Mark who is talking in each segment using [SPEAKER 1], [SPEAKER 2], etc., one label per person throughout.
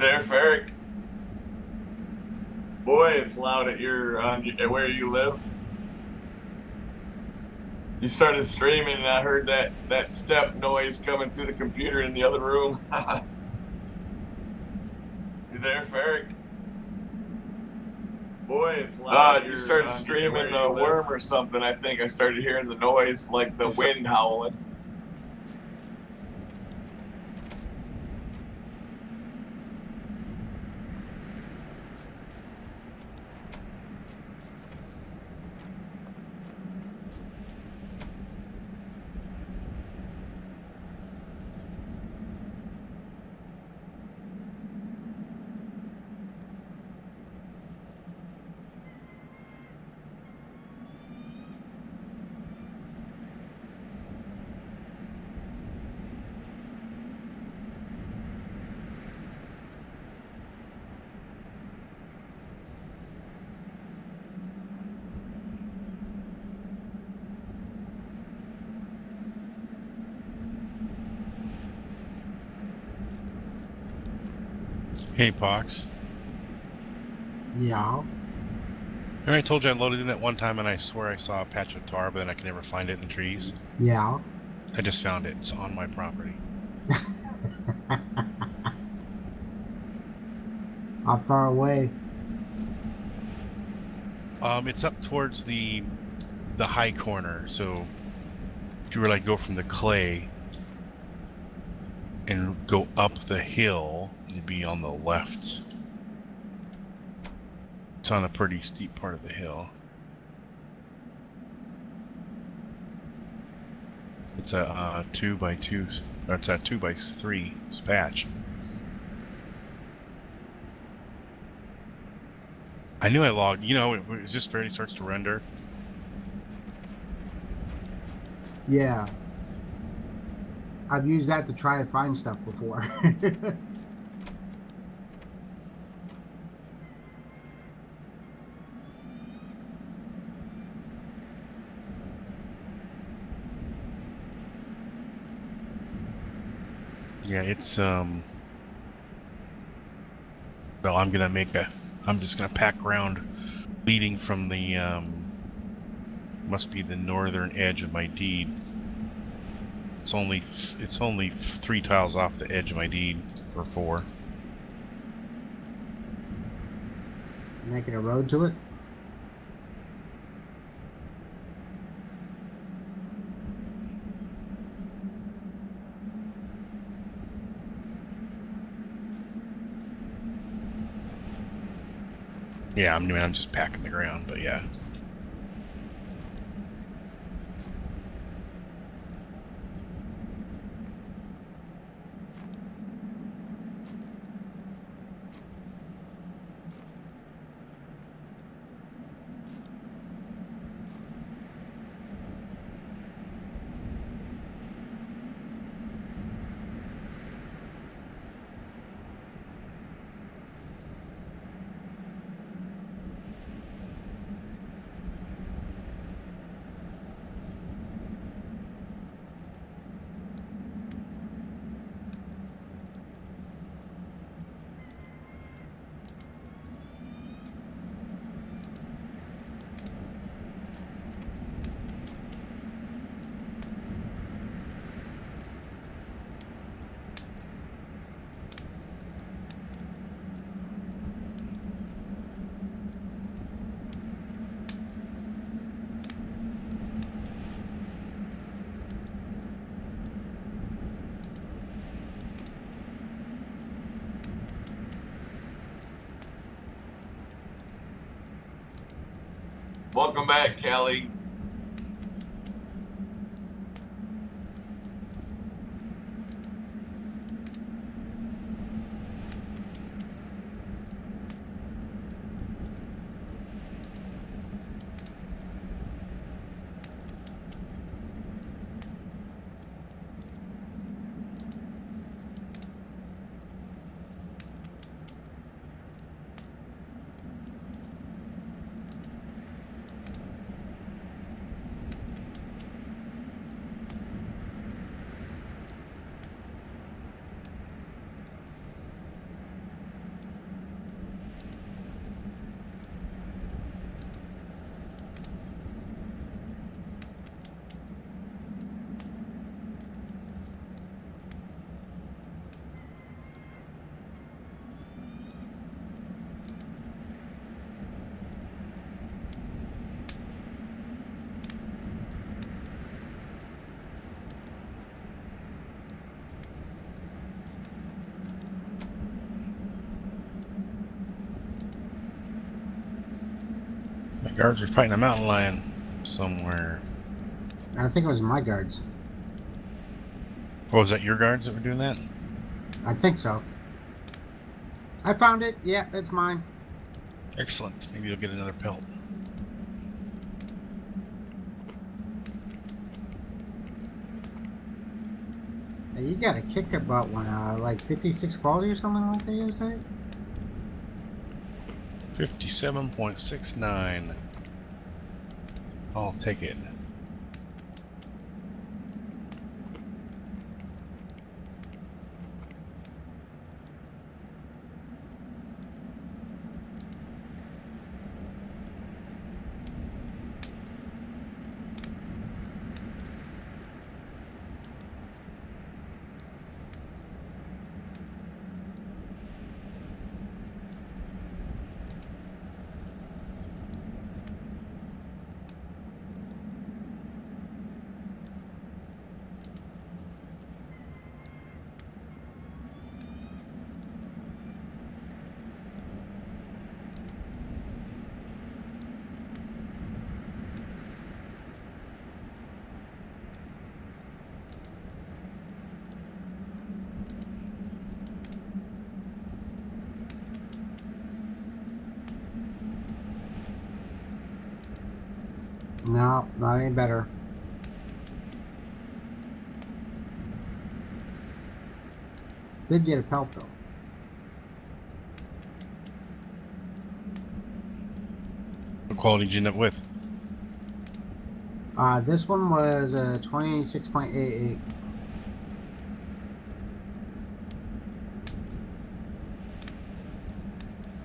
[SPEAKER 1] You there, Pherik? Boy, it's loud at where you live. You started streaming, and I heard that step noise coming through the computer in the other room. You there, Pherik? Boy, it's loud. You started streaming Wurm or something. I think I started hearing the noise like the wind howling.
[SPEAKER 2] Hey, Pox.
[SPEAKER 3] Yeah.
[SPEAKER 2] Remember I told you I loaded in that one time and I swear I saw a patch of tar, but then I could never find it in the trees?
[SPEAKER 3] Yeah.
[SPEAKER 2] I just found it. It's on my property.
[SPEAKER 3] How far away?
[SPEAKER 2] It's up towards the high corner, so if you were like go from the clay and go up the hill, you'd be on the left. It's on a pretty steep part of the hill. It's a 2x2, or it's a 2x3 patch. I knew I logged, it just barely starts to render.
[SPEAKER 3] Yeah. I've used that to try to find stuff before.
[SPEAKER 2] Yeah, it's well, I'm just gonna pack around leading from the must be the northern edge of my deed. It's only 3 tiles off the edge of my deed, or 4.
[SPEAKER 3] Making a road to it?
[SPEAKER 2] Yeah, I'm just packing the ground, but yeah.
[SPEAKER 1] Welcome back, Kelly.
[SPEAKER 2] Guards are fighting a mountain lion somewhere.
[SPEAKER 3] I think it was my guards.
[SPEAKER 2] Oh, is that your guards that were doing that?
[SPEAKER 3] I think so. I found it. Yeah, it's mine.
[SPEAKER 2] Excellent. Maybe you'll get another pelt.
[SPEAKER 3] Hey, you got a kick about one, like 56 quality or something like that yesterday?
[SPEAKER 2] 57.69. I'll take it.
[SPEAKER 3] No, not any better. Did get a pelt though.
[SPEAKER 2] What quality did you end up with?
[SPEAKER 3] This one was 26.88.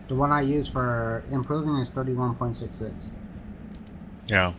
[SPEAKER 3] The one I use for improving is 31.66.
[SPEAKER 2] Yeah.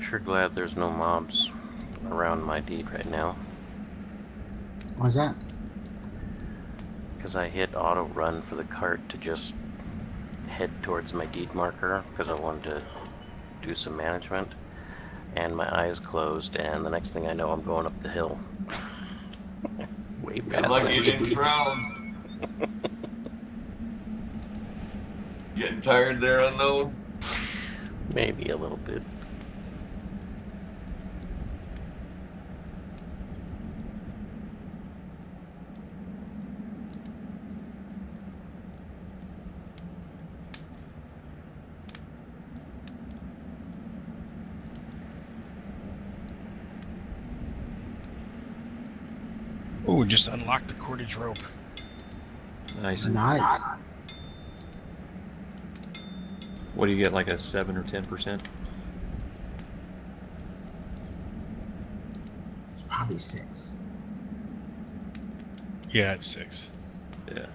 [SPEAKER 4] Sure glad there's no mobs around my deed right now.
[SPEAKER 3] What's that?
[SPEAKER 4] Because I hit auto run for the cart to just head towards my deed marker because I wanted to do some management. And my eyes closed, and the next thing I know, I'm going up the hill. Way
[SPEAKER 1] Good
[SPEAKER 4] past
[SPEAKER 1] luck
[SPEAKER 4] the
[SPEAKER 1] you
[SPEAKER 4] deed.
[SPEAKER 1] didn't drown. Getting tired there, unknown?
[SPEAKER 4] Maybe a little bit.
[SPEAKER 2] Oh, just unlocked the cordage rope.
[SPEAKER 5] Nice.
[SPEAKER 3] Nice.
[SPEAKER 5] What do you get, like a 7 or 10%?
[SPEAKER 3] It's probably 6.
[SPEAKER 2] Yeah, it's 6.
[SPEAKER 5] Yeah.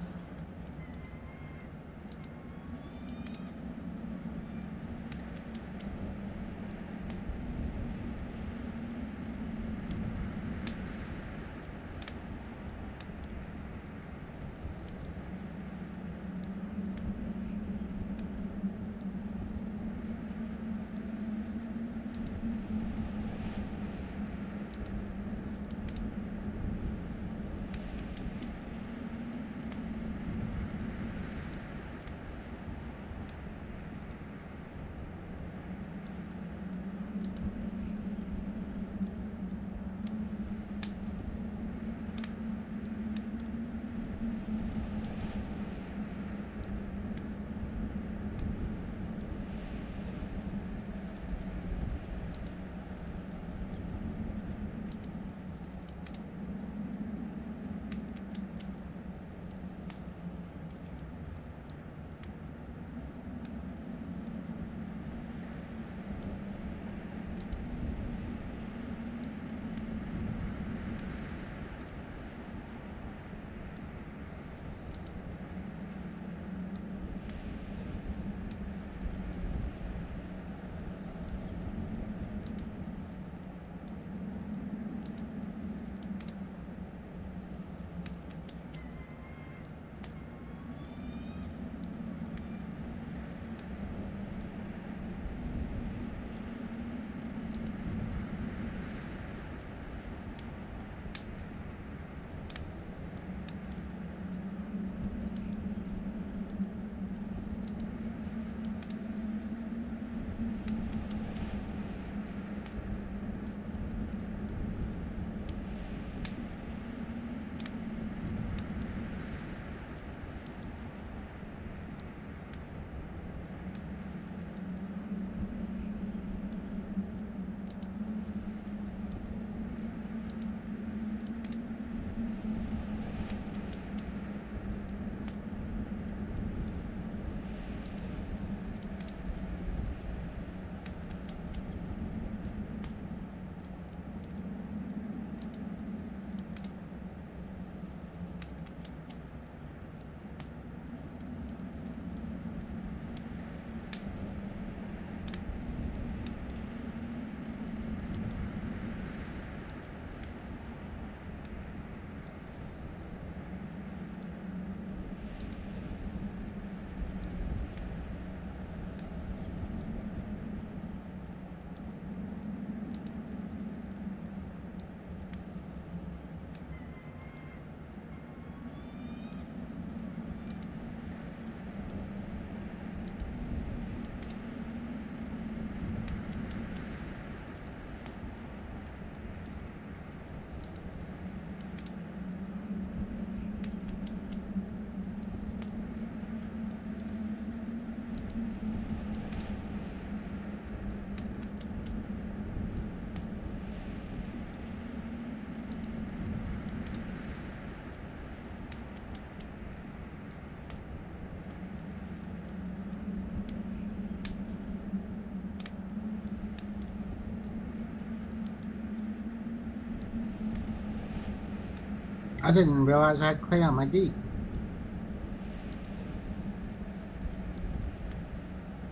[SPEAKER 3] I didn't realize I had clay on my D.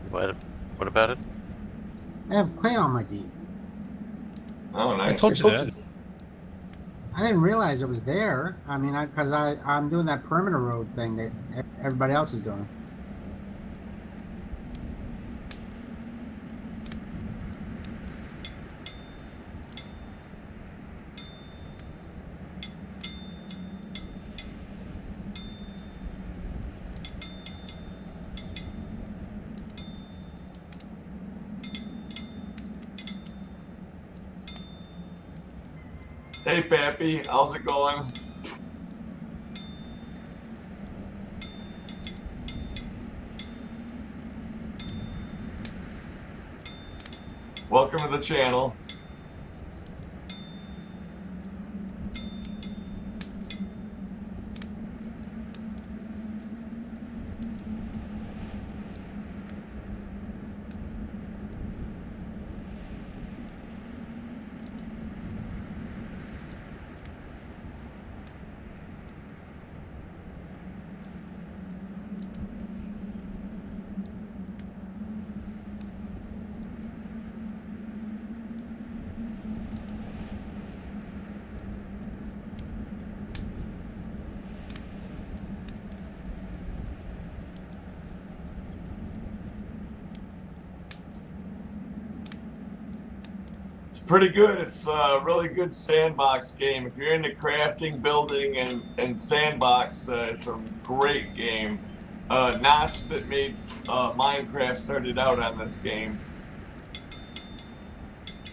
[SPEAKER 4] What about it?
[SPEAKER 3] I have clay on my D.
[SPEAKER 1] Oh,
[SPEAKER 2] I
[SPEAKER 1] nice.
[SPEAKER 2] told you that.
[SPEAKER 3] I didn't realize it was there. I mean, because I'm doing that perimeter road thing that everybody else is doing.
[SPEAKER 1] Hey, Pappy, how's it going? Welcome to the channel. pretty good. It's a really good sandbox game. If you're into crafting, building, and sandbox, it's a great game. Notch that made Minecraft started out on this game.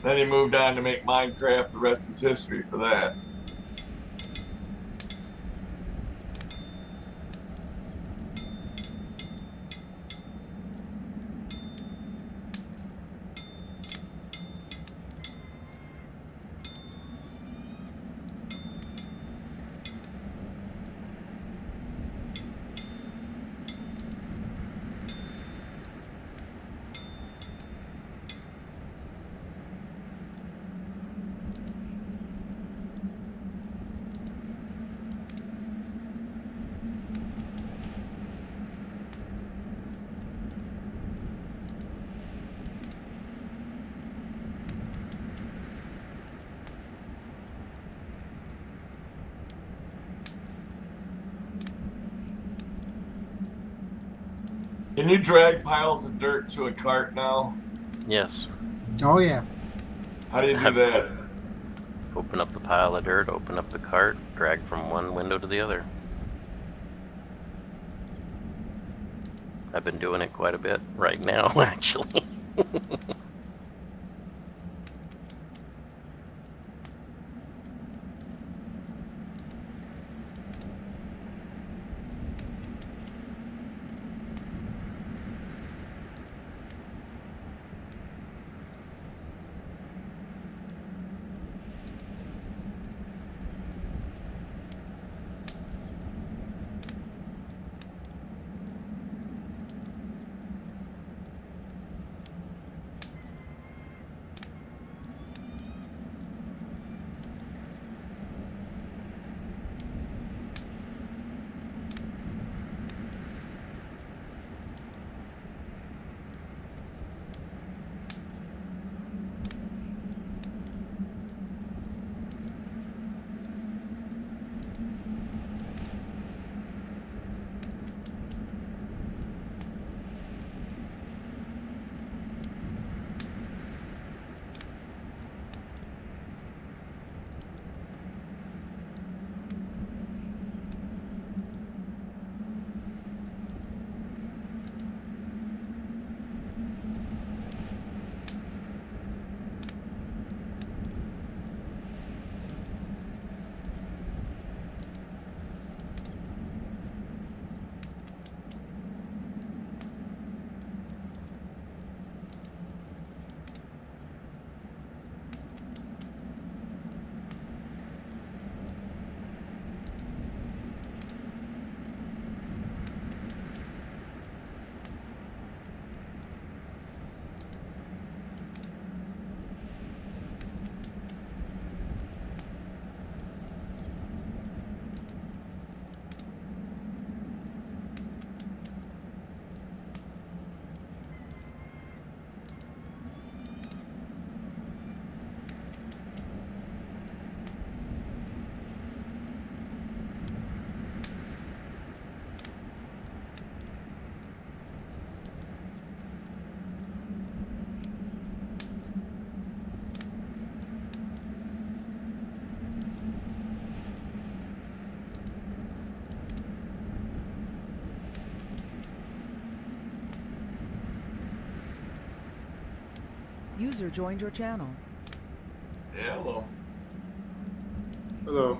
[SPEAKER 1] Then he moved on to make Minecraft. The rest is history for that. Can you drag piles of dirt to a cart now?
[SPEAKER 4] Yes.
[SPEAKER 3] Oh yeah.
[SPEAKER 1] How do you do that?
[SPEAKER 4] Open up the pile of dirt, open up the cart, drag from one window to the other. I've been doing it quite a bit right now, actually.
[SPEAKER 6] User joined your channel.
[SPEAKER 1] Yeah, hello.
[SPEAKER 7] Hello.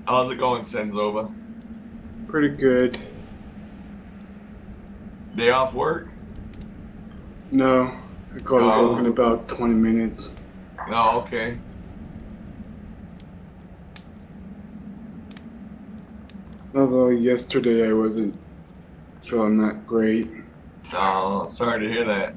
[SPEAKER 1] How's it going, Senzova?
[SPEAKER 7] Pretty good.
[SPEAKER 1] Day off work?
[SPEAKER 7] No, I got to work in about 20 minutes.
[SPEAKER 1] Oh, okay.
[SPEAKER 7] Although yesterday I wasn't feeling that great.
[SPEAKER 1] Oh, sorry to hear that.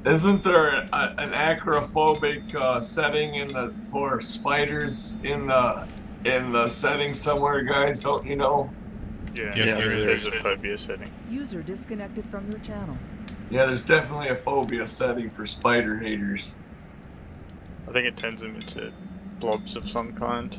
[SPEAKER 1] Isn't there an acrophobic setting in the for spiders in the setting somewhere, guys? Don't you know?
[SPEAKER 8] Yeah,
[SPEAKER 2] Yes,
[SPEAKER 8] there's a phobia setting.
[SPEAKER 6] User disconnected from your channel.
[SPEAKER 1] Yeah, there's definitely a phobia setting for spider haters.
[SPEAKER 8] I think it turns them into blobs of some kind.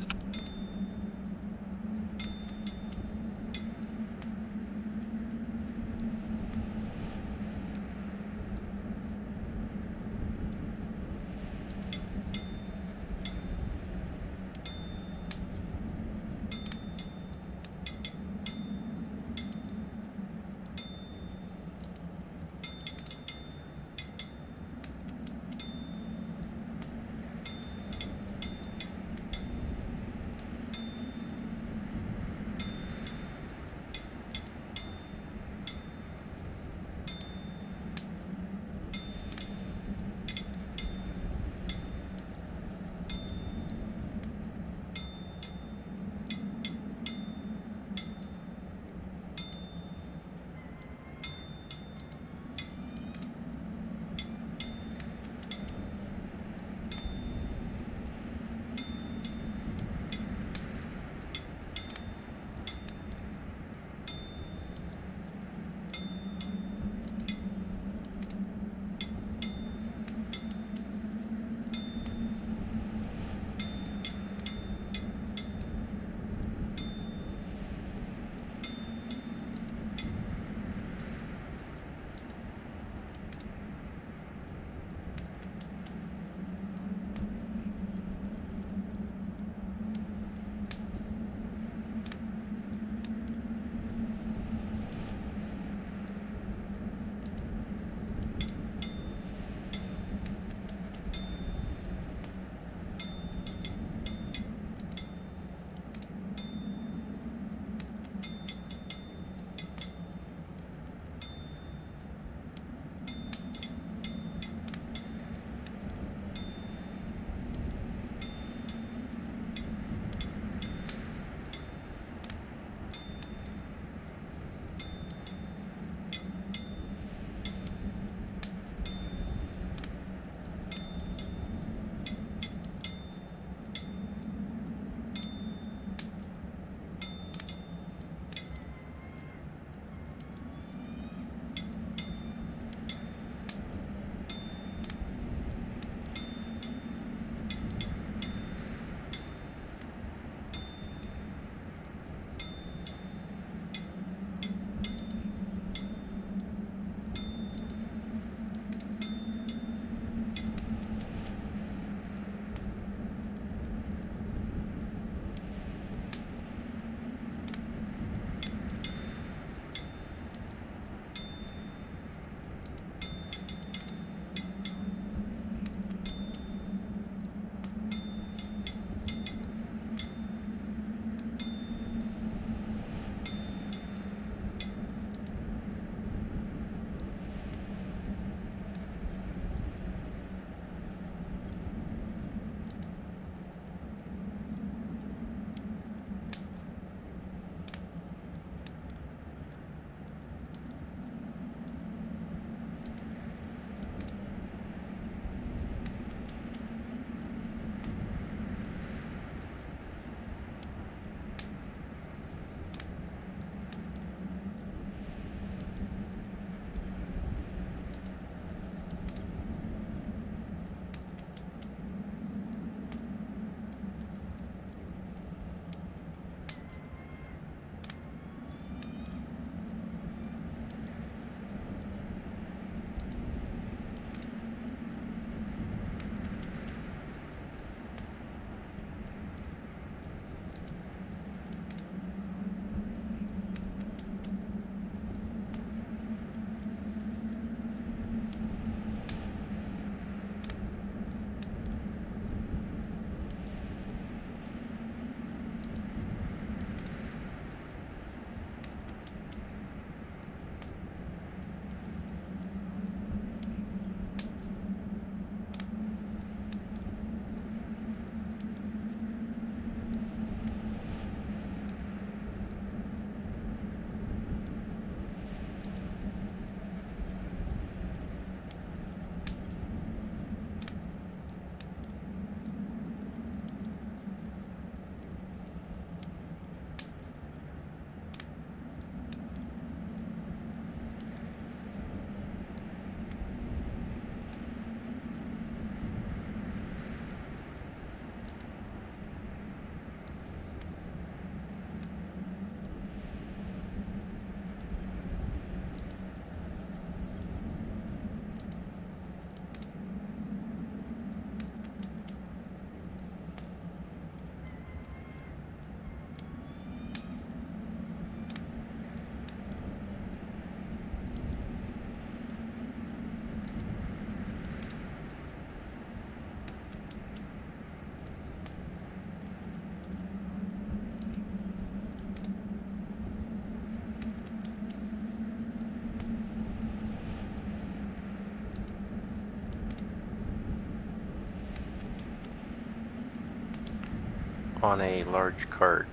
[SPEAKER 4] On a large cart,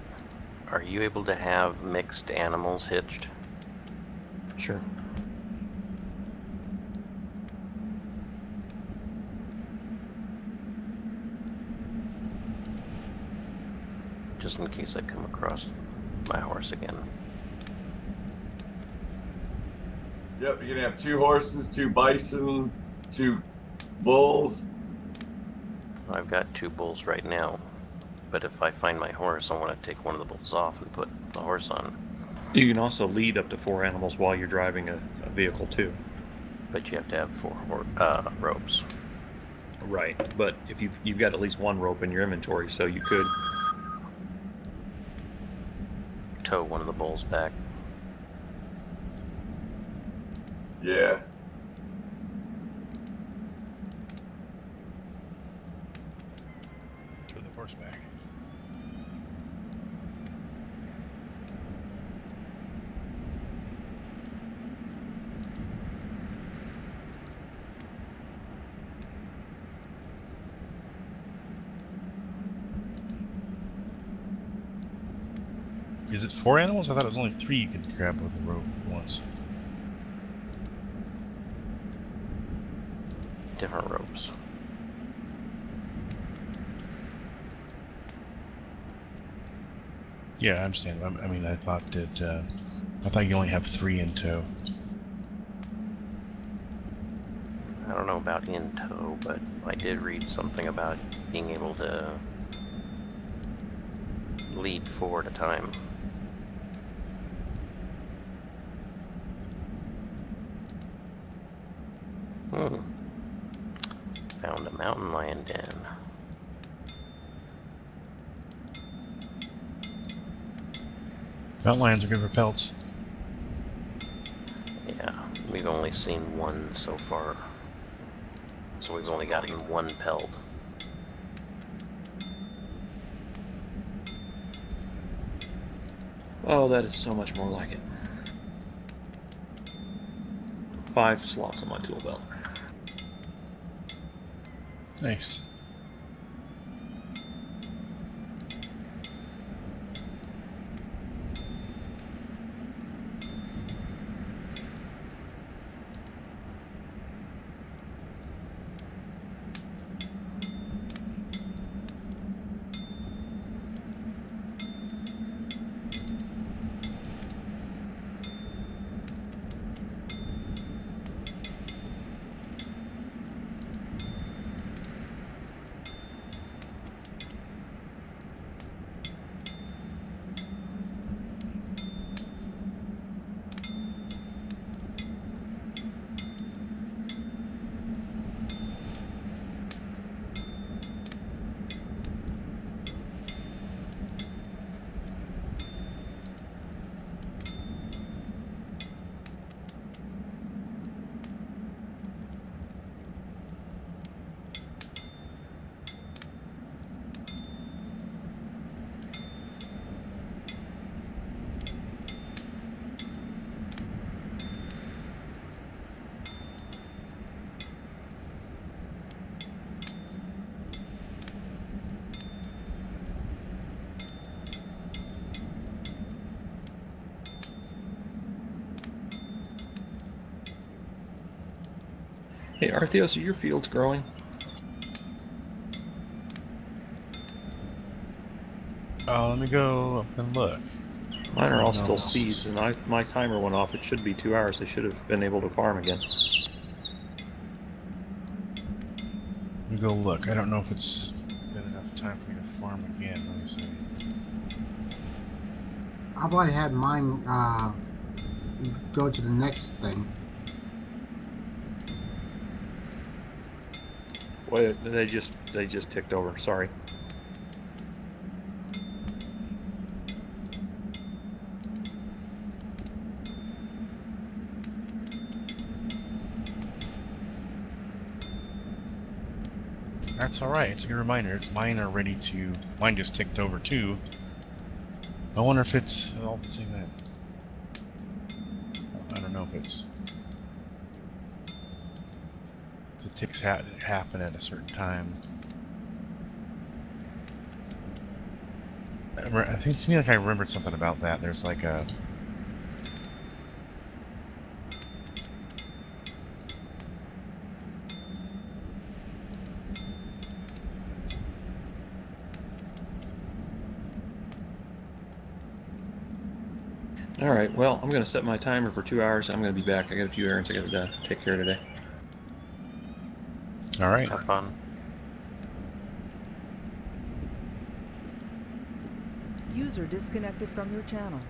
[SPEAKER 4] are you able to have mixed animals hitched?
[SPEAKER 5] Sure.
[SPEAKER 4] Just in case I come across my horse again.
[SPEAKER 1] Yep, you're gonna have 2 horses, 2 bison, 2 bulls.
[SPEAKER 4] I've got 2 bulls right now, but if I find my horse, I want to take one of the bulls off and put the horse on.
[SPEAKER 5] You can also lead up to 4 animals while you're driving a vehicle too.
[SPEAKER 4] But you have to have 4 ropes.
[SPEAKER 5] Right, but if you've got at least 1 rope in your inventory, so you could.
[SPEAKER 4] Tow one of the bulls back.
[SPEAKER 1] Yeah.
[SPEAKER 2] To the horseback. Is it 4 animals? I thought it was only 3 you could grab with a rope once.
[SPEAKER 4] Different ropes.
[SPEAKER 2] Yeah, I understand. I mean, I thought that I thought you only have 3 in tow.
[SPEAKER 4] I don't know about in tow, but I did read something about being able to lead 4 at a time. Found a mountain lion den.
[SPEAKER 2] Mountain lions are good for pelts.
[SPEAKER 4] Yeah, we've only seen 1 so far. So we've only gotten 1 pelt.
[SPEAKER 5] Oh, that is so much more like it. 5 slots on my tool belt.
[SPEAKER 2] Nice.
[SPEAKER 5] Hey, Artheos, are your fields growing?
[SPEAKER 2] Let me go up and look.
[SPEAKER 5] Mine are all
[SPEAKER 2] No,
[SPEAKER 5] still
[SPEAKER 2] it's-
[SPEAKER 5] seeds, and my timer went off. It should be 2 hours. I should have been able to farm again.
[SPEAKER 2] Let me go look. I don't know if it's been enough time for me to farm again. Let me see.
[SPEAKER 3] I've already had mine go to the next thing.
[SPEAKER 5] Wait, they just ticked over. Sorry.
[SPEAKER 2] That's alright. It's a good reminder. Mine are ready to... Mine just ticked over too. I wonder if it's all the same that... I don't know if it's... The ticks happen at a certain time. I think to me like I remembered something about that. There's like a.
[SPEAKER 5] All right. Well, I'm going to set my timer for 2 hours. I'm going to be back. I got a few errands I got to take care of today.
[SPEAKER 2] All right.
[SPEAKER 4] Have fun.
[SPEAKER 6] User disconnected from your channel.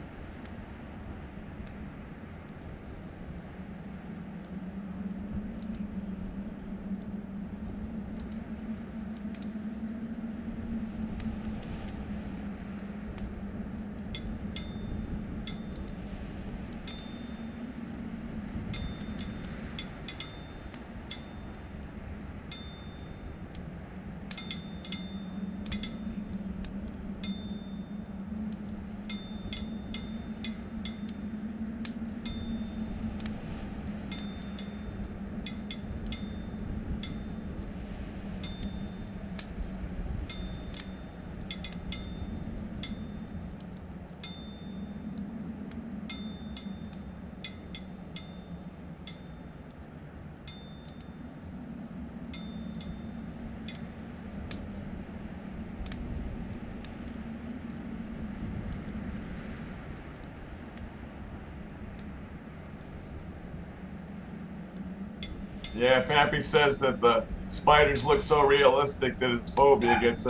[SPEAKER 1] Yeah, Pappy says that the spiders look so realistic that his phobia gets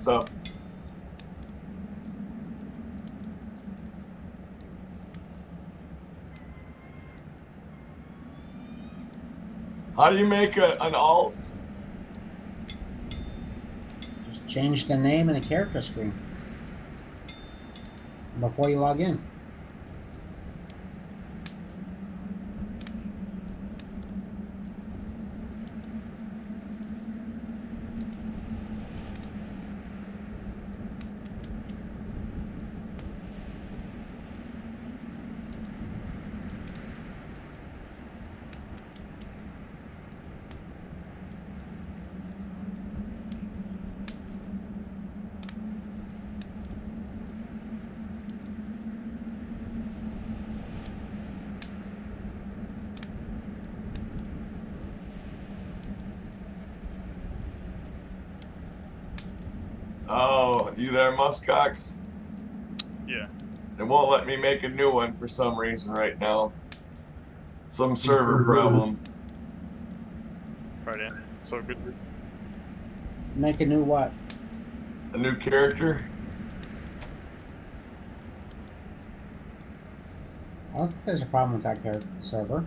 [SPEAKER 1] up. How do you make an alt?
[SPEAKER 3] Just change the name and the character screen before you log in.
[SPEAKER 1] Oh, you there, Muskox?
[SPEAKER 8] Yeah.
[SPEAKER 1] It won't let me make a new one for some reason right now. Some server problem.
[SPEAKER 8] Right, yeah. So good.
[SPEAKER 3] Make a new what?
[SPEAKER 1] A new character?
[SPEAKER 3] I don't think there's a problem with that character server.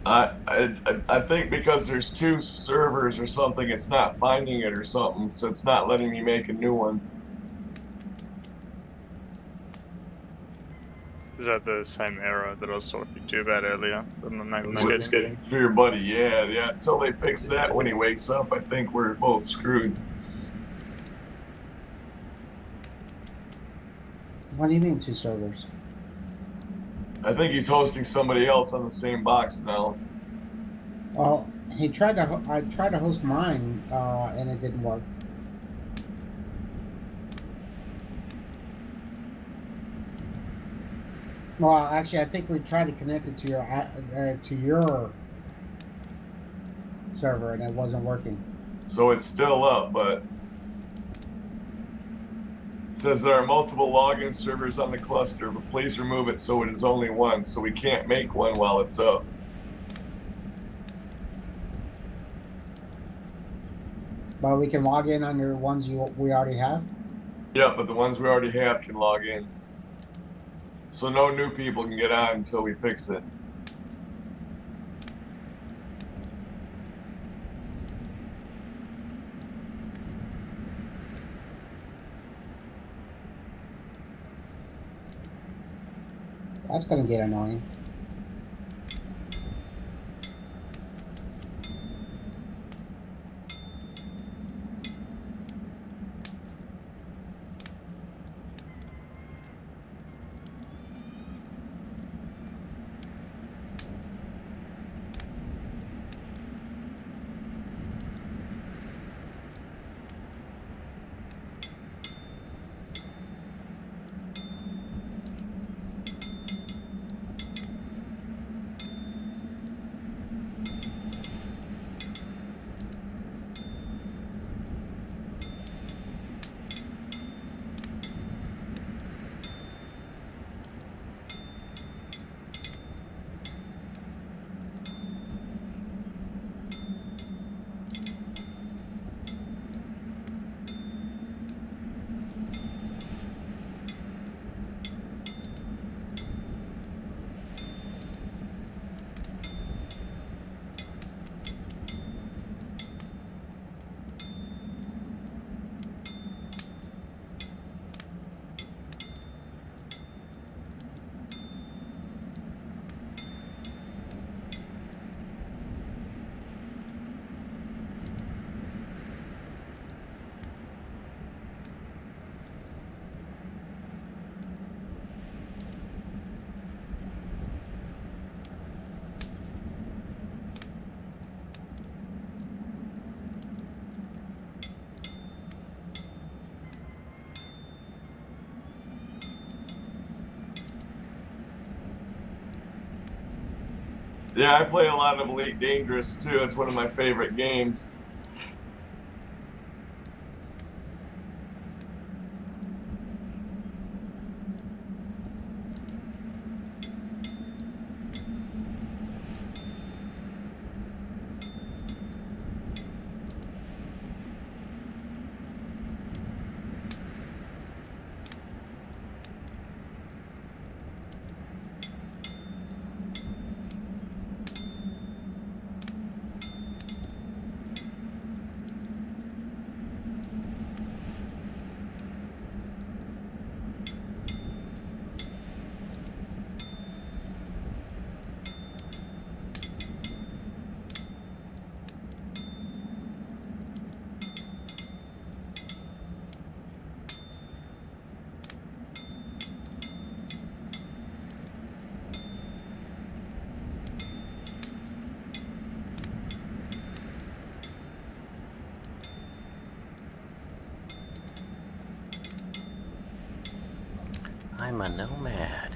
[SPEAKER 1] I think because there's two servers or something, it's not finding it or something, so it's not letting me make a new one.
[SPEAKER 8] Is that the same error that I was talking to you about earlier? That the name was getting?
[SPEAKER 1] For your buddy, yeah. Until they fix that when he wakes up, I think we're both screwed.
[SPEAKER 3] What do you mean two servers?
[SPEAKER 1] I think he's hosting somebody else on the same box now.
[SPEAKER 3] Well, I tried to host mine, and it didn't work. Well, actually, I think we tried to connect it to your server, and it wasn't working.
[SPEAKER 1] So it's still up, but it says there are multiple login servers on the cluster, but please remove it so it is only one, so we can't make one while it's up.
[SPEAKER 3] But we can log in under ones we already have.
[SPEAKER 1] Yeah, but the ones we already have can log in. So no new people can get on until we fix it.
[SPEAKER 3] That's gonna get annoying.
[SPEAKER 1] Yeah, I play a lot of Elite Dangerous too. It's one of my favorite games.
[SPEAKER 4] I'm a nomad.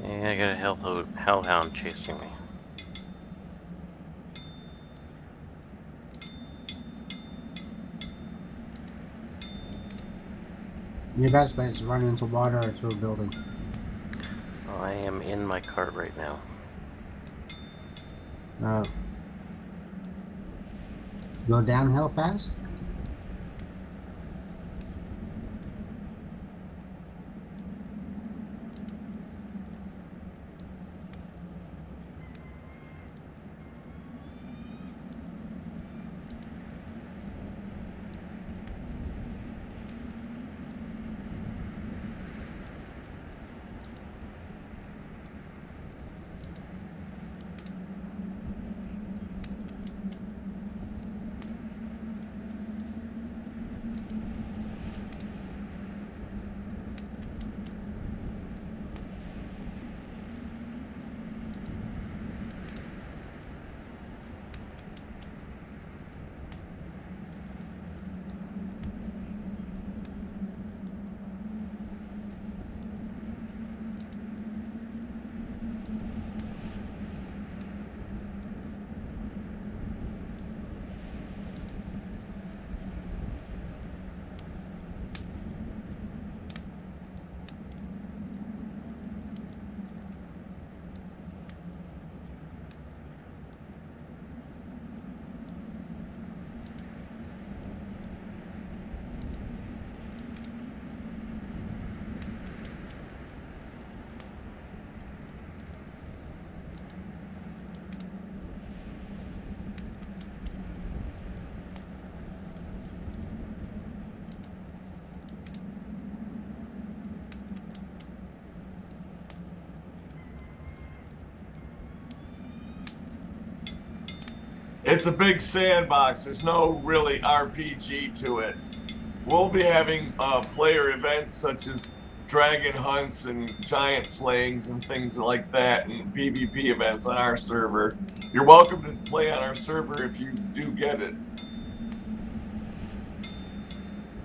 [SPEAKER 4] Yeah, I got a hellhound chasing me.
[SPEAKER 3] Your best bet is to run into water or through a building.
[SPEAKER 4] Oh, I am in my cart right now.
[SPEAKER 3] Go downhill fast?
[SPEAKER 1] It's a big sandbox. There's no really RPG to it. We'll be having player events such as dragon hunts and giant slayings and things like that, and PvP events on our server. You're welcome to play on our server if you do get it.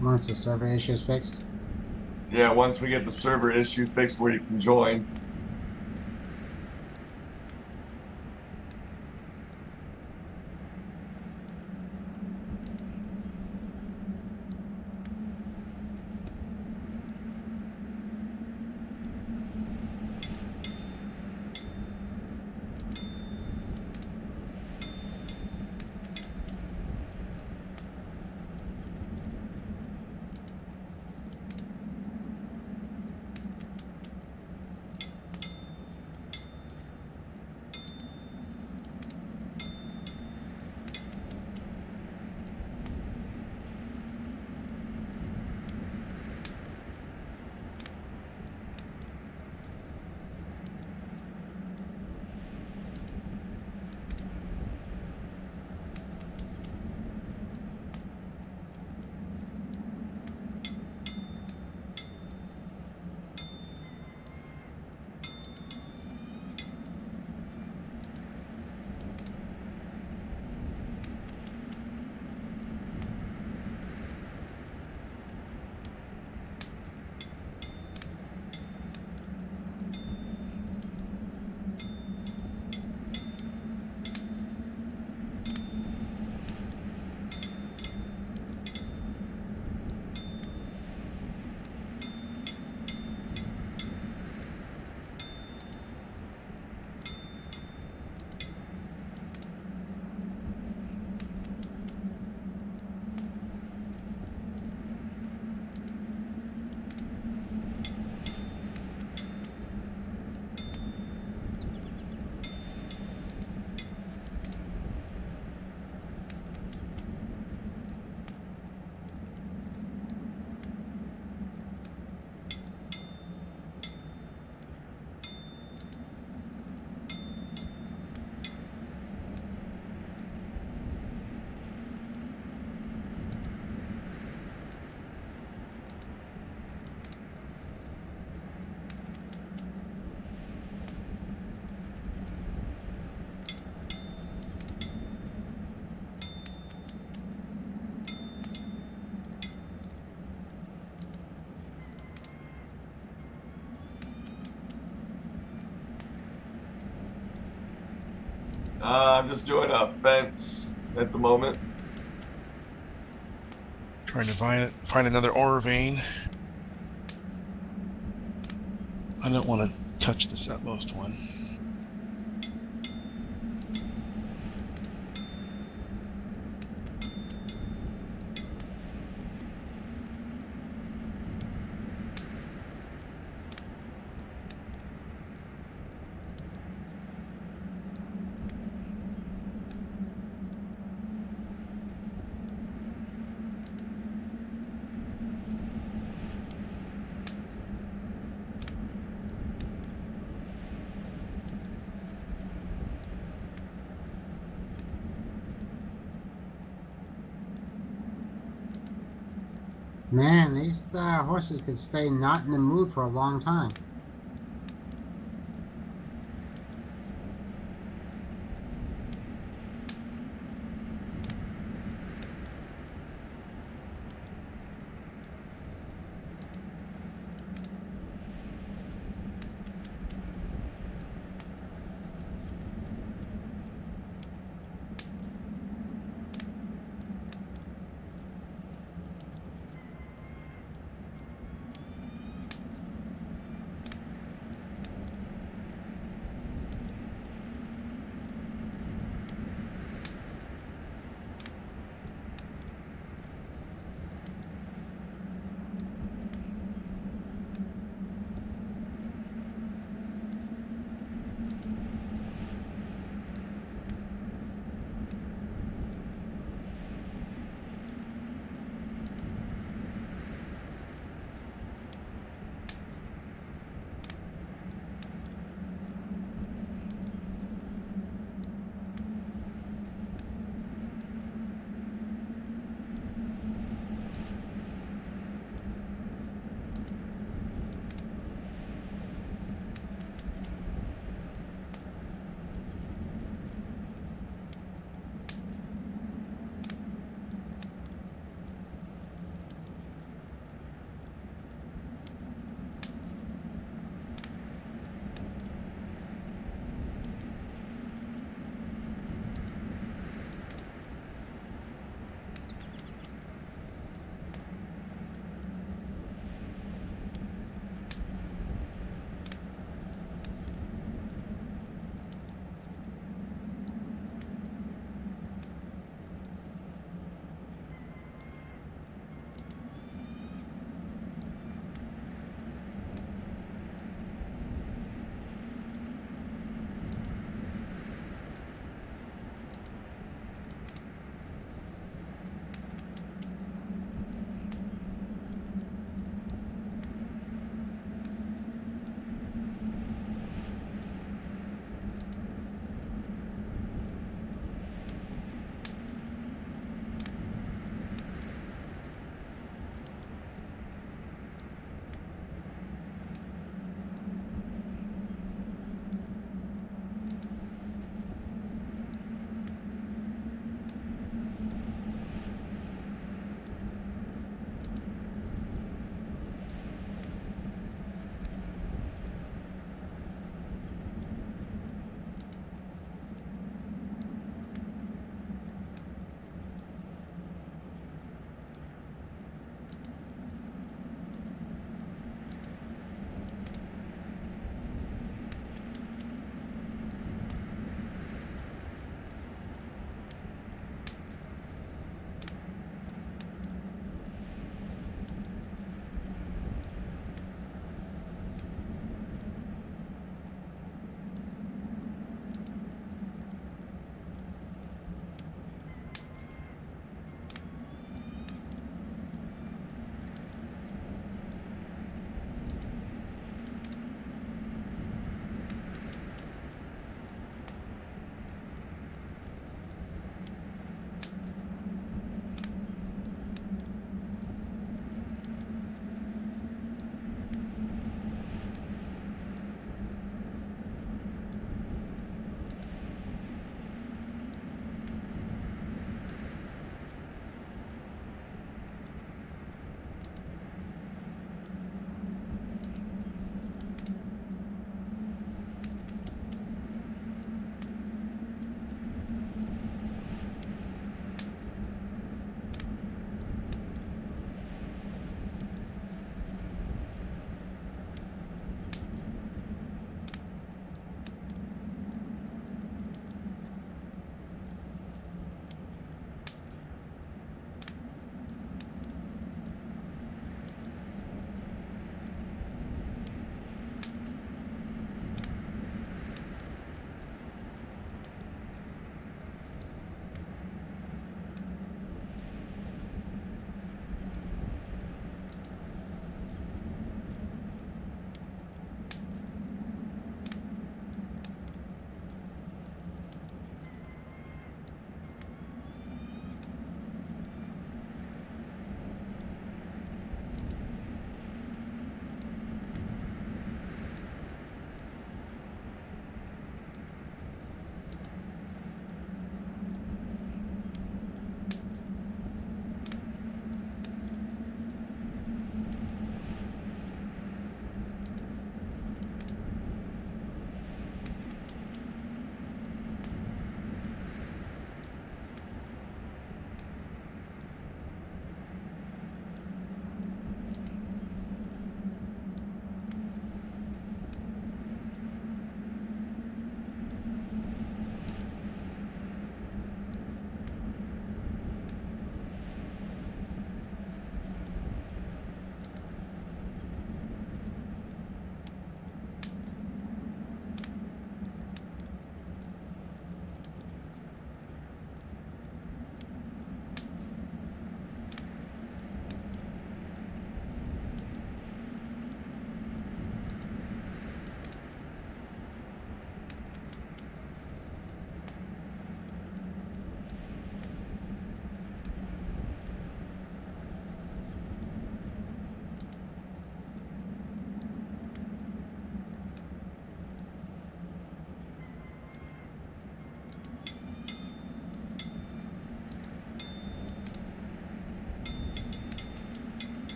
[SPEAKER 3] Once the server issue is fixed.
[SPEAKER 1] Yeah, once we get the server issue fixed where you can join. I'm just doing a fence at the moment.
[SPEAKER 2] Trying to find another ore vein. I don't want to touch this utmost one.
[SPEAKER 3] Man, these horses could stay not in the mood for a long time.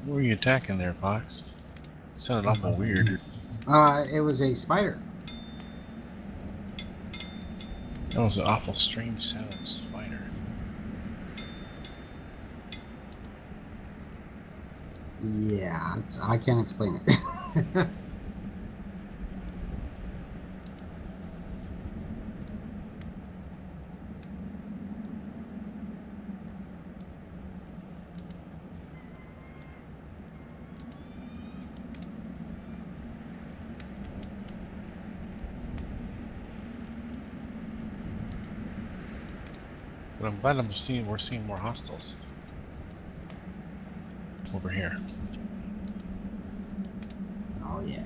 [SPEAKER 2] What were you attacking there, Fox? Sounded awful weird.
[SPEAKER 3] It was a spider.
[SPEAKER 2] That was an awful strange sound, spider.
[SPEAKER 3] Yeah, I can't explain it.
[SPEAKER 2] But I'm glad we're seeing more hostiles over here.
[SPEAKER 3] Oh yeah.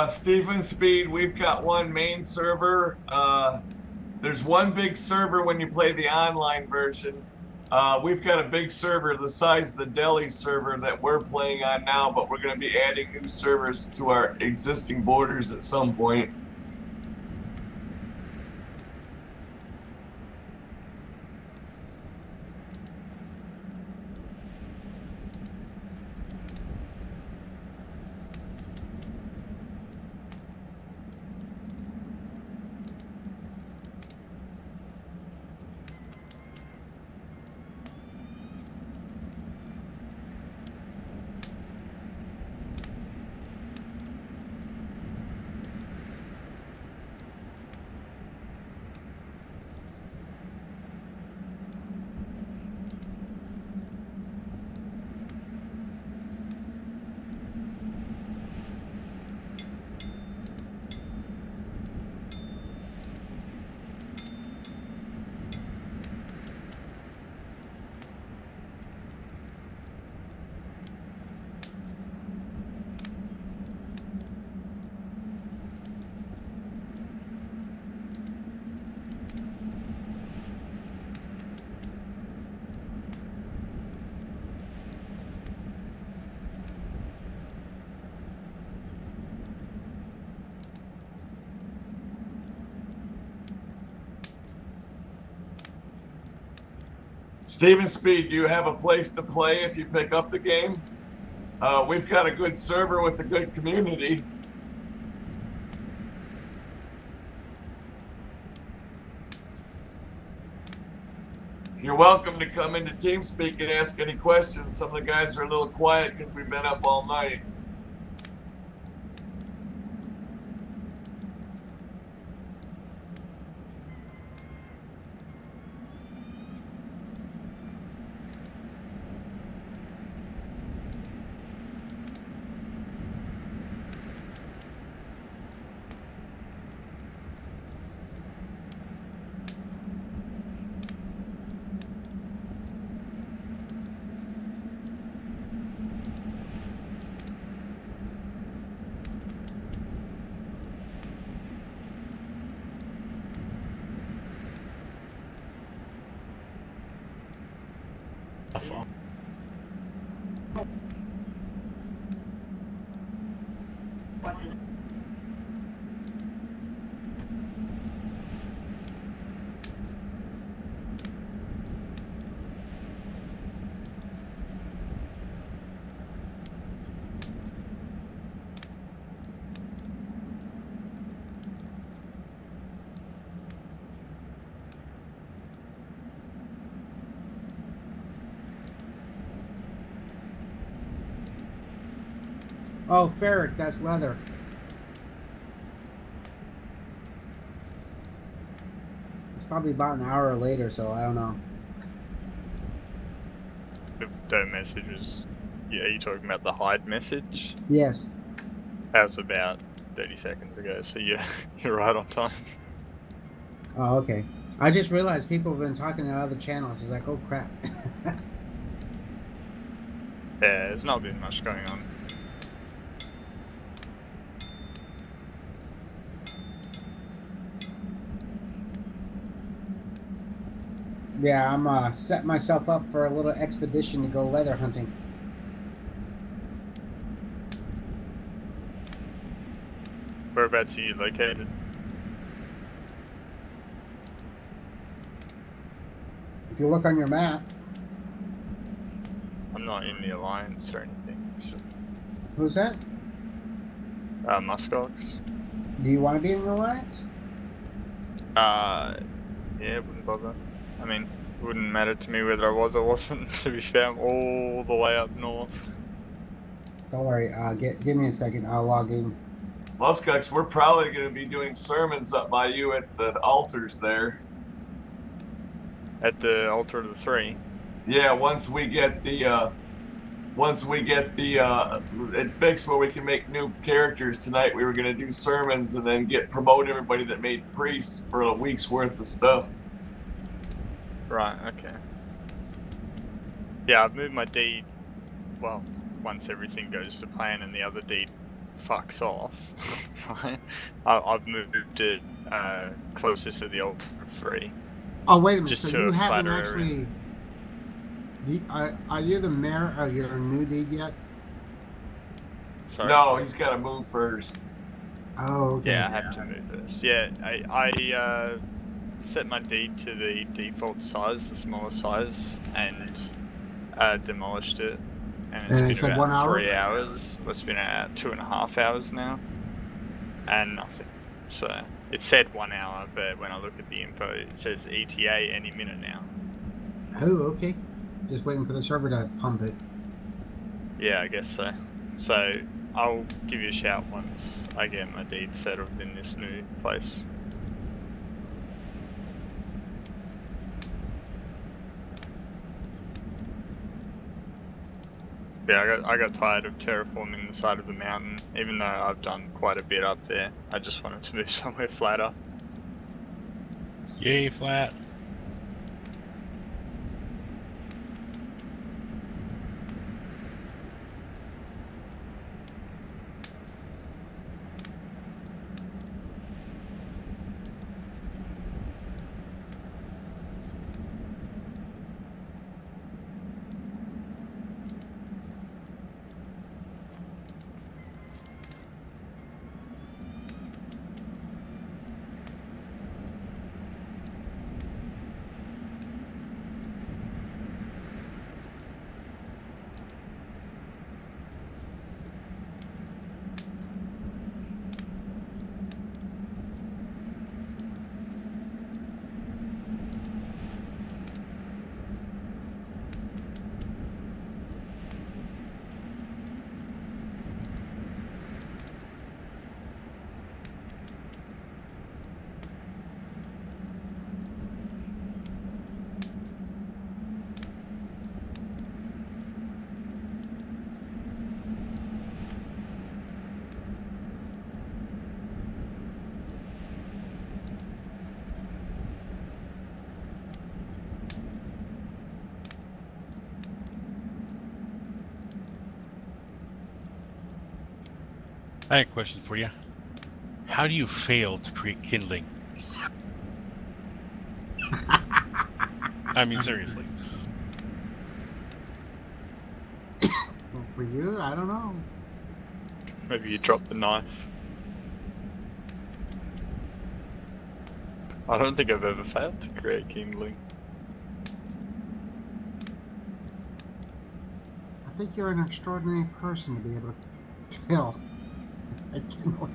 [SPEAKER 1] Stephen Speed, we've got one main server. There's one big server when you play the online version. We've got a big server the size of the Delhi server that we're playing on now, but we're going to be adding new servers to our existing borders at some point. Stephen Speed, do you have a place to play if you pick up the game? We've got a good server with a good community. You're welcome to come into TeamSpeak and ask any questions. Some of the guys are a little quiet because we've been up all night.
[SPEAKER 3] Oh, Pherik, that's leather. It's probably about an hour later, so I don't know.
[SPEAKER 8] That message was... Yeah, are you talking about the hide message?
[SPEAKER 3] Yes.
[SPEAKER 8] That was about 30 seconds ago, so yeah, you're right on time.
[SPEAKER 3] Oh, okay. I just realized people have been talking on other channels. It's like, oh crap.
[SPEAKER 8] Yeah, there's not been much going on.
[SPEAKER 3] Yeah, I'm setting myself up for a little expedition to go leather hunting.
[SPEAKER 8] Whereabouts are you located?
[SPEAKER 3] If you look on your map.
[SPEAKER 8] I'm not in the Alliance or anything, so...
[SPEAKER 3] Who's that?
[SPEAKER 8] Muskox.
[SPEAKER 3] Do you want to be in the Alliance?
[SPEAKER 8] Yeah, it wouldn't bother. I mean, it wouldn't matter to me whether I was or wasn't, to be fair. I'm all the way up north.
[SPEAKER 3] Don't worry, give me a second, I'll log in.
[SPEAKER 1] Muskox, we're probably going to be doing sermons up by you at the altars there.
[SPEAKER 8] At the Altar of the Three?
[SPEAKER 1] Yeah, once we get the it fixed where we can make new characters tonight, we were going to do sermons and then promote everybody that made priests for a week's worth of stuff.
[SPEAKER 8] Right, okay. Yeah, I've moved my deed, well, once everything goes to plan, and the other deed fucks off, right, I've moved it closer to the Ultra 3.
[SPEAKER 3] Oh, wait a minute.
[SPEAKER 8] Just
[SPEAKER 3] So
[SPEAKER 8] to
[SPEAKER 3] you
[SPEAKER 8] a
[SPEAKER 3] haven't
[SPEAKER 8] flatter
[SPEAKER 3] actually. Are you the mayor of your new deed yet?
[SPEAKER 8] Sorry.
[SPEAKER 1] No, he's got to move first.
[SPEAKER 3] Oh, okay.
[SPEAKER 8] Yeah, I have to move this. Yeah, I set my deed to the default size, the smaller size, and demolished it. And it's
[SPEAKER 3] And it
[SPEAKER 8] been
[SPEAKER 3] said
[SPEAKER 8] about
[SPEAKER 3] 1 hour?
[SPEAKER 8] 3 hours. Well, it's been about 2.5 hours now, and nothing. So it said 1 hour, but when I look at the info, it says ETA any minute now.
[SPEAKER 3] Oh, okay. Just waiting for the server to pump it.
[SPEAKER 8] Yeah, I guess so. So I'll give you a shout once I get my deed settled in this new place. Yeah, I got tired of terraforming the side of the mountain, even though I've done quite a bit up there. I just wanted to move somewhere flatter.
[SPEAKER 2] Yay, flat. I have a question for you. How do you fail to create kindling? I mean, seriously.
[SPEAKER 3] Well, for you, I don't know.
[SPEAKER 8] Maybe you dropped the knife. I don't think I've ever failed to create kindling.
[SPEAKER 3] I think you're an extraordinary person to be able to kill a kindling.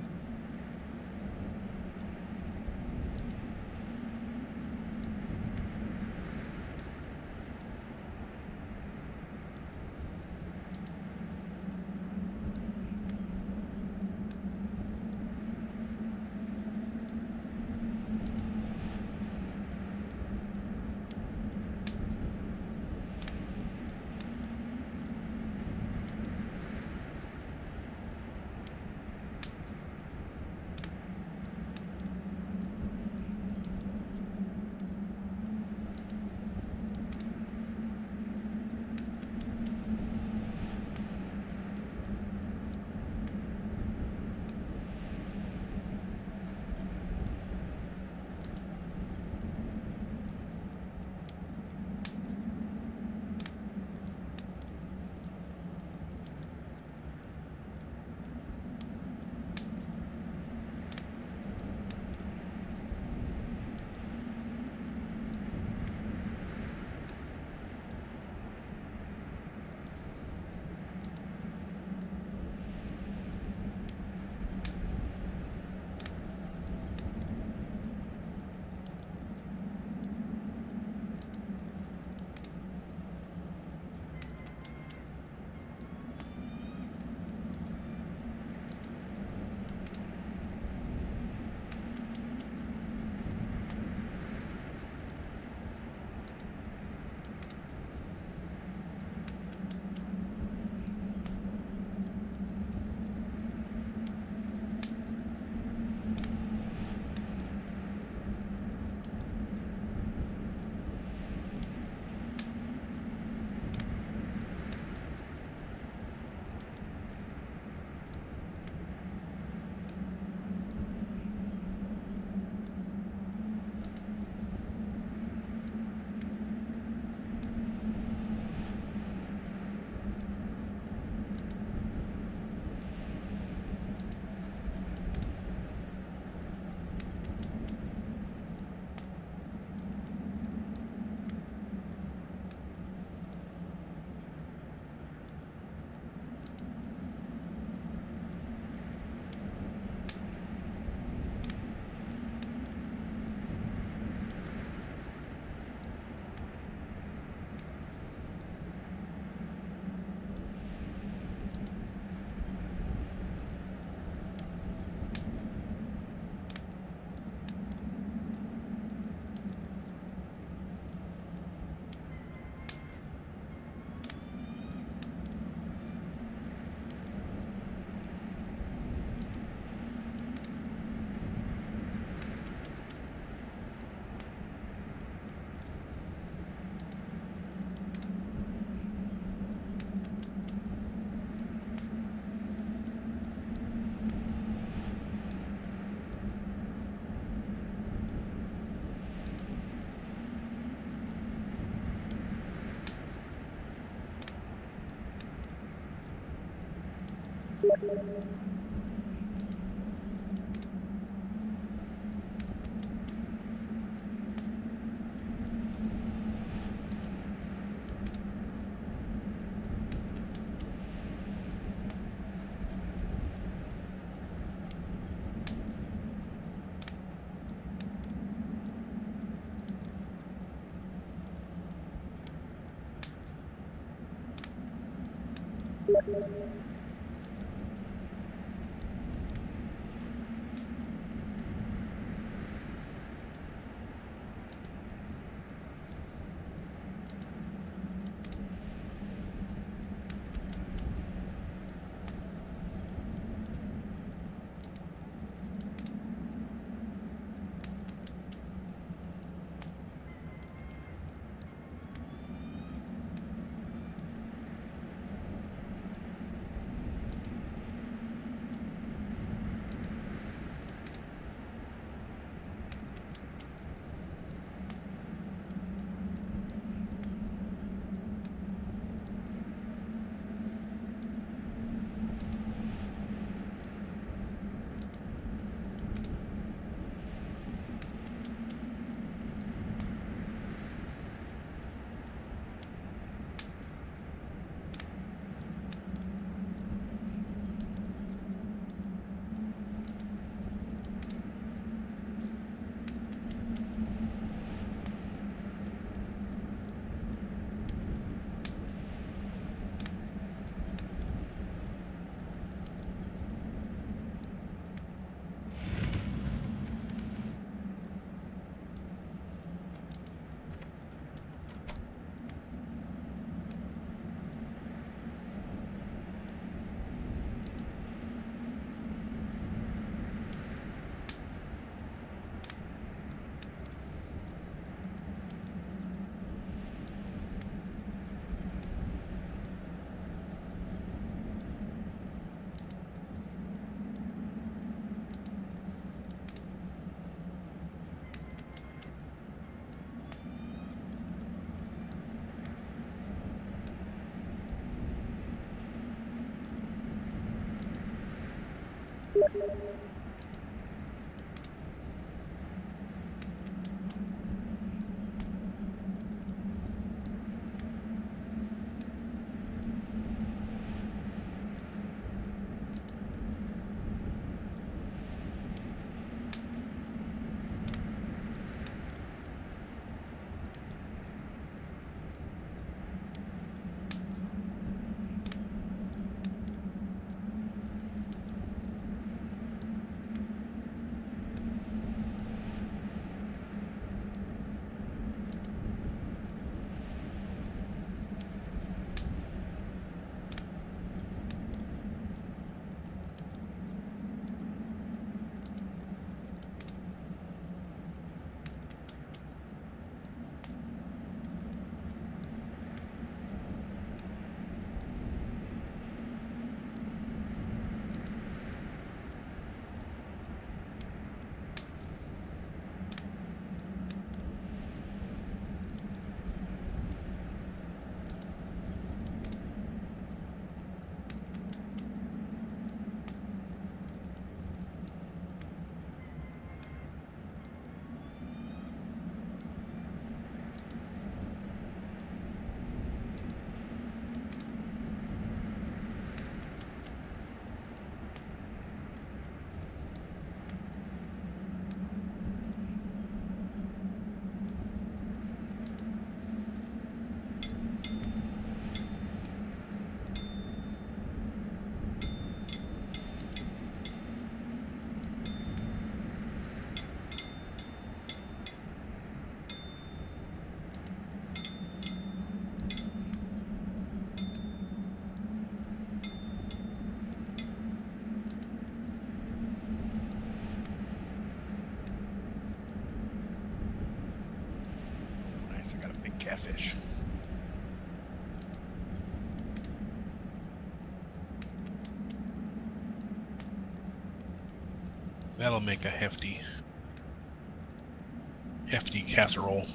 [SPEAKER 2] catfish. That'll make a hefty casserole.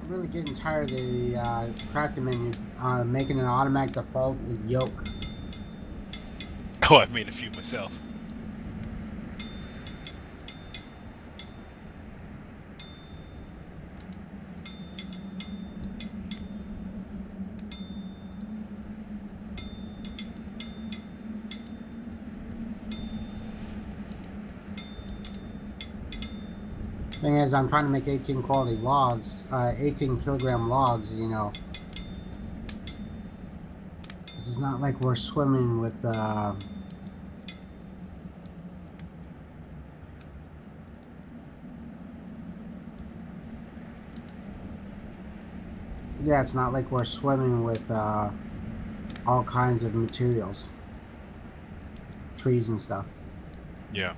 [SPEAKER 3] I'm really getting tired of the crafting menu making an automatic default with yoke.
[SPEAKER 2] Oh, I've made a few myself.
[SPEAKER 3] Thing is, I'm trying to make 18 quality logs, 18 kilogram logs, you know. This is not like we're swimming with, yeah, it's not like we're swimming with, all kinds of materials. Trees and stuff.
[SPEAKER 2] Yeah.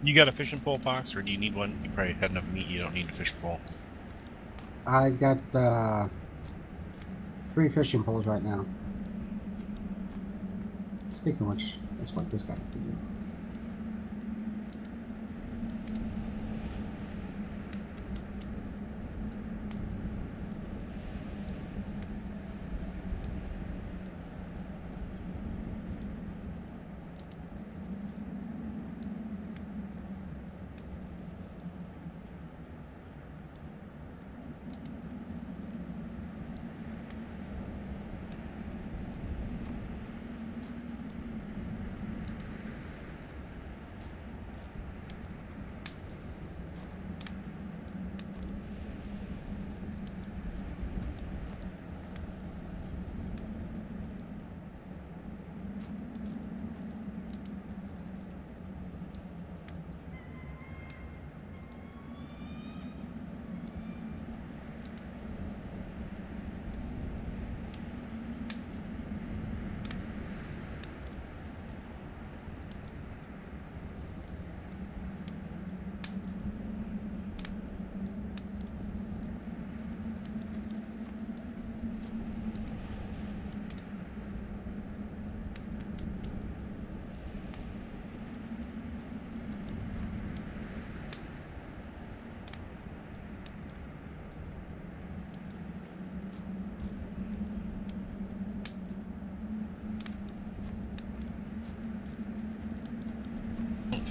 [SPEAKER 2] You got a fishing pole box, or do you need one? You probably had enough meat. You don't need a fishing pole.
[SPEAKER 3] I got, 3 fishing poles right now. Speaking of which, that's what this guy can do.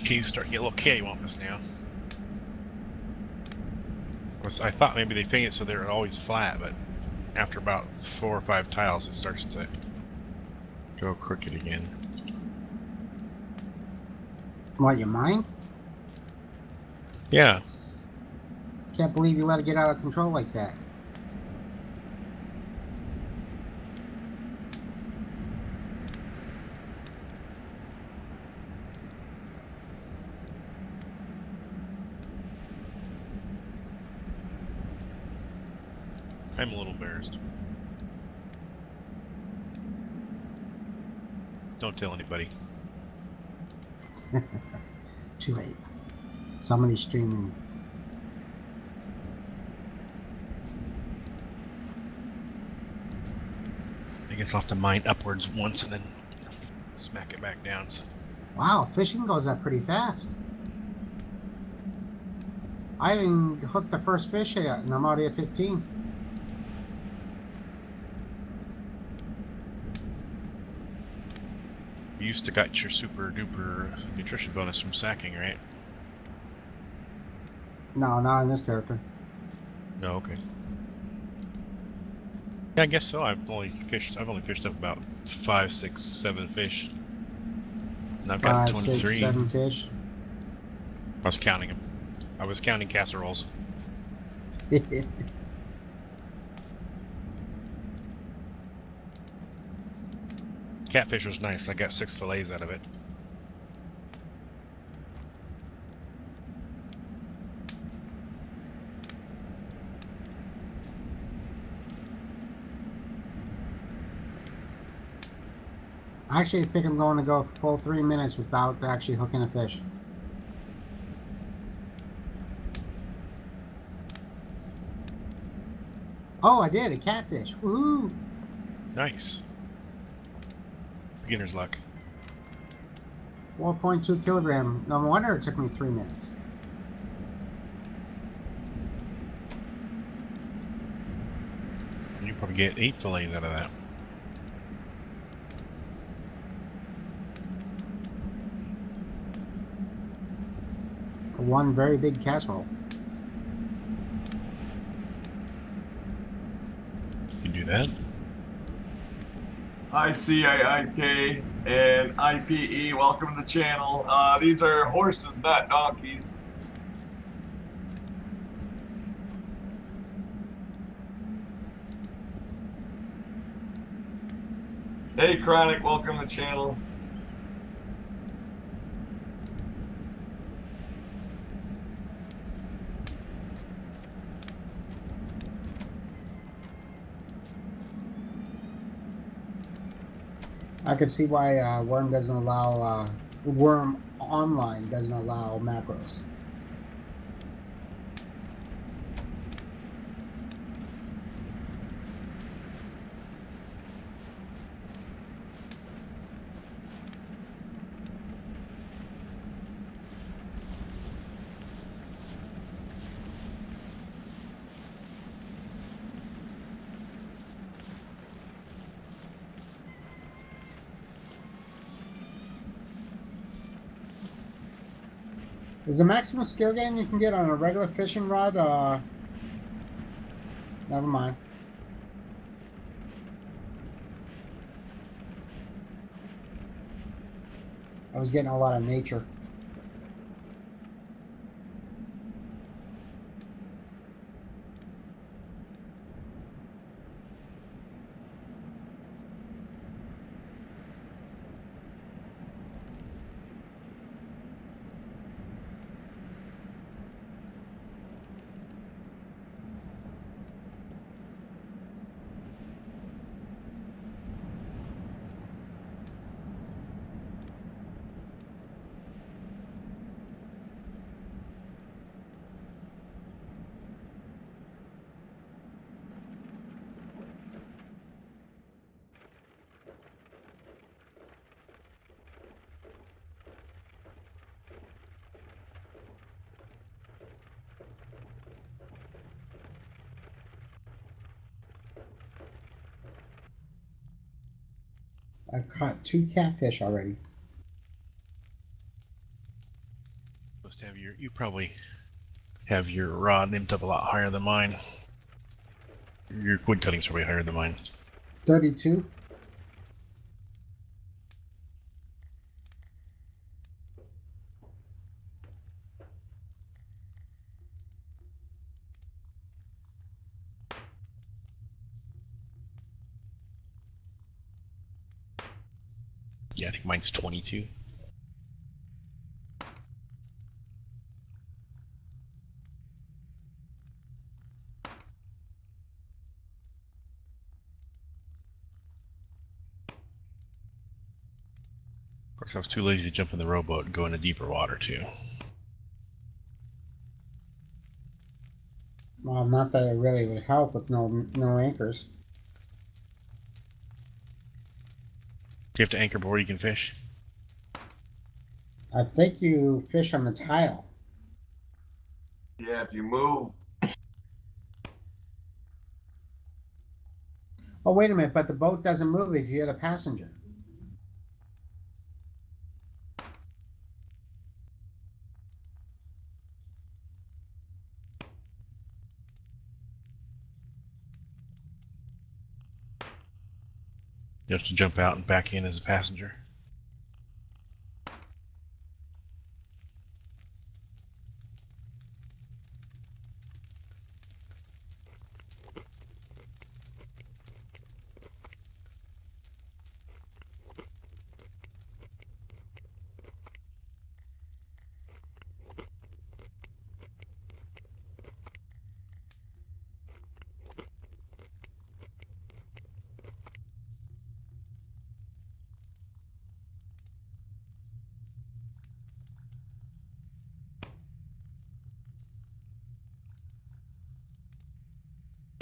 [SPEAKER 2] Keys start to get a little cattywampus now. I thought maybe they painted so they're always flat, but after about 4 or 5 tiles, it starts to go crooked again.
[SPEAKER 3] What, you mind?
[SPEAKER 2] Yeah.
[SPEAKER 3] Can't believe you let it get out of control like that.
[SPEAKER 2] I'm a little embarrassed. Don't tell anybody.
[SPEAKER 3] Too late. Somebody's streaming.
[SPEAKER 2] I guess I'll have to mine upwards once and then smack it back down. So.
[SPEAKER 3] Wow, fishing goes up pretty fast. I even hooked the first fish here, and I'm already at 15.
[SPEAKER 2] You used to got your super duper nutrition bonus from sacking, right?
[SPEAKER 3] No, not in this character.
[SPEAKER 2] No, okay. Yeah, I guess so. I've only fished up about 5, 6, 7 fish. And I've got
[SPEAKER 3] 5,
[SPEAKER 2] 23.
[SPEAKER 3] 6, 7 fish.
[SPEAKER 2] I was counting them. I was counting casseroles. Catfish was nice. I got 6 fillets out of it.
[SPEAKER 3] Actually, I think I'm going to go full 3 minutes without actually hooking a fish. Oh, I did, a catfish. Woohoo!
[SPEAKER 2] Nice. Beginner's luck.
[SPEAKER 3] 4.2 kilogram. No wonder it took me 3 minutes.
[SPEAKER 2] And you probably get 8 fillets out of that.
[SPEAKER 3] One very big casserole.
[SPEAKER 2] You can do that.
[SPEAKER 1] ICIIK and IPE, welcome to the channel. These are horses, not donkeys. Hey, Chronic, welcome to the channel.
[SPEAKER 3] I could see why Wurm doesn't allow Wurm Online doesn't allow macros. Is the maximum skill gain you can get on a regular fishing rod? Never mind. I was getting a lot of nature. I've caught 2 catfish already.
[SPEAKER 2] You probably have your rod nipped up a lot higher than mine. Your wood cutting's probably higher than mine.
[SPEAKER 3] 32.
[SPEAKER 2] Yeah, I think mine's 22. Of course, I was too lazy to jump in the rowboat and go into deeper water, too.
[SPEAKER 3] Well, not that it really would help with no anchors.
[SPEAKER 2] Do you have to anchor before you can fish?
[SPEAKER 3] I think you fish on the tile.
[SPEAKER 1] Yeah, if you move.
[SPEAKER 3] Oh, wait a minute, but the boat doesn't move if you're the passenger.
[SPEAKER 2] You have to jump out and back in as a passenger.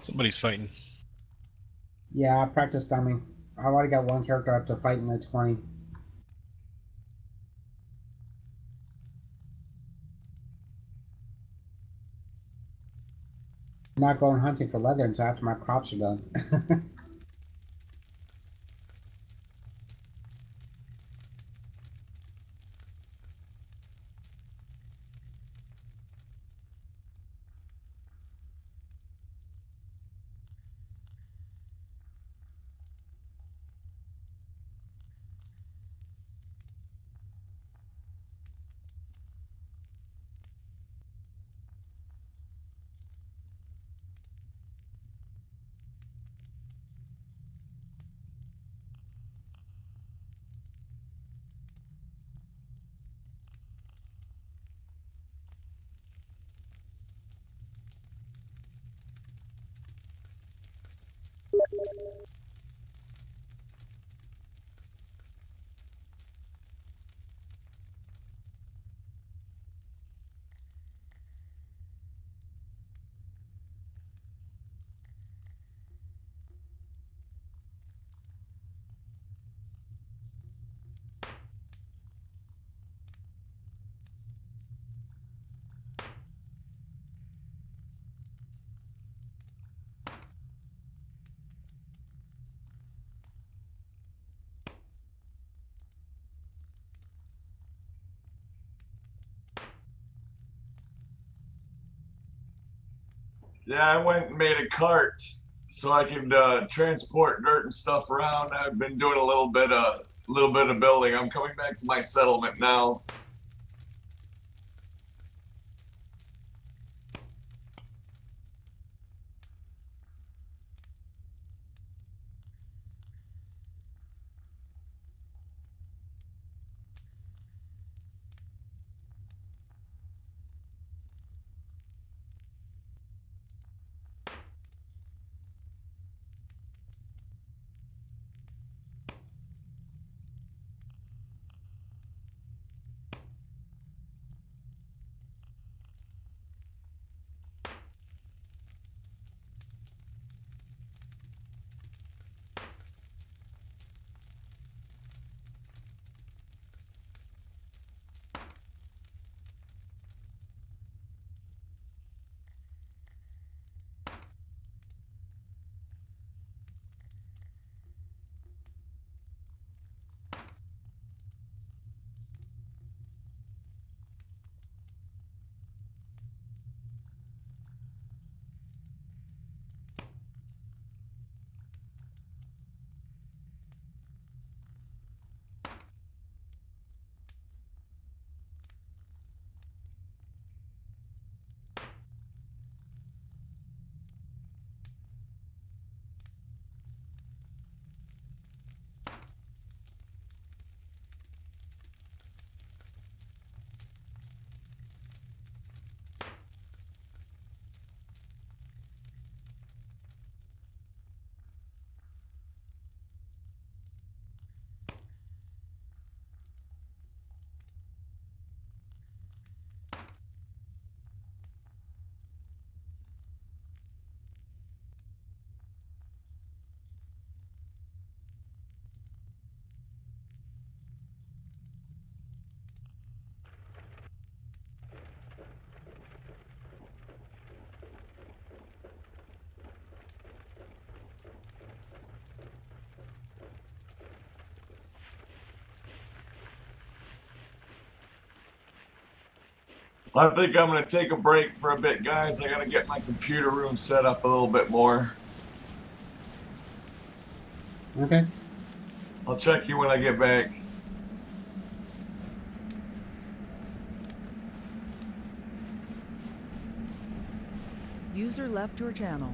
[SPEAKER 2] Somebody's fighting.
[SPEAKER 3] Yeah, I practiced dummy. I already got one character up to fighting the 20. I'm not going hunting for leather until after my crops are done.
[SPEAKER 1] Yeah, I went and made a cart so I could transport dirt and stuff around. I've been doing a little bit of building. I'm coming back to my settlement now. I think I'm gonna take a break for a bit, guys. I gotta get my computer room set up a little bit more.
[SPEAKER 3] Okay.
[SPEAKER 1] I'll check you when I get back.
[SPEAKER 6] User left your channel.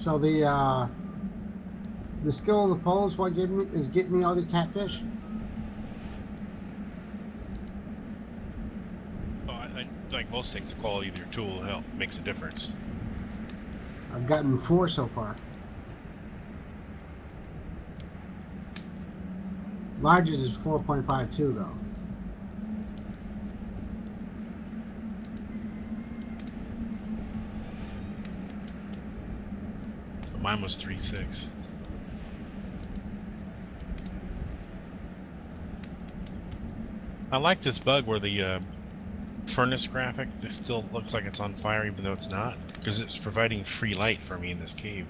[SPEAKER 3] So the skill of the pole is what is getting me all these catfish.
[SPEAKER 2] Oh, like most things, the quality of your tool makes a difference.
[SPEAKER 3] I've gotten 4 so far. Largest is 4.52 though.
[SPEAKER 2] Mine was 3.6. I like this bug where the furnace graphic still looks like it's on fire even though it's not, because it's providing free light for me in this cave.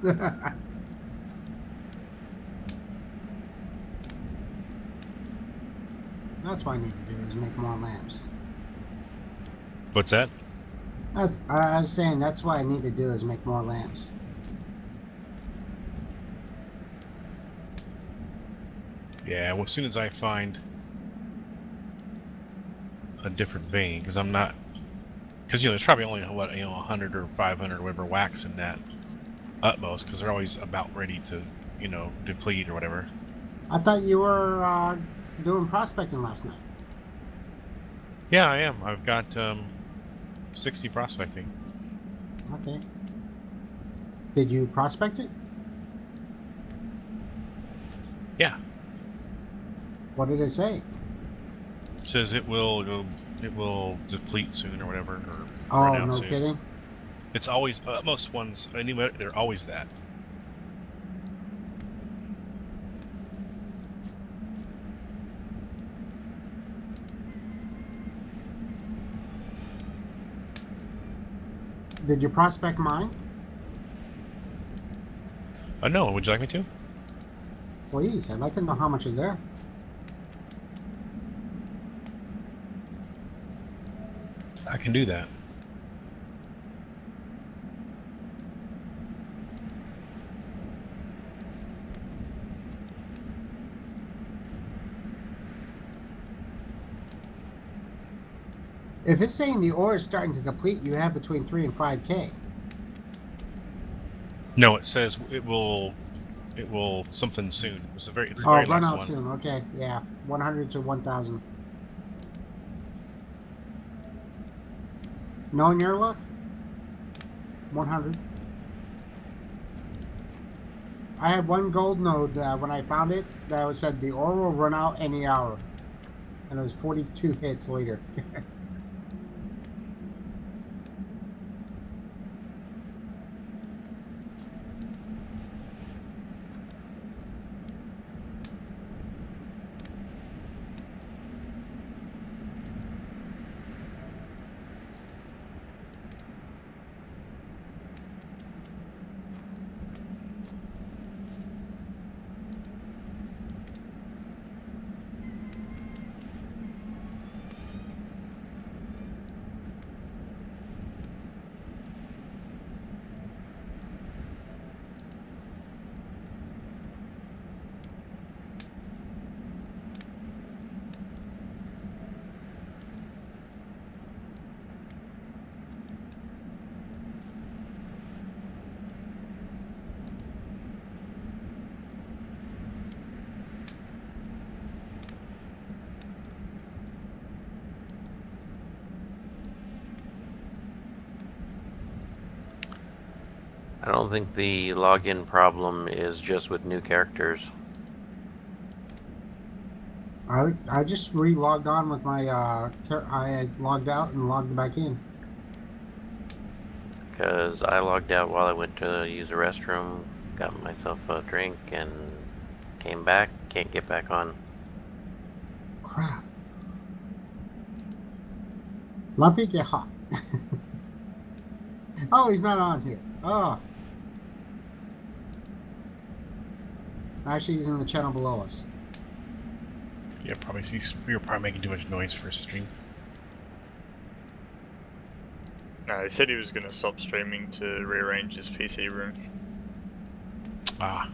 [SPEAKER 3] That's what I need to do is make more lamps.
[SPEAKER 2] What's that?
[SPEAKER 3] I was saying that's what I need to do is make more lamps.
[SPEAKER 2] Yeah, well, as soon as I find a different vein, because I'm not, because there's probably only 100 or 500 or whatever wax in that utmost, because they're always about ready to deplete or whatever.
[SPEAKER 3] I thought you were doing prospecting last night.
[SPEAKER 2] Yeah, I am. I've got 60 prospecting.
[SPEAKER 3] Okay. Did you prospect it?
[SPEAKER 2] Yeah.
[SPEAKER 3] What did it say?
[SPEAKER 2] It says it will deplete soon or whatever, or
[SPEAKER 3] Oh,
[SPEAKER 2] run out
[SPEAKER 3] no
[SPEAKER 2] soon.
[SPEAKER 3] kidding.
[SPEAKER 2] It's always most ones. Anyway, they're always that.
[SPEAKER 3] Did you prospect mine?
[SPEAKER 2] No, would you like me to?
[SPEAKER 3] Please, I'd like to know how much is there.
[SPEAKER 2] I can do that.
[SPEAKER 3] If it's saying the ore is starting to deplete, you have between 3 and 5K.
[SPEAKER 2] No, it says it will something soon. It's the very
[SPEAKER 3] Run
[SPEAKER 2] last
[SPEAKER 3] out
[SPEAKER 2] one.
[SPEAKER 3] soon. Okay, yeah, 100 to 1,000. Knowing your luck, 100. I had one gold node that when I found it, that was said the ore will run out any hour, and it was 42 hits later.
[SPEAKER 4] I don't think the login problem is just with new characters.
[SPEAKER 3] I just re-logged on with my I logged out and logged back in.
[SPEAKER 4] Because I logged out while I went to use the restroom, got myself a drink, and came back. Can't get back on.
[SPEAKER 3] Crap. Lumpy, get hot. Oh, he's not on here. Oh. Actually, he's in the channel below us.
[SPEAKER 2] Yeah, probably. You're probably making too much noise for a stream.
[SPEAKER 8] No, he said he was going to stop streaming to rearrange his PC room.
[SPEAKER 2] Ah.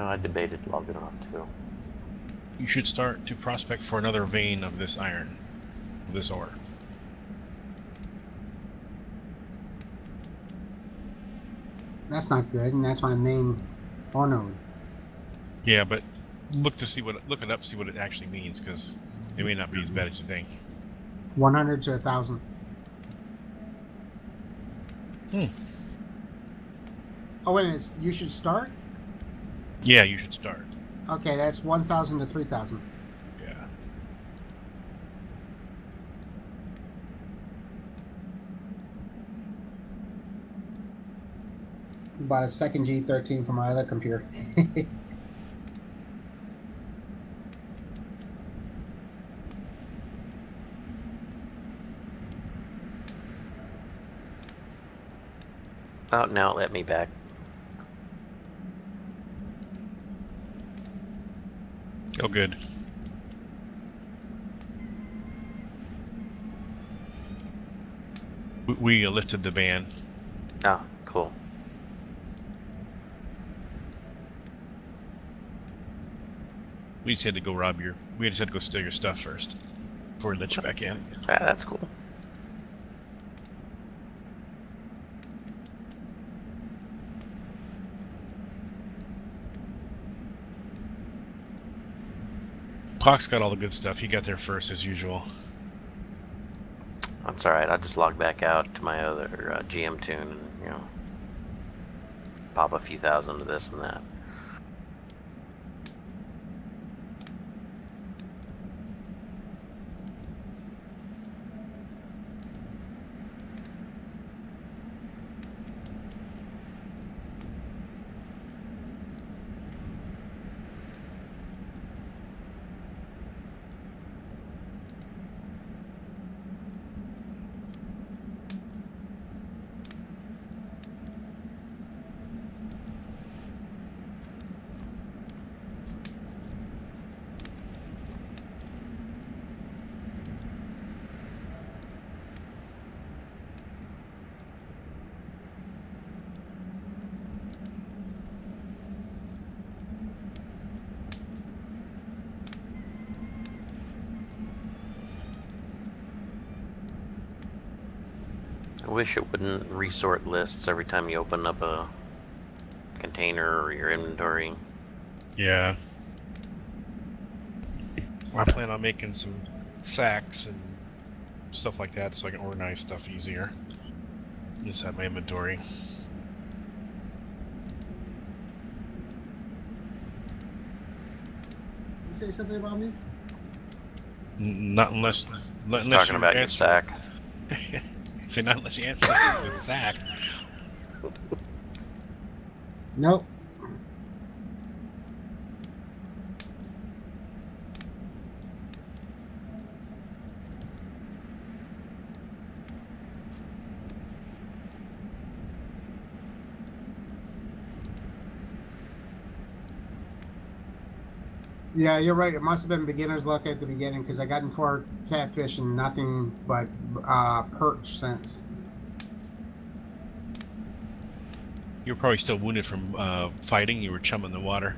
[SPEAKER 4] I debated logging off too.
[SPEAKER 2] You should start to prospect for another vein of this iron, of this ore.
[SPEAKER 3] That's not good, and that's my main ore node.
[SPEAKER 2] Yeah, but look it up, see what it actually means, because it may not be as bad as you think.
[SPEAKER 3] 100 to 1,000. Oh, wait a minute. You should start?
[SPEAKER 2] Yeah, you should start.
[SPEAKER 3] Okay, that's 1,000 to 3,000.
[SPEAKER 2] Yeah.
[SPEAKER 3] Bought a second G13 for my other computer.
[SPEAKER 4] Oh, now let me back.
[SPEAKER 2] Oh, good. We lifted the ban.
[SPEAKER 4] Ah, cool.
[SPEAKER 2] We just had to go we just had to go steal your stuff first before we let you back in.
[SPEAKER 4] Ah, that's cool.
[SPEAKER 2] Pox got all the good stuff. He got there first as usual.
[SPEAKER 4] That's alright. I'll just log back out to my other GM tune and, pop a few thousand to this and that. I wish it wouldn't resort lists every time you open up a container or your inventory.
[SPEAKER 2] Yeah. I plan on making some facts and stuff like that so I can organize stuff easier. Just have my inventory.
[SPEAKER 3] You say something about me?
[SPEAKER 2] Not unless
[SPEAKER 4] Just talking
[SPEAKER 2] you
[SPEAKER 4] about your
[SPEAKER 2] answer.
[SPEAKER 4] sack.
[SPEAKER 2] Say not unless you answer. It's a sack.
[SPEAKER 3] Nope. Yeah, you're right. It must have been beginner's luck at the beginning because I got in 4 catfish and nothing but perch since.
[SPEAKER 2] You were probably still wounded from fighting. You were chumming the water.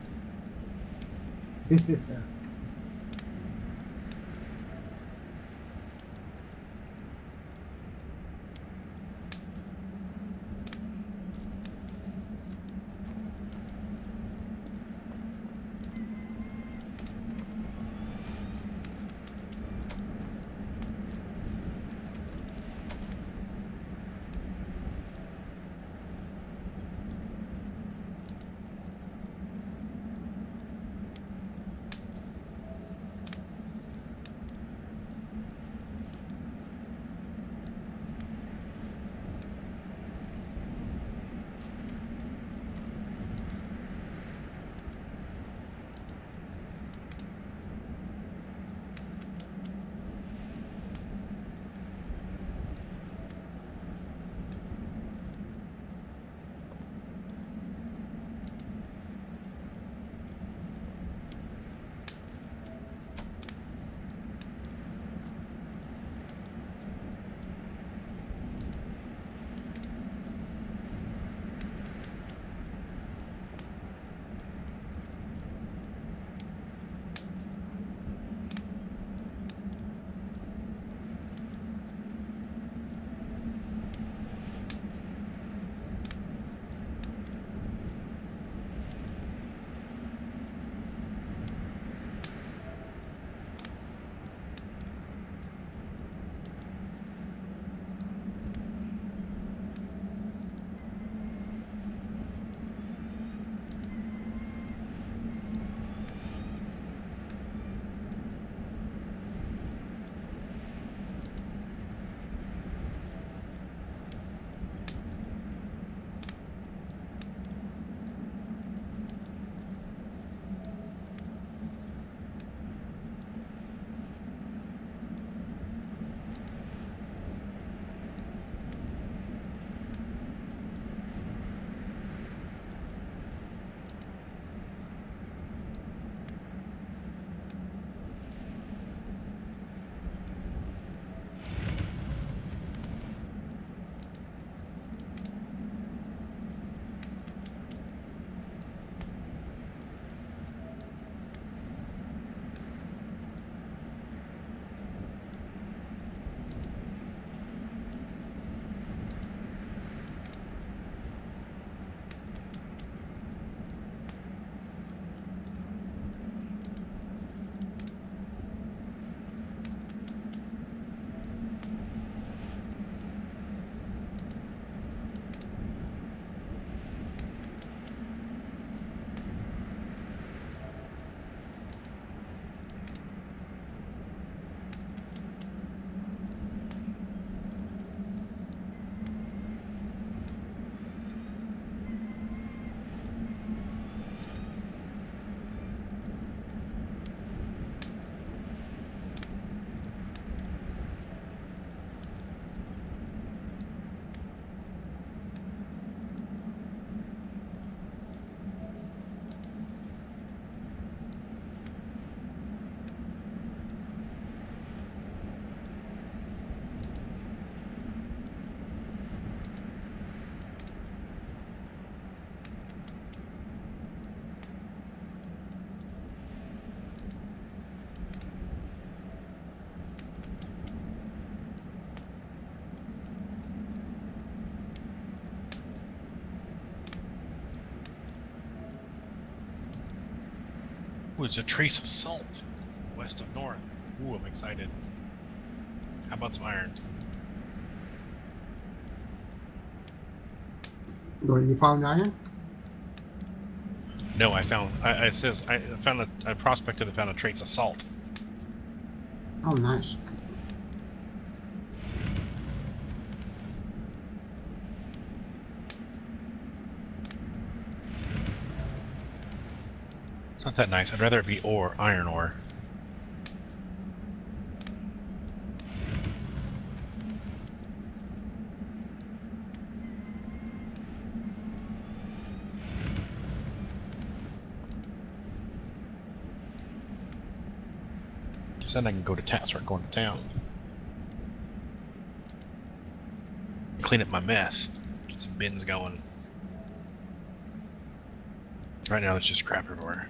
[SPEAKER 2] Ooh, it's a trace of salt west of north. Ooh, I'm excited. How about some iron?
[SPEAKER 3] Well, you found iron?
[SPEAKER 2] No, I found. It says I found I prospected and found a trace of salt.
[SPEAKER 3] Oh, nice.
[SPEAKER 2] It's not that nice. I'd rather it be ore, iron ore. Guess then I can go to town. Start going to town. Clean up my mess. Get some bins going. Right now, there's just crap everywhere.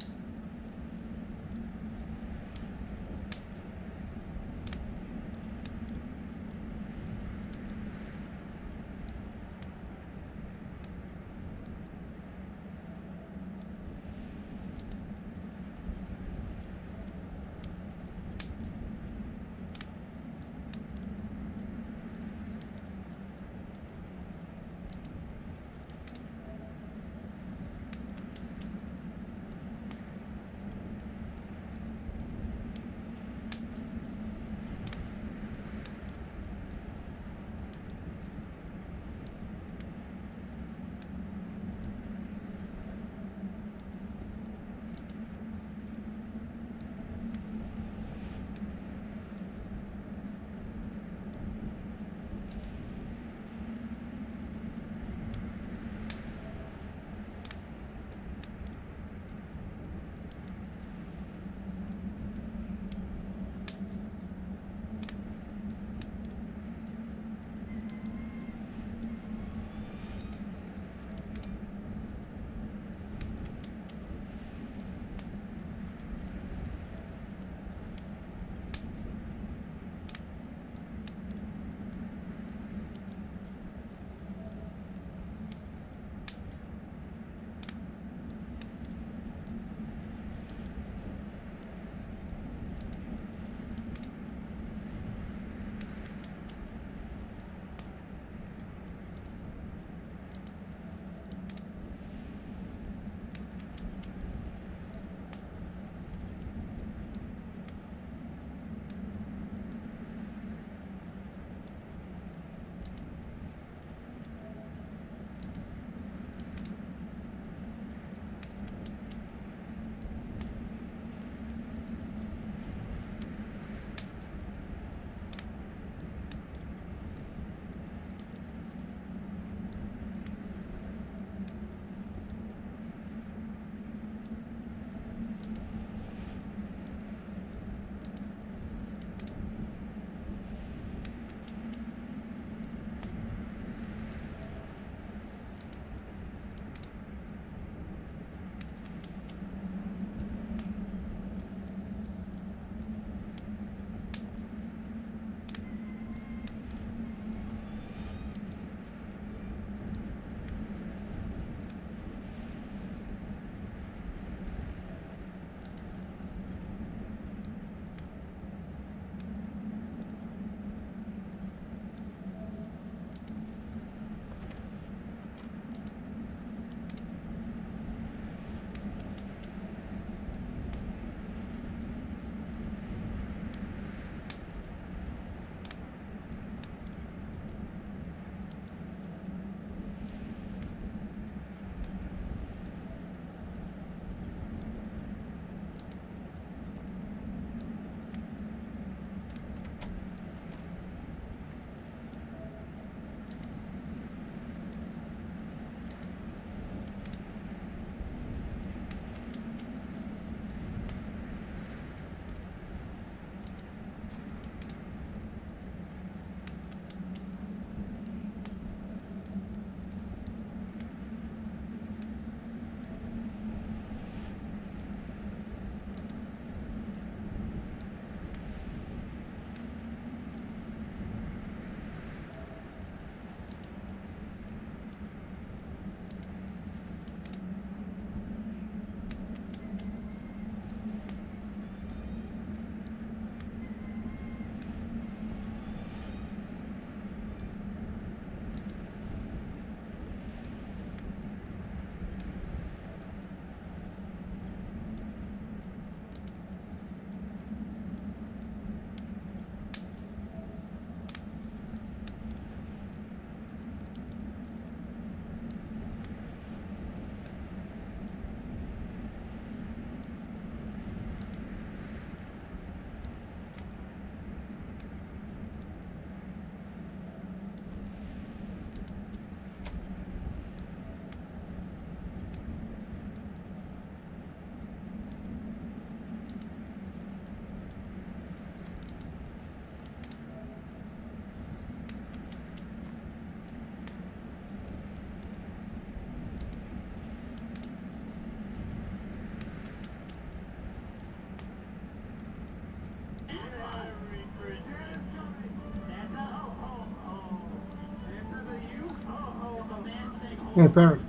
[SPEAKER 3] Hey, Pherik,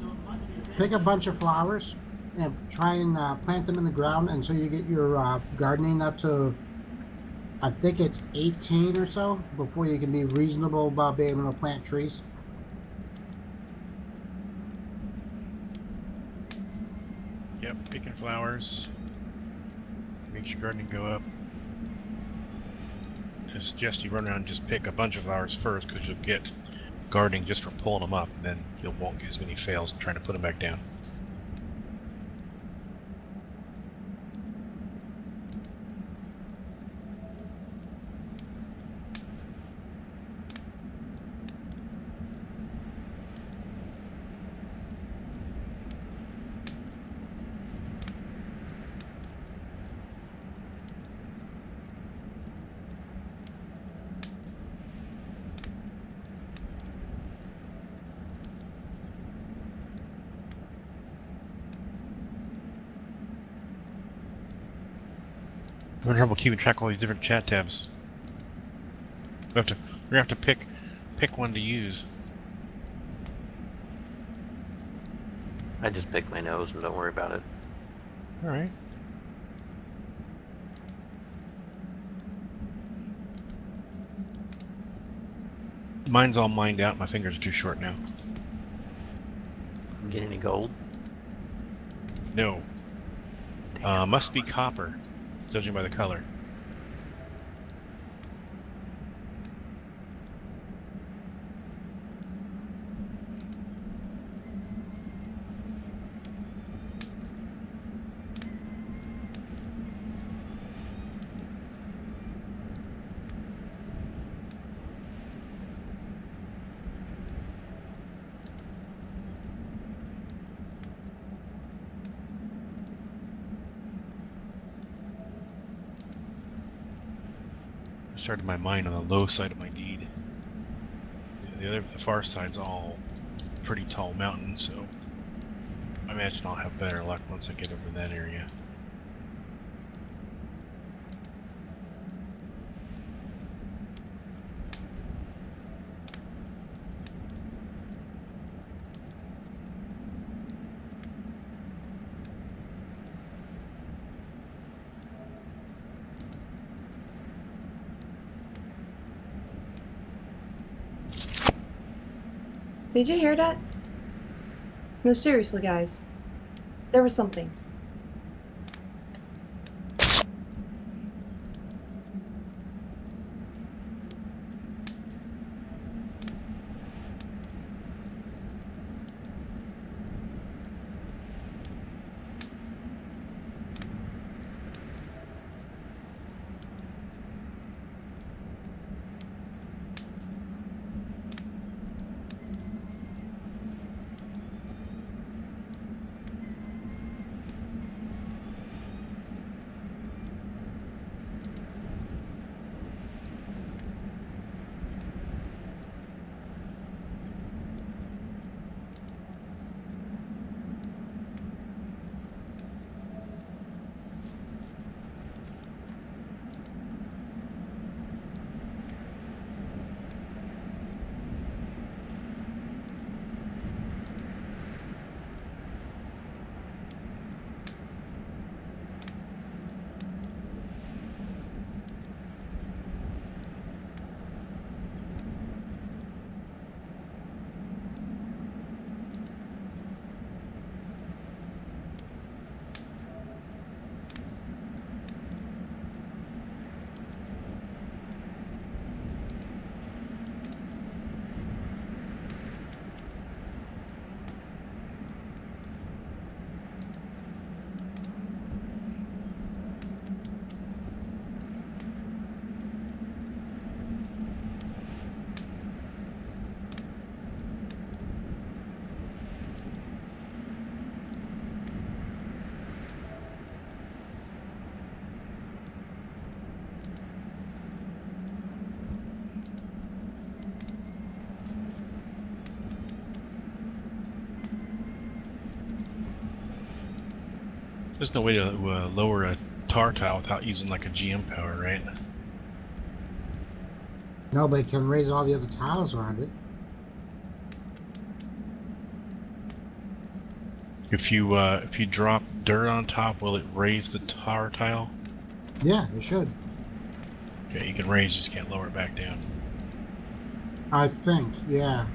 [SPEAKER 3] pick a bunch of flowers and try and plant them in the ground until you get your gardening up to, I think it's 18 or so, before you can be reasonable about being able to plant trees.
[SPEAKER 2] Yep, picking flowers. Makes your gardening go up. I suggest you run around and just pick a bunch of flowers first, because you'll get gardening just from pulling them up, and then you won't get as many fails in trying to put them back down. I'm having trouble keeping track of all these different chat tabs. We're gonna have to pick one to use.
[SPEAKER 4] I just pick my nose and don't worry about it.
[SPEAKER 2] All right. Mine's all mined out. My fingers are too short now.
[SPEAKER 4] Get any gold?
[SPEAKER 2] No. Must be copper, judging by the color. I started my mine on the low side of my deed. The far side's all pretty tall mountains, so I imagine I'll have better luck once I get over that area.
[SPEAKER 9] Did you hear that? No, seriously, guys. There was something.
[SPEAKER 2] There's no way to lower a tar tile without using like a GM power, right?
[SPEAKER 3] No, but it can raise all the other tiles around it.
[SPEAKER 2] If you drop dirt on top, will it raise the tar tile?
[SPEAKER 3] Yeah, it should.
[SPEAKER 2] Okay, you can raise, just can't lower it back down.
[SPEAKER 3] I think, yeah.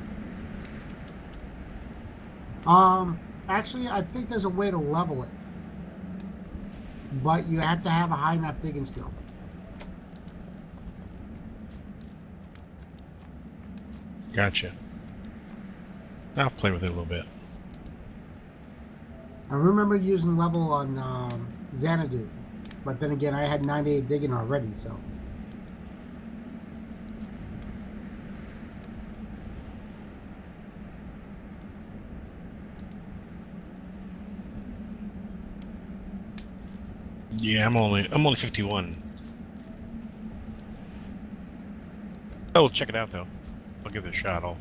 [SPEAKER 3] Actually, I think there's a way to level it, but you have to have a high enough digging skill.
[SPEAKER 2] Gotcha. I'll play with it a little bit.
[SPEAKER 3] I remember using level on Xanadu, but then again, I had 98 digging already, so.
[SPEAKER 2] Yeah, I'm only 51. Oh, check it out though. I'll give it a shot. I'll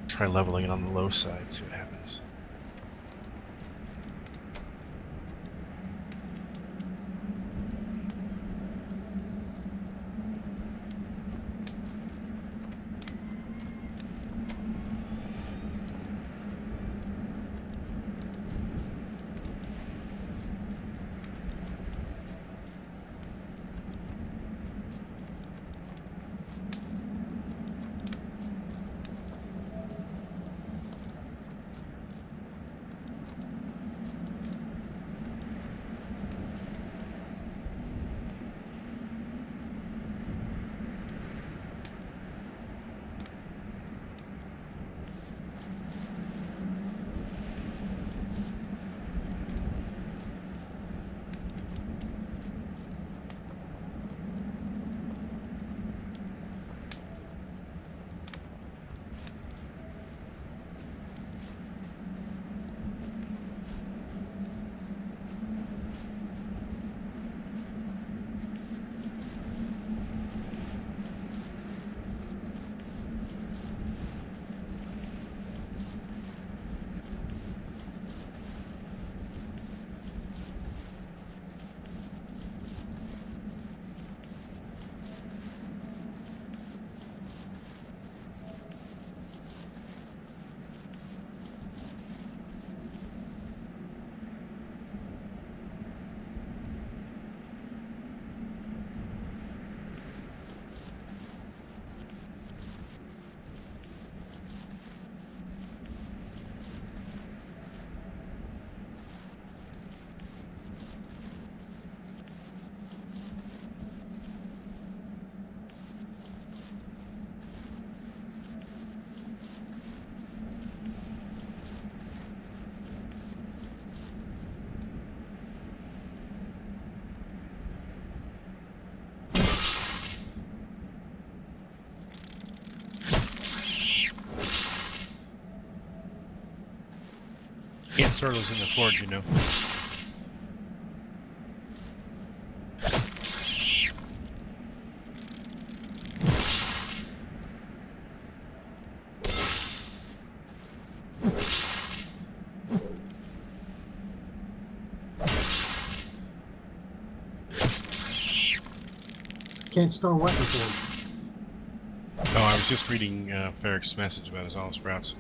[SPEAKER 2] try leveling it on the low side, see what happens. Can't store those in the forge, you know.
[SPEAKER 3] Can't store what in the forge.
[SPEAKER 2] Oh, I was just reading Pherik's message about his olive sprouts.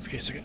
[SPEAKER 2] Okay, a second.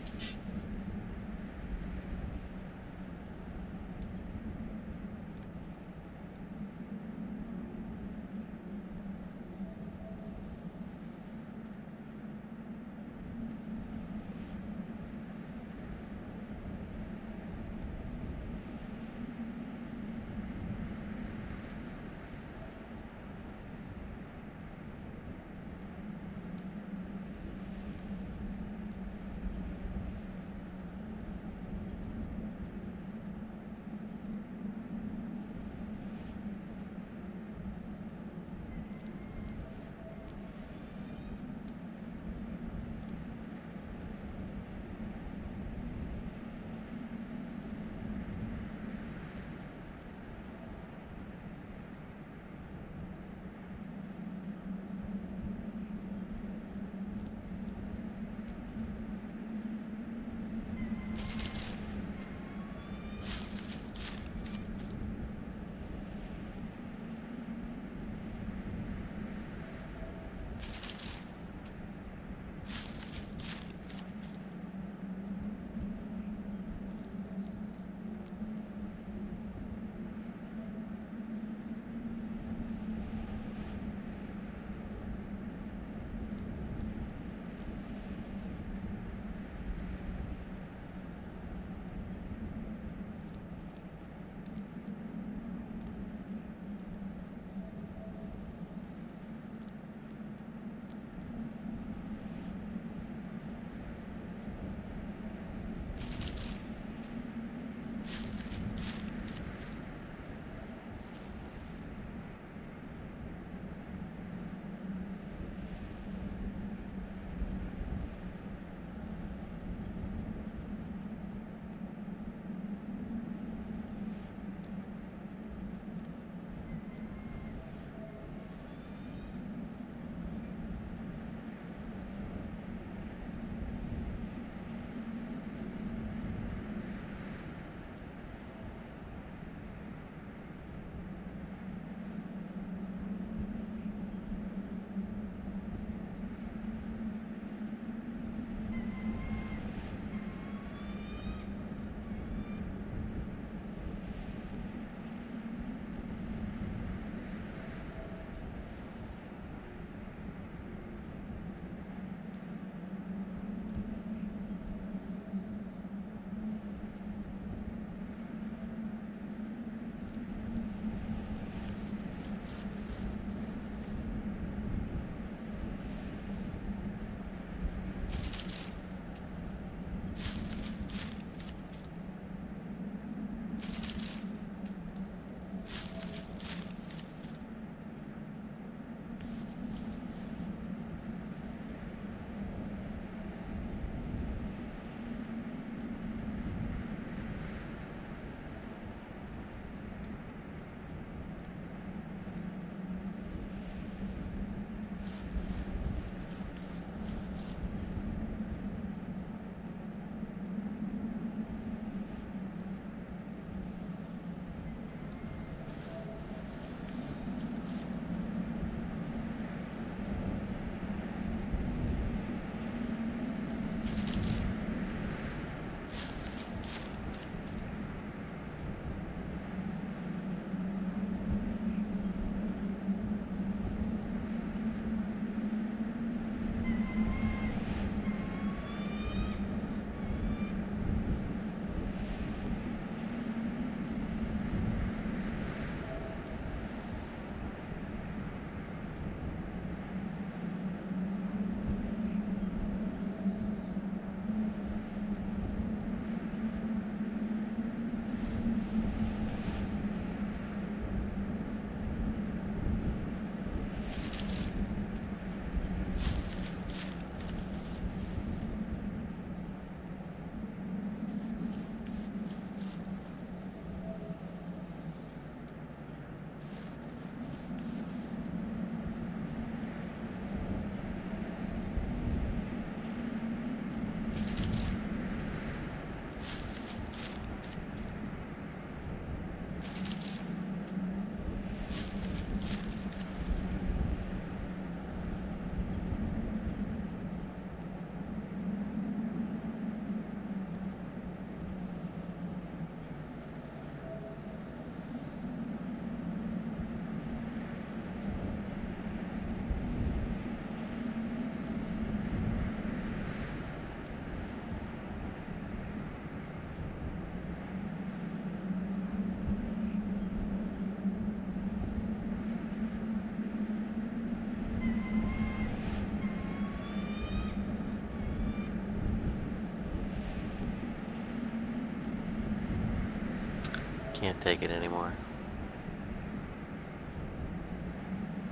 [SPEAKER 4] Can't take it anymore.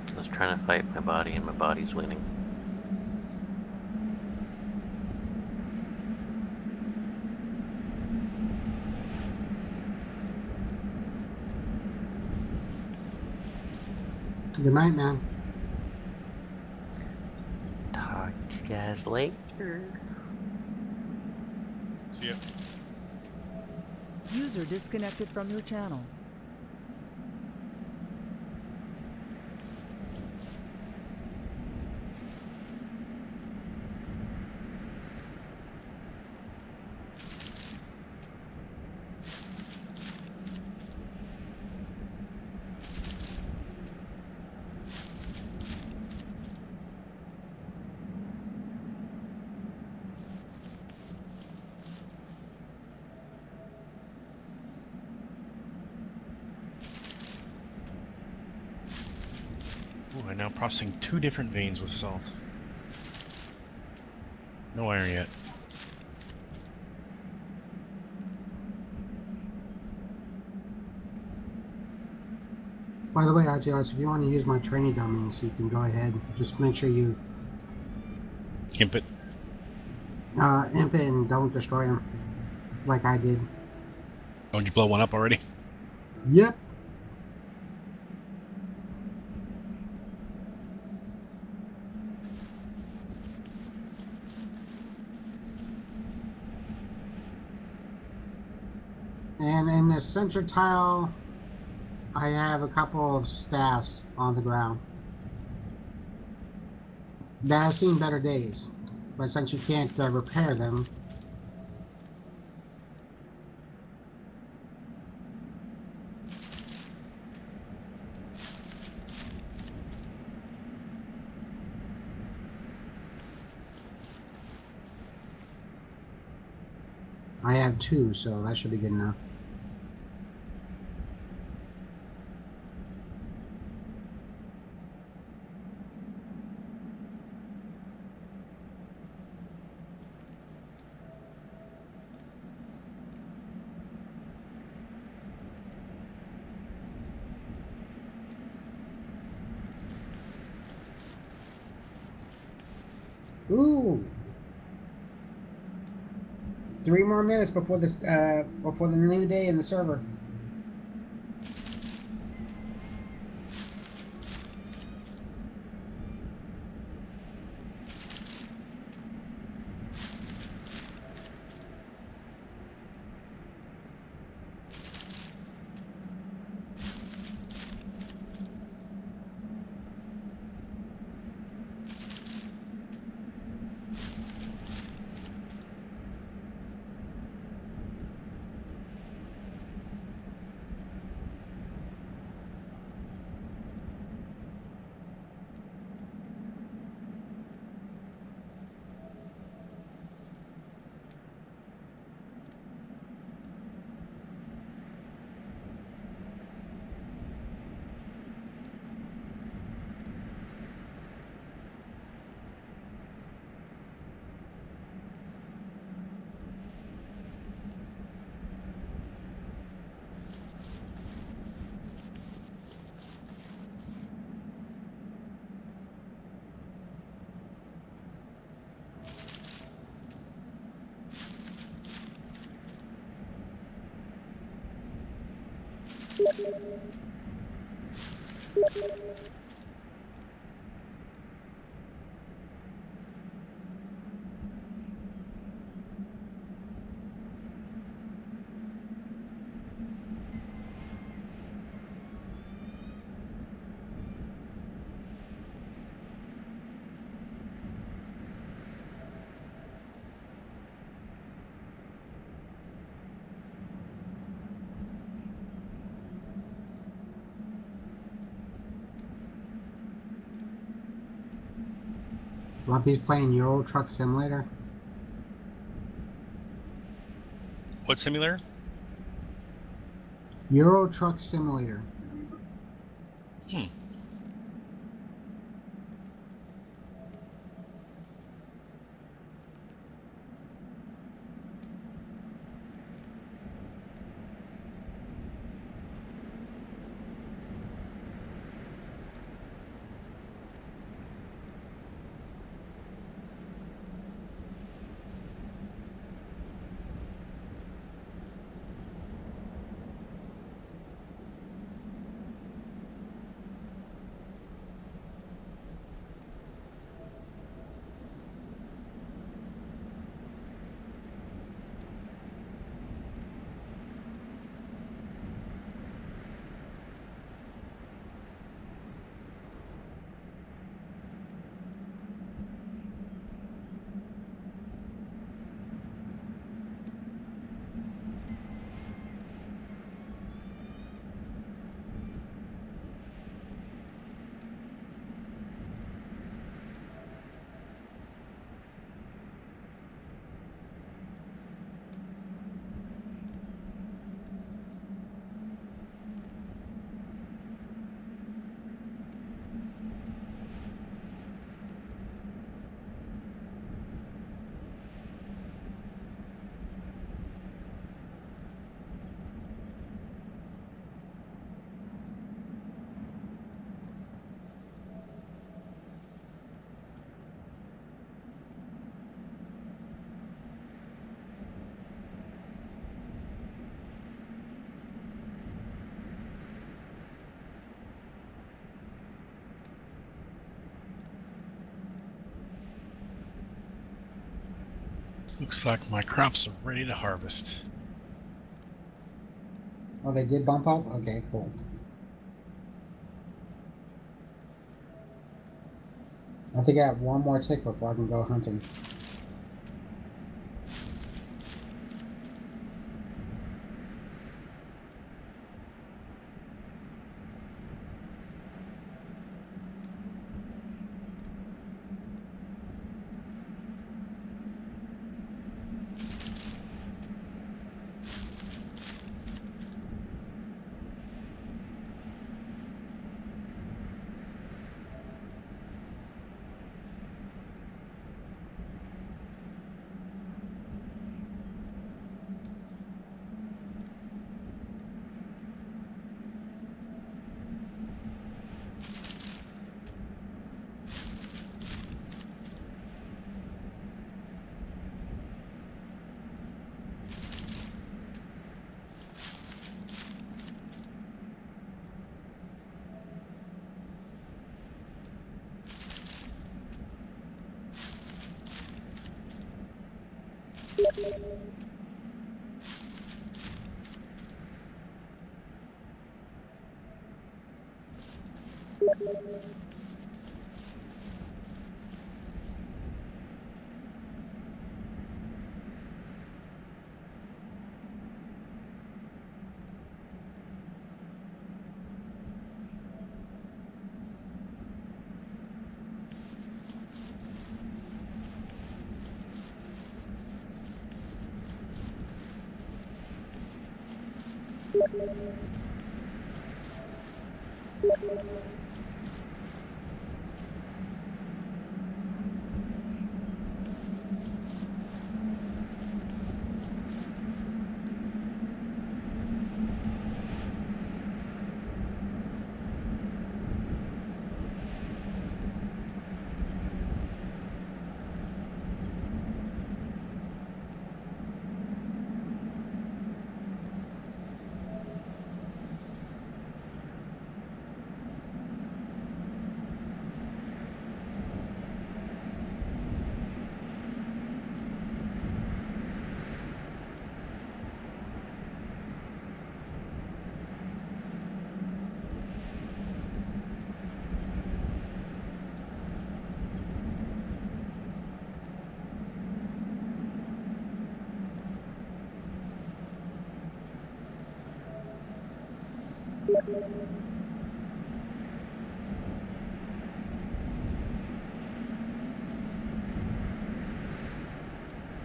[SPEAKER 4] I was trying to fight my body, and my body's winning.
[SPEAKER 3] Good night, man.
[SPEAKER 4] Talk to you guys later.
[SPEAKER 2] See ya.
[SPEAKER 6] User disconnected from your channel.
[SPEAKER 2] Ooh, I'm now processing 2 different veins with salt. No iron yet.
[SPEAKER 3] By the way, RTRs, if you want to use my training dummies, you can go ahead. Just make sure you
[SPEAKER 2] Imp it.
[SPEAKER 3] imp it and don't destroy them, like I did.
[SPEAKER 2] Oh, did you blow one up already?
[SPEAKER 3] Yep. And in the center tile, I have a couple of staffs on the ground that have seen better days. But since you can't repair them, I have 2, so that should be good enough. Ooh. 3 more minutes before this before the new day in the server. Lumpy's playing Euro Truck Simulator.
[SPEAKER 2] What simulator?
[SPEAKER 3] Euro Truck Simulator.
[SPEAKER 2] Looks like my crops are ready to harvest.
[SPEAKER 3] Oh, they did bump up? Okay, cool. I think I have one more tick before I can go hunting.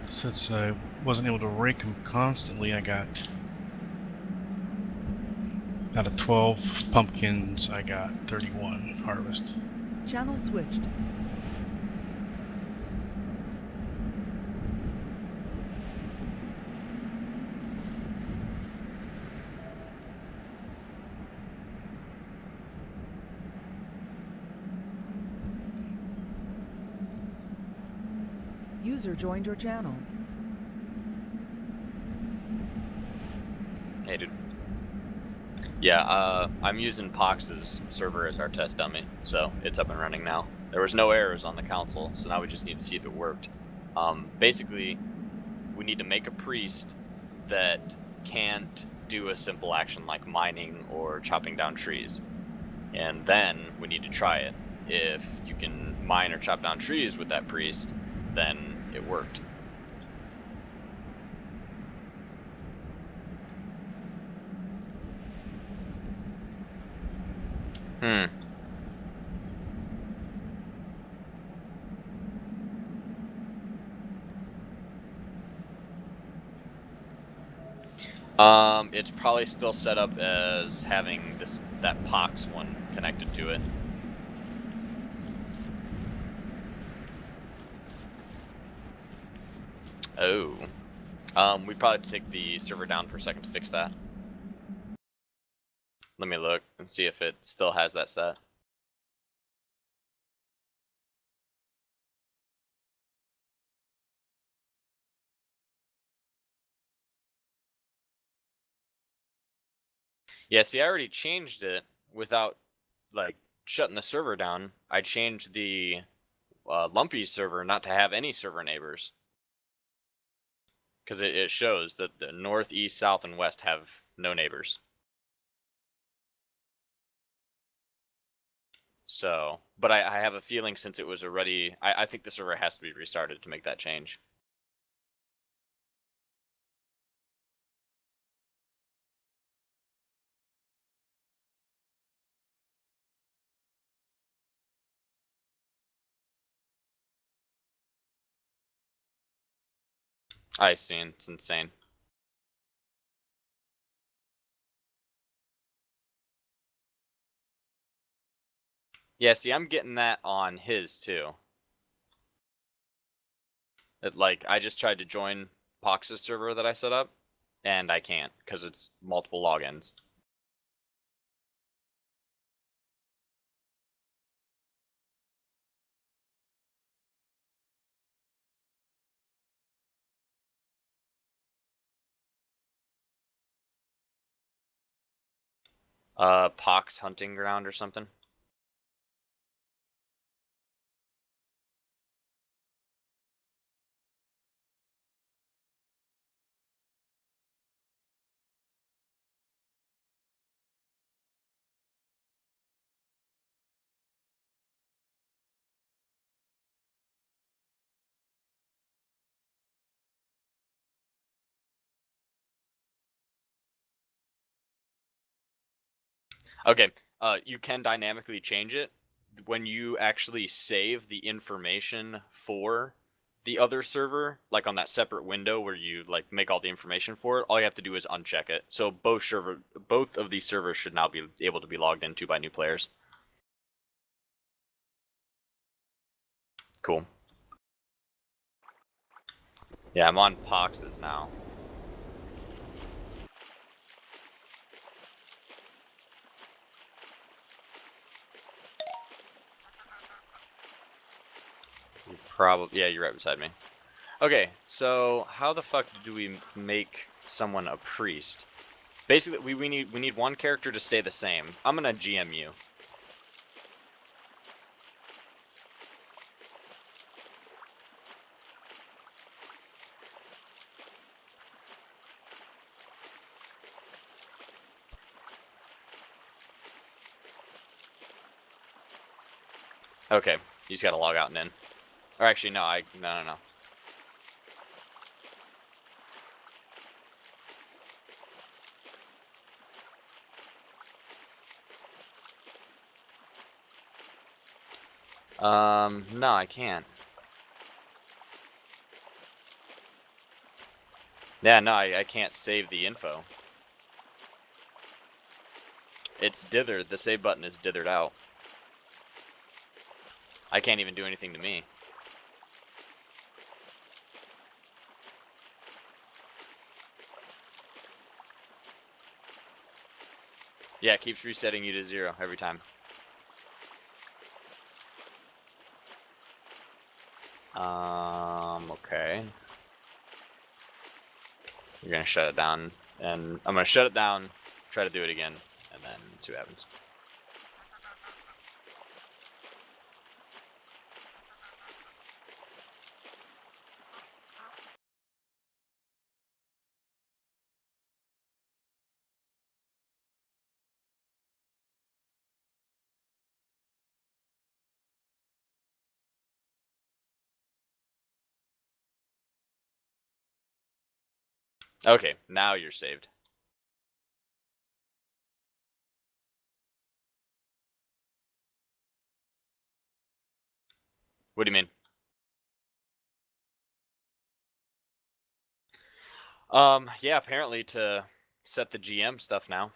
[SPEAKER 2] Since I wasn't able to rake them constantly, I got out of 12 pumpkins, I got 31 harvest.
[SPEAKER 6] Channel switched. User joined your channel.
[SPEAKER 10] Hey, dude. Yeah, I'm using Pox's server as our test dummy, so it's up and running now. There was no errors on the console, so now we just need to see if it worked. Basically, we need to make a priest that can't do a simple action like mining or chopping down trees. And then we need to try it. If you can mine or chop down trees with that priest, then it worked. It's probably still set up as having that Pox one connected to it. Oh. We'd probably have to take the server down for a second to fix that. Let me look and see if it still has that set. Yeah, see, I already changed it without, like, shutting the server down. I changed the Lumpy server not to have any server neighbors. Because it shows that the north, east, south, and west have no neighbors. So, but I have a feeling since it was already, I think the server has to be restarted to make that change. I see, it's insane. Yeah, see, I'm getting that on his too. Like, I just tried to join Pox's server that I set up, and I can't, because it's multiple logins. Pox Hunting Ground or something. Okay, you can dynamically change it when you actually save the information for the other server, like on that separate window where you like make all the information for it. All you have to do is uncheck it. So both of these servers should now be able to be logged into by new players. Cool. Yeah, I'm on Pox's now. Yeah, you're right beside me. Okay, so how the fuck do we make someone a priest? Basically, we need one character to stay the same. I'm gonna GM you. Okay, you just gotta log out and in. Or actually, no, no. No, I can't. Yeah, no, I can't save the info. It's dithered. The save button is dithered out. I can't even do anything to me. Yeah, it keeps resetting you to 0 every time. Okay. You're gonna shut it down, and I'm gonna shut it down, try to do it again, and then see what happens. Okay, now you're saved. What do you mean? Yeah, apparently to set the GM stuff now.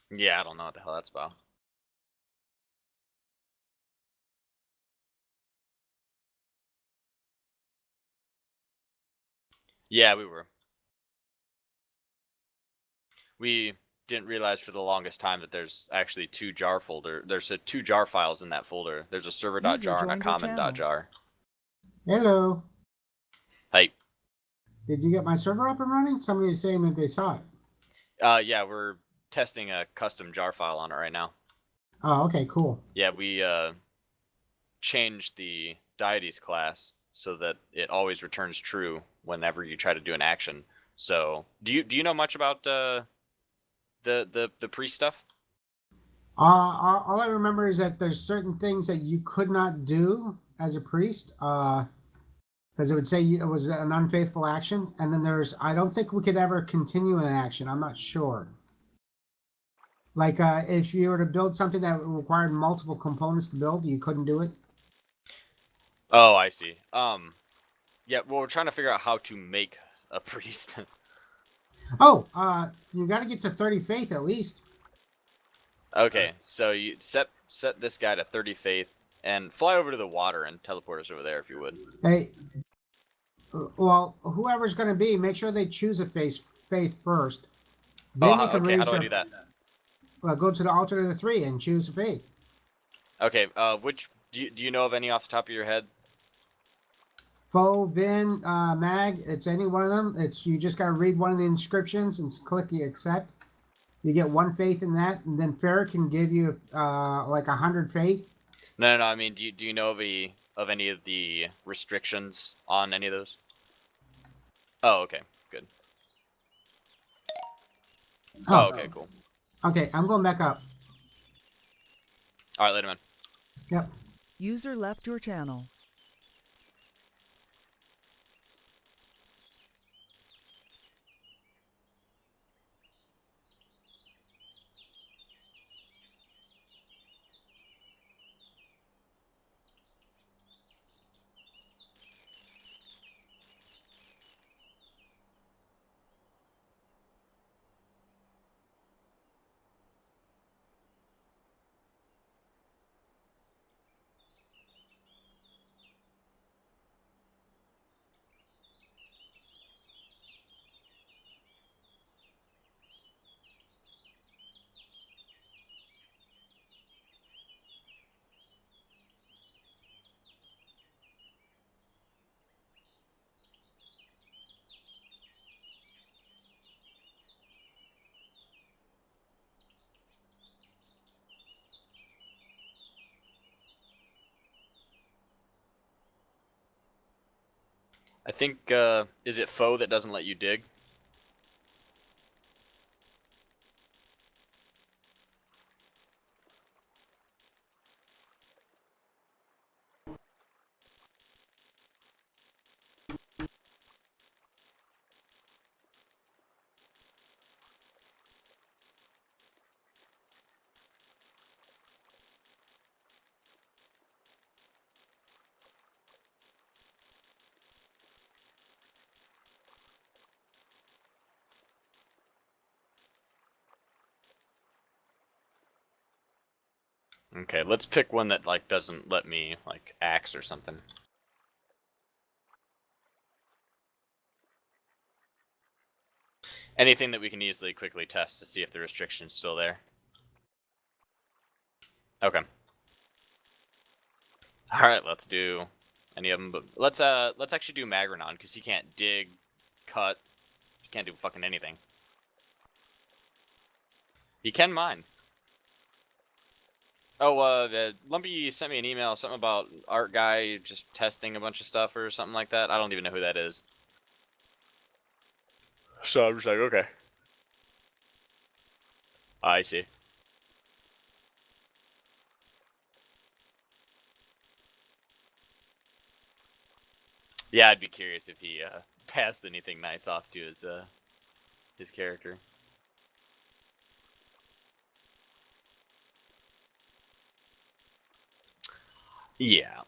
[SPEAKER 10] Yeah, I don't know what the hell that's about. Yeah, we were. We didn't realize for the longest time that there's actually two jar folder. There's two jar files in that folder. There's a server.jar and a common.jar.
[SPEAKER 3] Hello.
[SPEAKER 10] Hey.
[SPEAKER 3] Did you get my server up and running? Somebody is saying that they saw it.
[SPEAKER 10] Yeah, we're testing a custom jar file on it right now.
[SPEAKER 3] Oh, okay, cool.
[SPEAKER 10] Yeah, we changed the deities class so that it always returns true whenever you try to do an action. So, do you know much about the priest stuff?
[SPEAKER 3] All I remember is that there's certain things that you could not do as a priest, because it would say it was an unfaithful action. And then I don't think we could ever continue an action. I'm not sure. Like, if you were to build something that required multiple components to build, you couldn't do it.
[SPEAKER 10] Oh, I see. Yeah, well, we're trying to figure out how to make a priest.
[SPEAKER 3] Oh, you got to get to 30 faith at least.
[SPEAKER 10] Okay, so you set this guy to 30 faith and fly over to the water and teleport us over there if you would.
[SPEAKER 3] Hey, well, whoever's going to be, make sure they choose a faith first. Then they can
[SPEAKER 10] Okay, how
[SPEAKER 3] raise
[SPEAKER 10] do I
[SPEAKER 3] their.
[SPEAKER 10] do that?
[SPEAKER 3] Go to the altar of the three and choose a faith.
[SPEAKER 10] Okay, which do you know of any off the top of your head?
[SPEAKER 3] Fo, Vin, Mag, it's any one of them. You just got to read one of the inscriptions and click the accept. You get one faith in that, and then Pherik can give you like 100 faith.
[SPEAKER 10] No. I mean, do you know of any of the restrictions on any of those? Oh, okay, good. Oh, okay, cool.
[SPEAKER 3] Okay, I'm going back up.
[SPEAKER 10] All right, later, man.
[SPEAKER 3] Yep.
[SPEAKER 6] User left your channel.
[SPEAKER 10] I think is it Foe that doesn't let you dig? Okay, let's pick one that like doesn't let me like axe or something. Anything that we can easily quickly test to see if the restriction's still there. Okay. All right, let's do any of them, but let's actually do Magrenon because he can't dig, cut, he can't do fucking anything. He can mine. Oh, Lumpy sent me an email, something about art guy just testing a bunch of stuff or something like that. I don't even know who that is. So I'm just like, okay. I see. Yeah, I'd be curious if he passed anything nice off to his character. Yeah.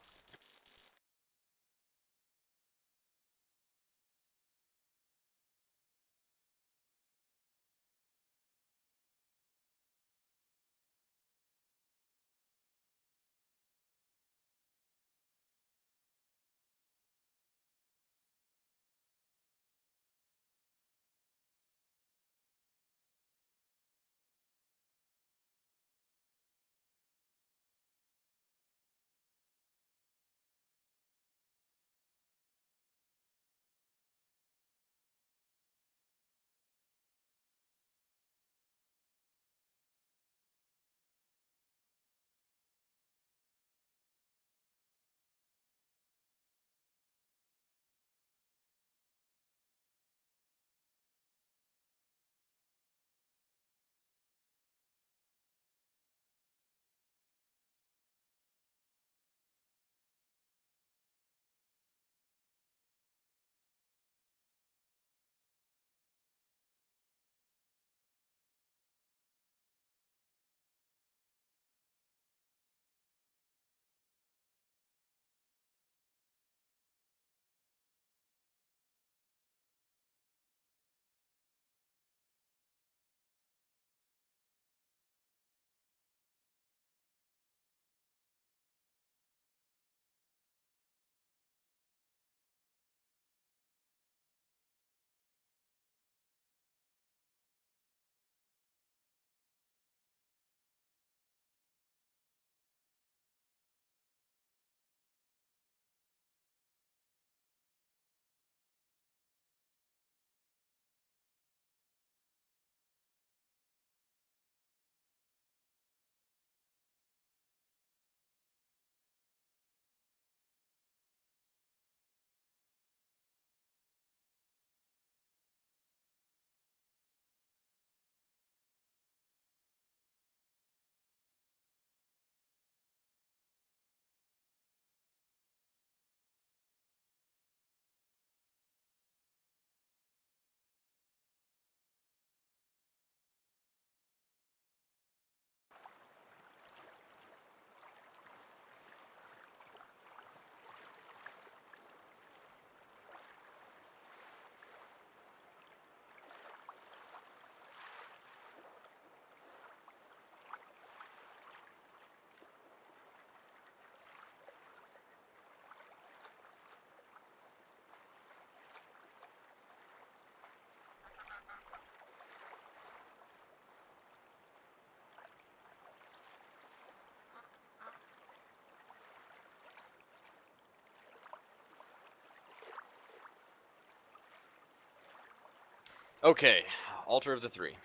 [SPEAKER 10] Okay, Altar of the Three.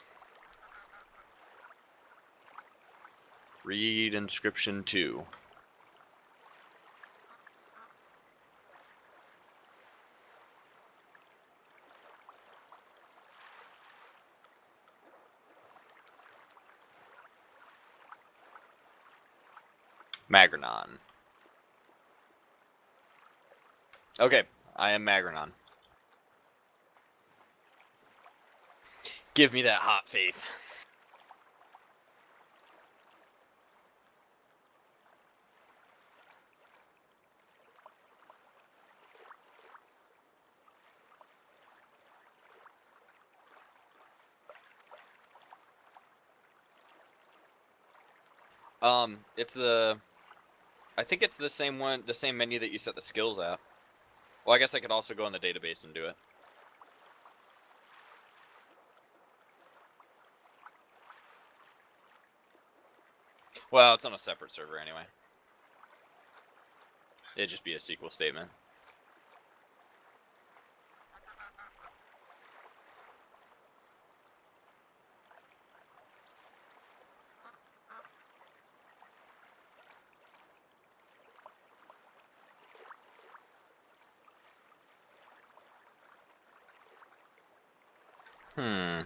[SPEAKER 10] Read inscription 2. Magrenon. Okay, I am Magrenon. Give me that hot faith. It's the... I think it's the same one, the same menu that you set the skills at. Well, I guess I could also go in the database and do it. Well, it's on a separate server anyway. It'd just be a SQL statement. Hmm.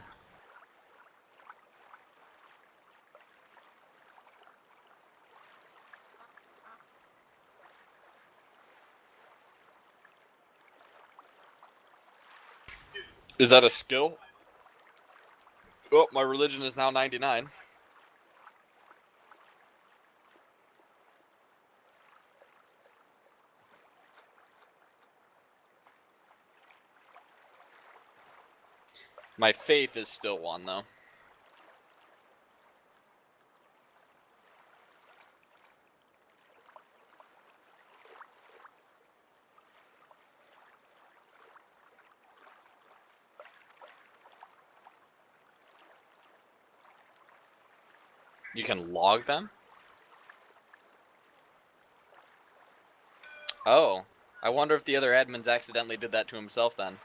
[SPEAKER 10] Is that a skill? Oh, my religion is now 99. My faith is still 1, though. You can log them? Oh. I wonder if the other admins accidentally did that to himself then.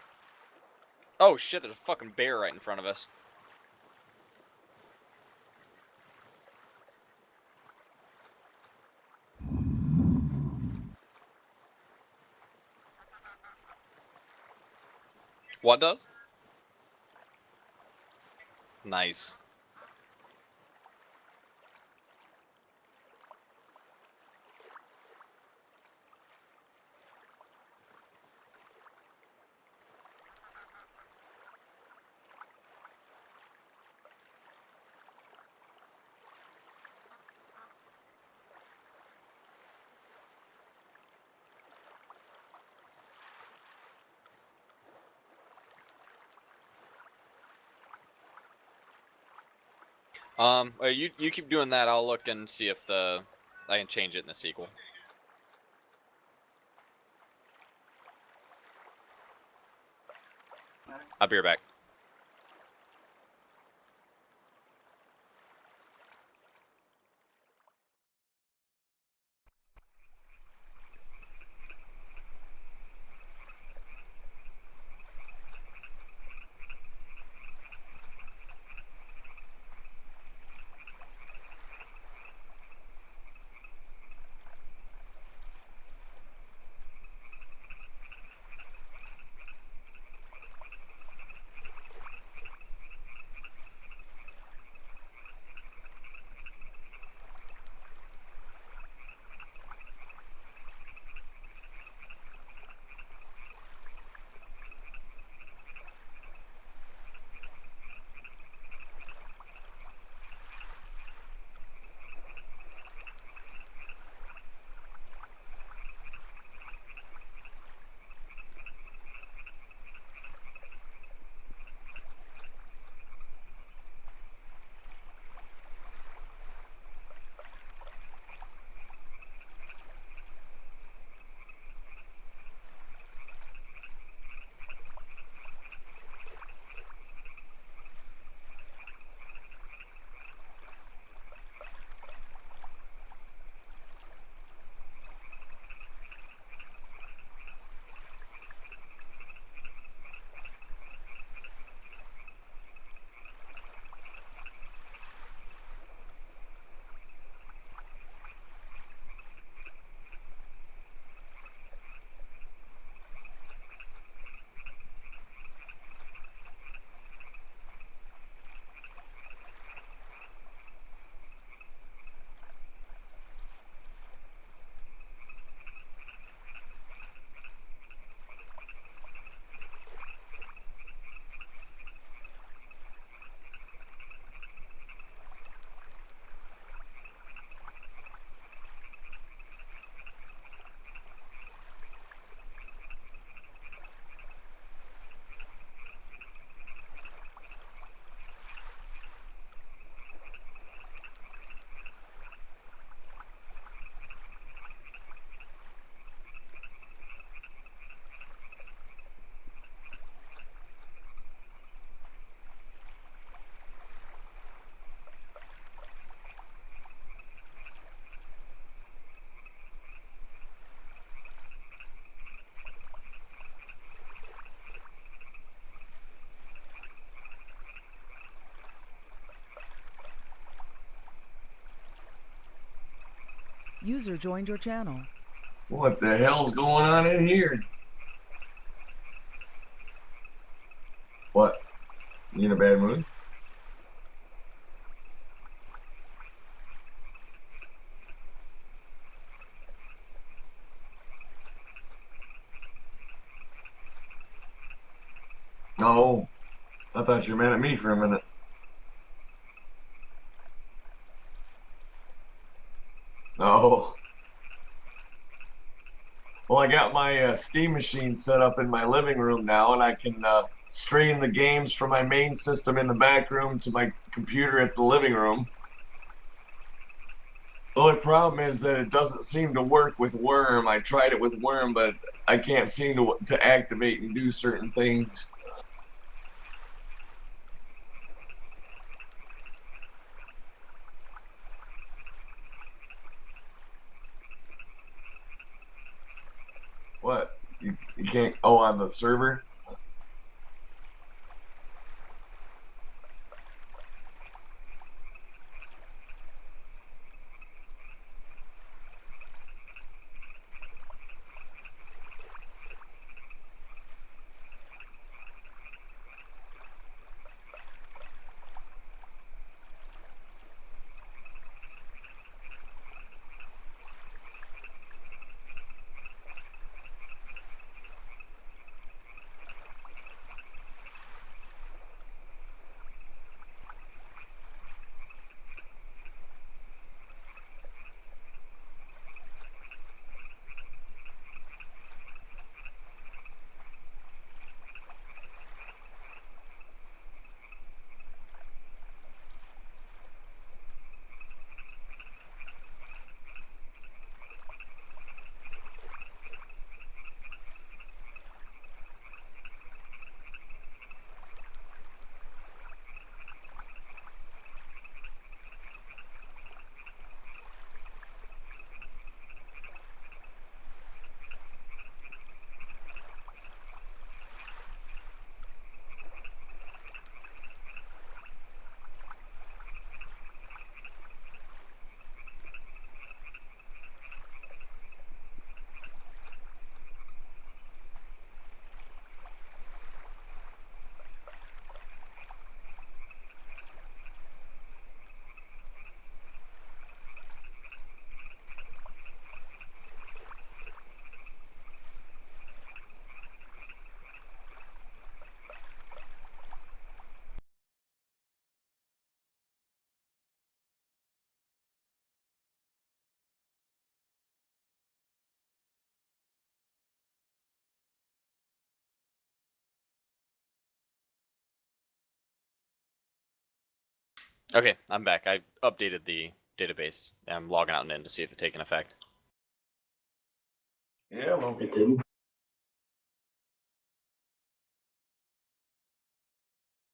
[SPEAKER 10] Oh shit, there's a fucking bear right in front of us. What does? Nice. You keep doing that. I'll look and see if I can change it in the sequel. I'll be right back.
[SPEAKER 6] User joined your channel.
[SPEAKER 1] What the hell's going on in here? What? You in a bad mood? No. I thought you were mad at me for a minute. No. Well, I got my Steam machine set up in my living room now, and I can stream the games from my main system in the back room to my computer at the living room. The only problem is that it doesn't seem to work with Wurm. I tried it with Wurm, but I can't seem to activate and do certain things. What? You can't... Oh, on the server?
[SPEAKER 10] Okay, I'm back. I updated the database. I'm logging out and in to see if it's taken effect.
[SPEAKER 1] Yeah, well, it didn't.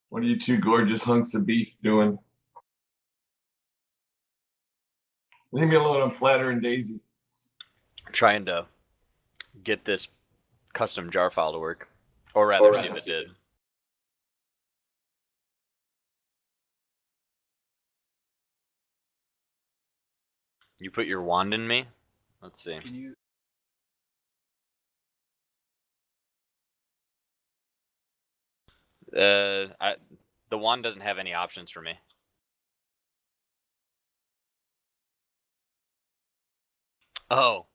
[SPEAKER 1] What are you two gorgeous hunks of beef doing? Leave me alone, I'm flattering Daisy.
[SPEAKER 10] Trying to get this custom jar file to work. Or rather, see if it did. You put your wand in me? Let's see.
[SPEAKER 5] Can you?
[SPEAKER 10] The wand doesn't have any options for me. Oh.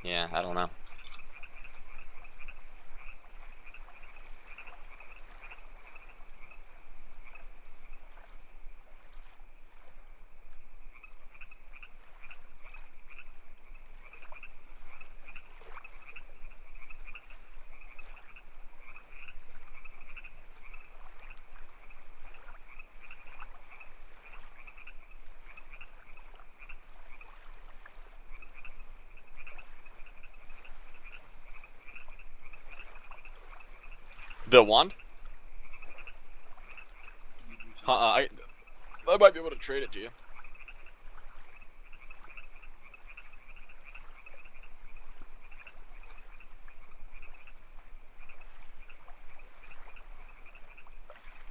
[SPEAKER 10] Yeah, I don't know. The wand? I might be able to trade it to you.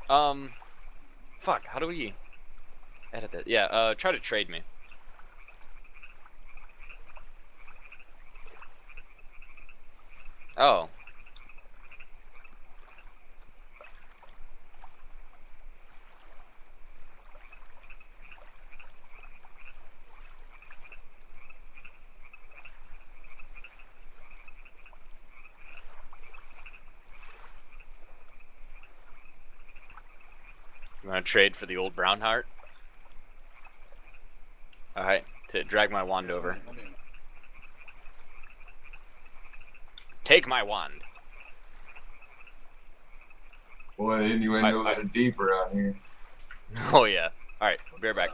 [SPEAKER 10] Fuck. How do we edit that? Yeah. Try to trade me. Oh. You want to trade for the old brown heart? Alright, to drag my wand over. Take my wand.
[SPEAKER 1] Boy, the innuendos are deep around here.
[SPEAKER 10] Oh yeah. Alright, be right back.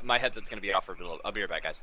[SPEAKER 10] My headset's gonna be off for a little. I'll be right back, guys.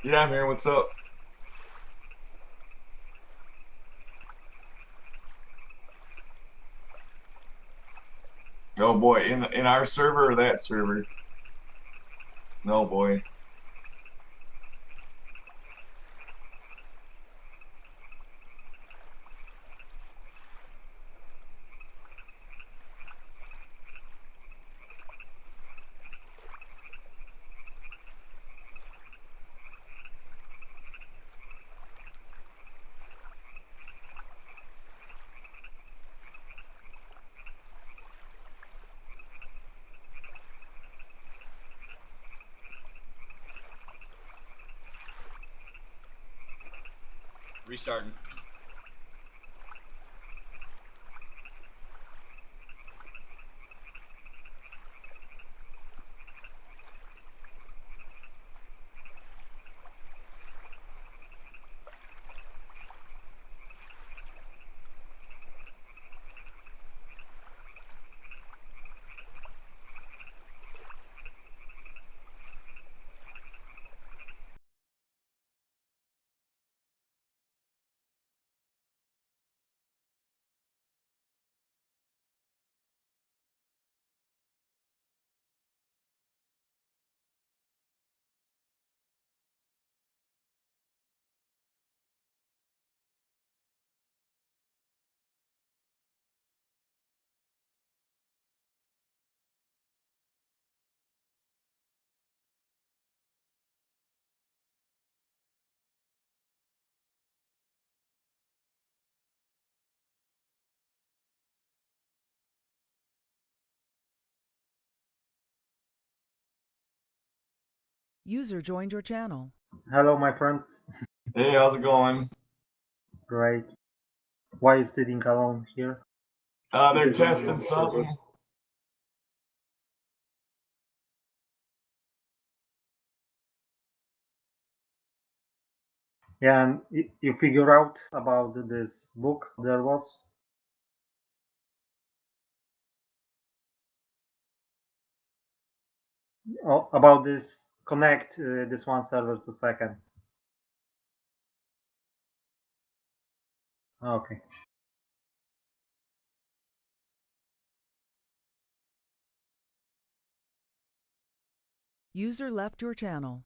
[SPEAKER 1] Yeah, man, what's up? Oh boy, in our server or that server? No boy.
[SPEAKER 10] Restarting.
[SPEAKER 6] User joined your channel.
[SPEAKER 11] Hello, my friends.
[SPEAKER 1] Hey, how's it going?
[SPEAKER 11] Great. Why are you sitting alone here?
[SPEAKER 1] They're testing something.
[SPEAKER 11] Yeah, and you figure out about this book there was? Oh, about this connect this one server to second. Okay.
[SPEAKER 6] User left your channel.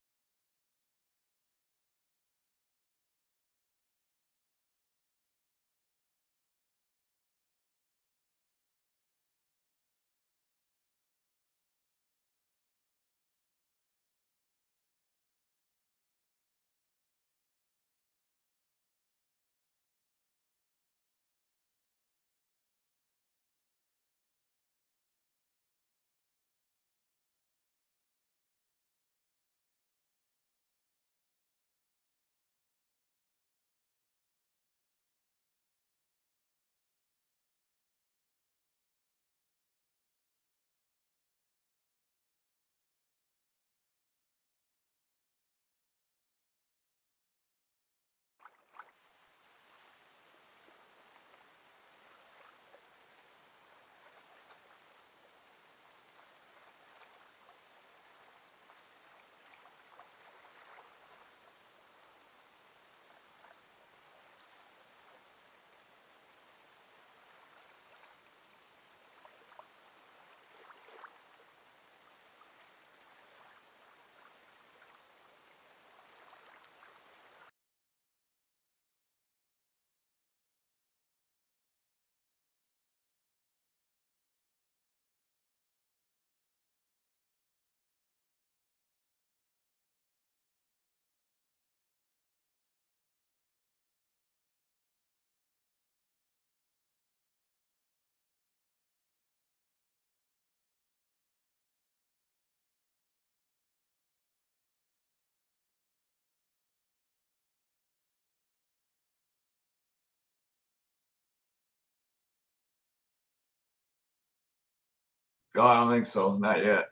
[SPEAKER 1] Oh, I don't think so. Not yet.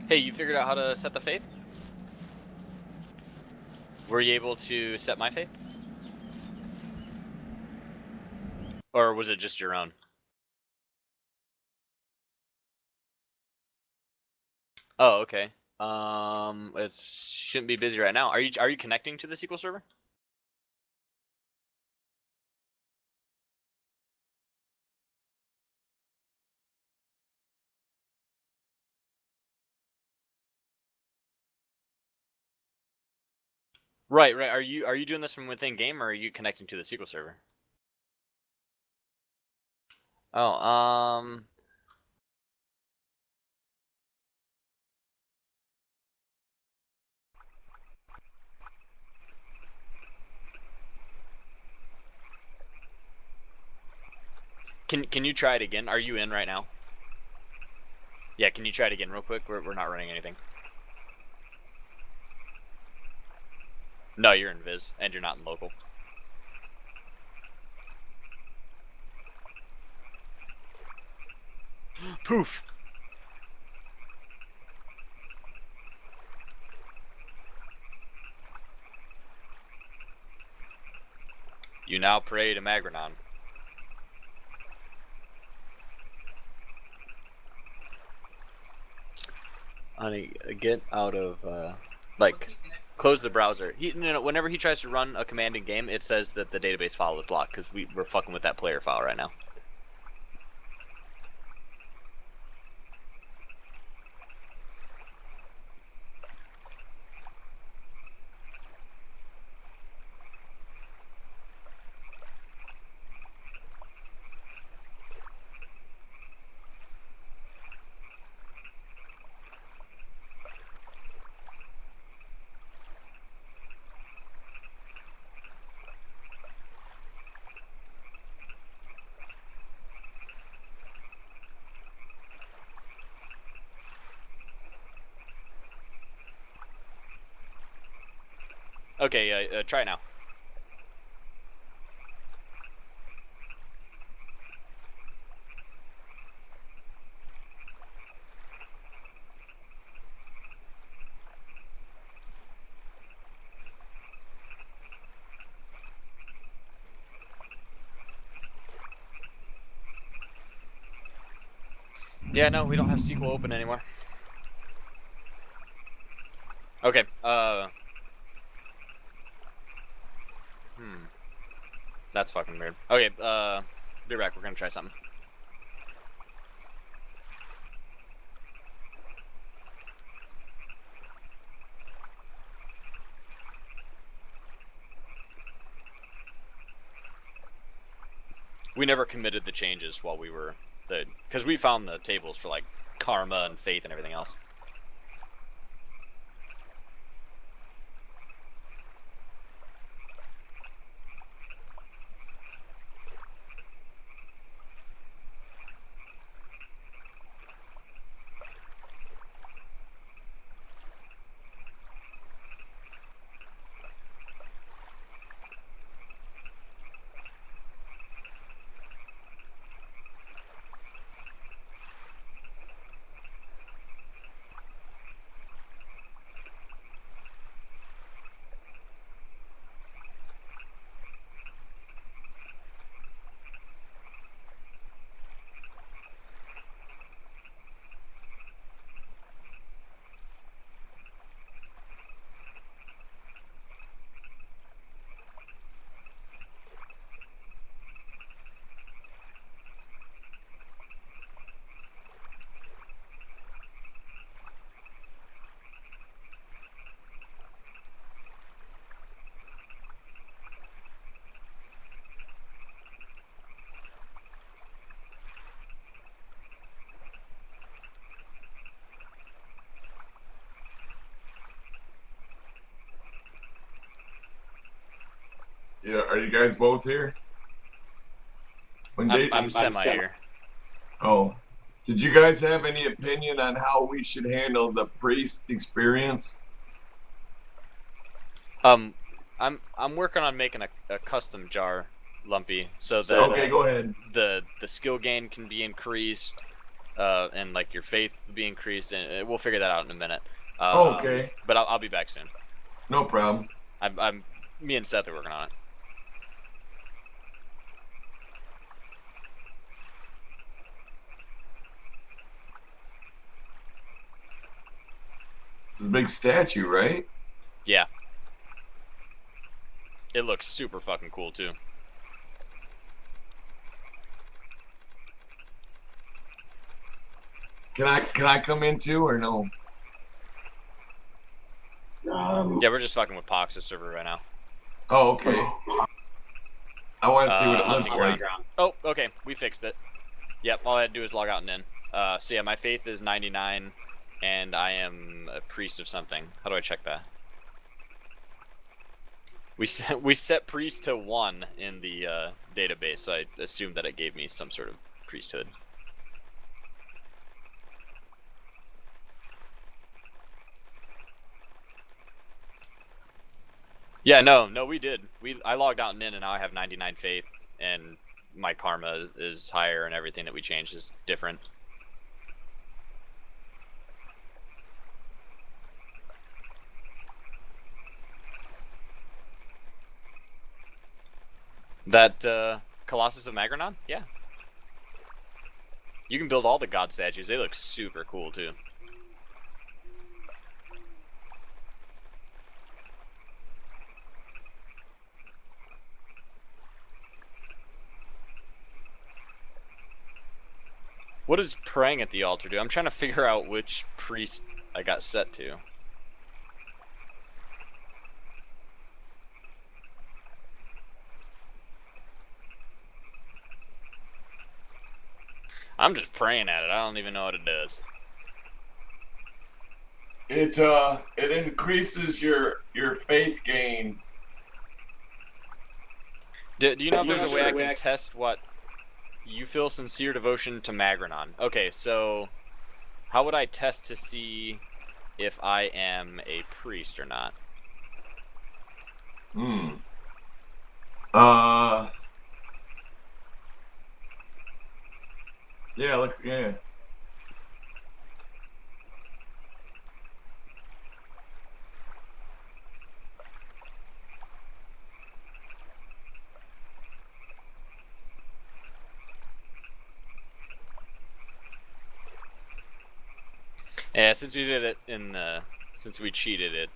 [SPEAKER 10] Hey, you figured out how to set the faith? Were you able to set my faith? Or was it just your own? Oh, okay. It shouldn't be busy right now. Are you connecting to the SQL server? Right. Are you doing this from within game, or are you connecting to the SQL server? Oh, Can you try it again? Are you in right now? Yeah, can you try it again real quick? We're not running anything. No, you're in Viz, and you're not in local. Poof! You now pray to Magrenon. Honey, get out of, like, close the browser. Whenever he tries to run a command in game, it says that the database file is locked, because we're fucking with that player file right now. Okay, try it now. Yeah, no, we don't have SQL open anymore. Okay, that's fucking weird. Okay, be right back, we're gonna try something. We never committed the changes while we were because we found the tables for like karma and faith and everything else.
[SPEAKER 1] Yeah, are you guys both here?
[SPEAKER 10] I'm semi here.
[SPEAKER 1] Oh. Did you guys have any opinion on how we should handle the priest experience?
[SPEAKER 10] I'm working on making a custom jar, Lumpy, so that
[SPEAKER 1] Okay, go ahead.
[SPEAKER 10] the skill gain can be increased, and like your faith will be increased, and we'll figure that out in a minute.
[SPEAKER 1] Okay.
[SPEAKER 10] But I'll be back soon.
[SPEAKER 1] No problem.
[SPEAKER 10] Me and Seth are working on it.
[SPEAKER 1] It's a big statue, right?
[SPEAKER 10] Yeah. It looks super fucking cool too.
[SPEAKER 1] Can I come in too or no?
[SPEAKER 10] Yeah, we're just fucking with Pox's server right now.
[SPEAKER 1] Oh, okay. I want to see what it looks like.
[SPEAKER 10] Oh, okay, we fixed it. Yep, all I had to do is log out and in. So yeah, my faith is 99, and I am a priest of something. How do I check that? We set priest to 1 in the database, so I assumed that it gave me some sort of priesthood. Yeah, no, we did. I logged out and in, and now I have 99 faith, and my karma is higher, and everything that we changed is different. That Colossus of Magranon? Yeah. You can build all the god statues. They look super cool too. What does praying at the altar do? I'm trying to figure out which priest I got set to. I'm just praying at it. I don't even know what it does.
[SPEAKER 1] It increases your faith gain.
[SPEAKER 10] Do you know if there's a way I can test what you feel sincere devotion to Magranon? Okay, so how would I test to see if I am a priest or not?
[SPEAKER 1] Yeah, look, yeah.
[SPEAKER 10] Yeah, since we did it in since we cheated,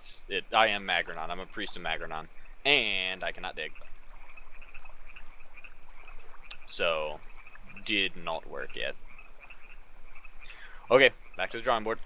[SPEAKER 10] I am Magranon. I'm a priest of Magranon, and I cannot dig. So, did not work yet. Okay, back to the drawing board.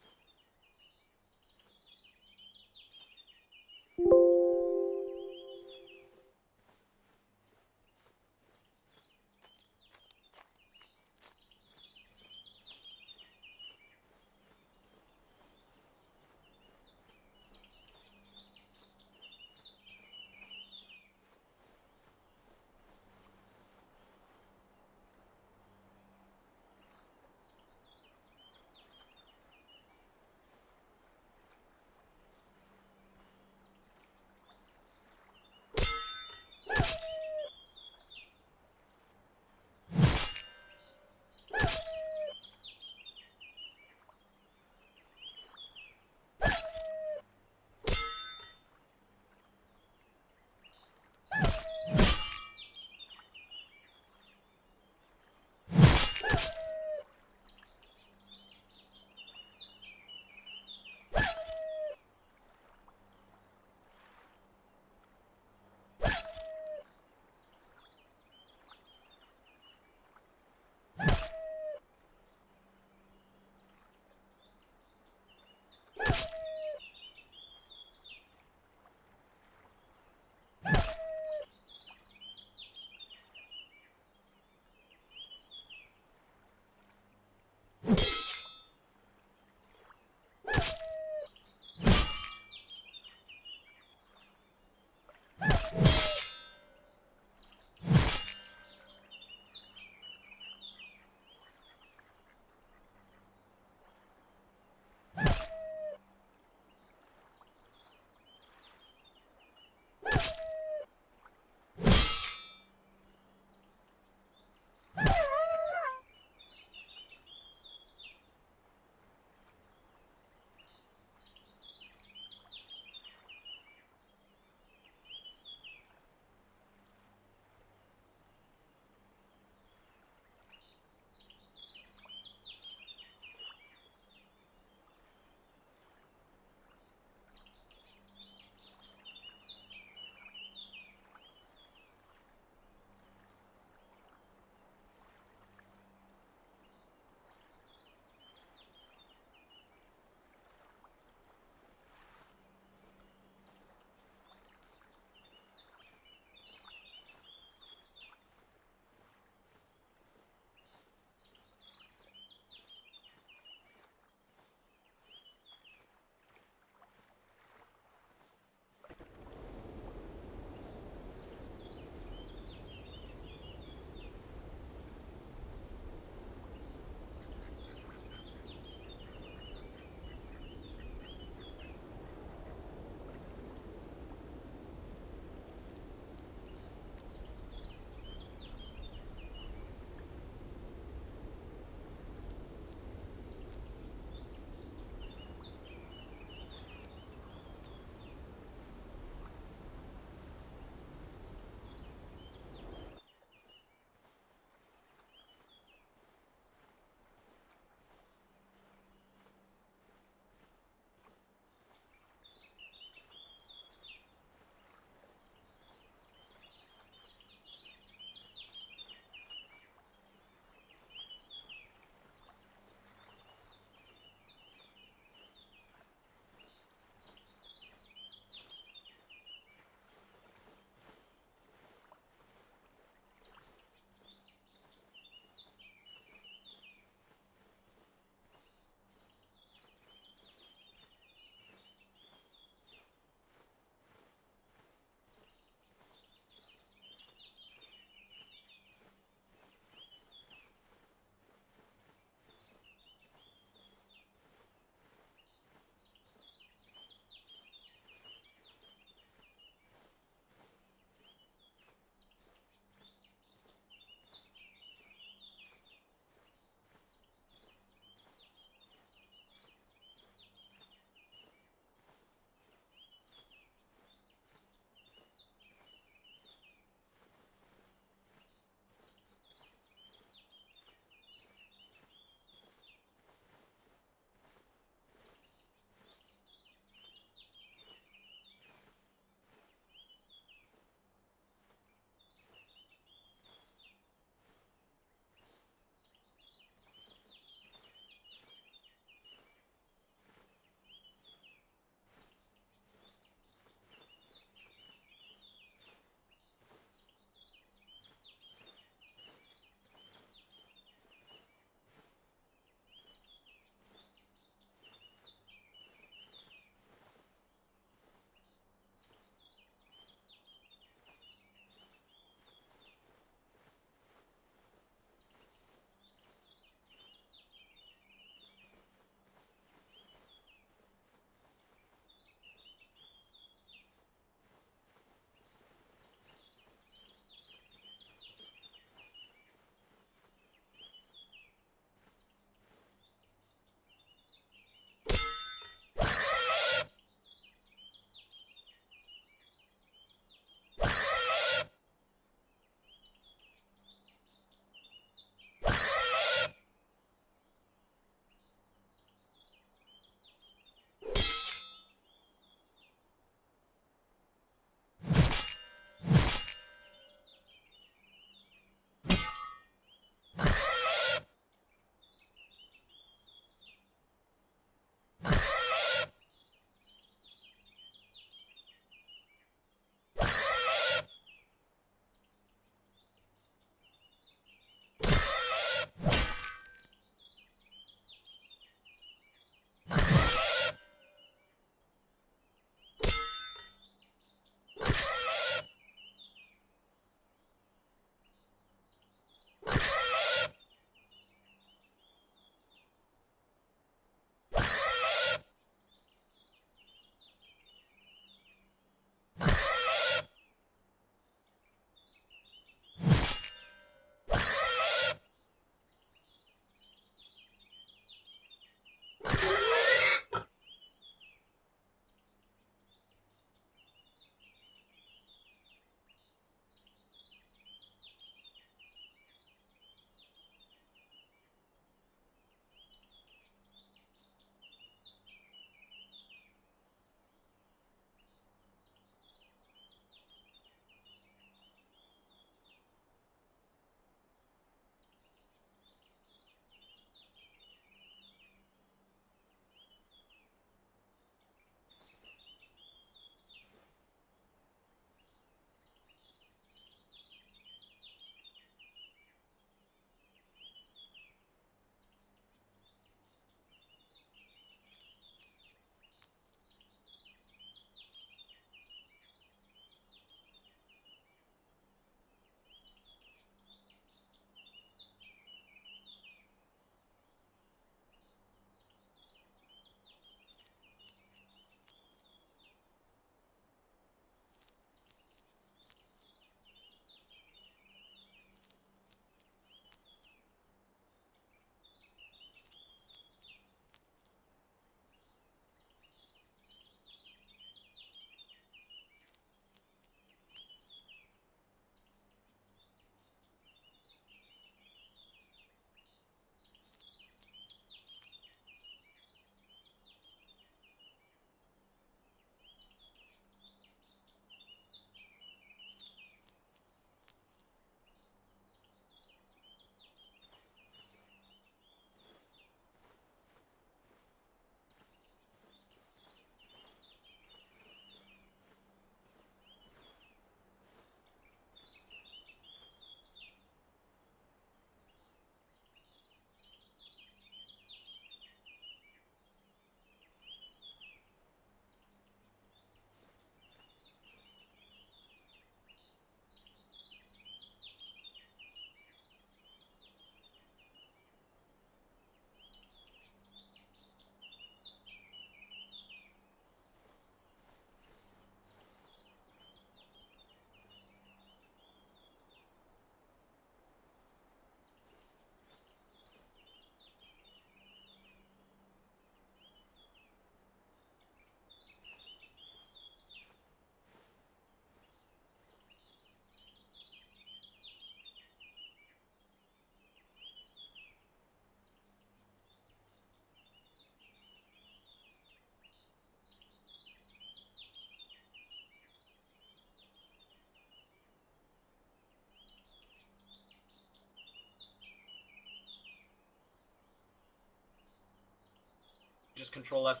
[SPEAKER 12] just Control F.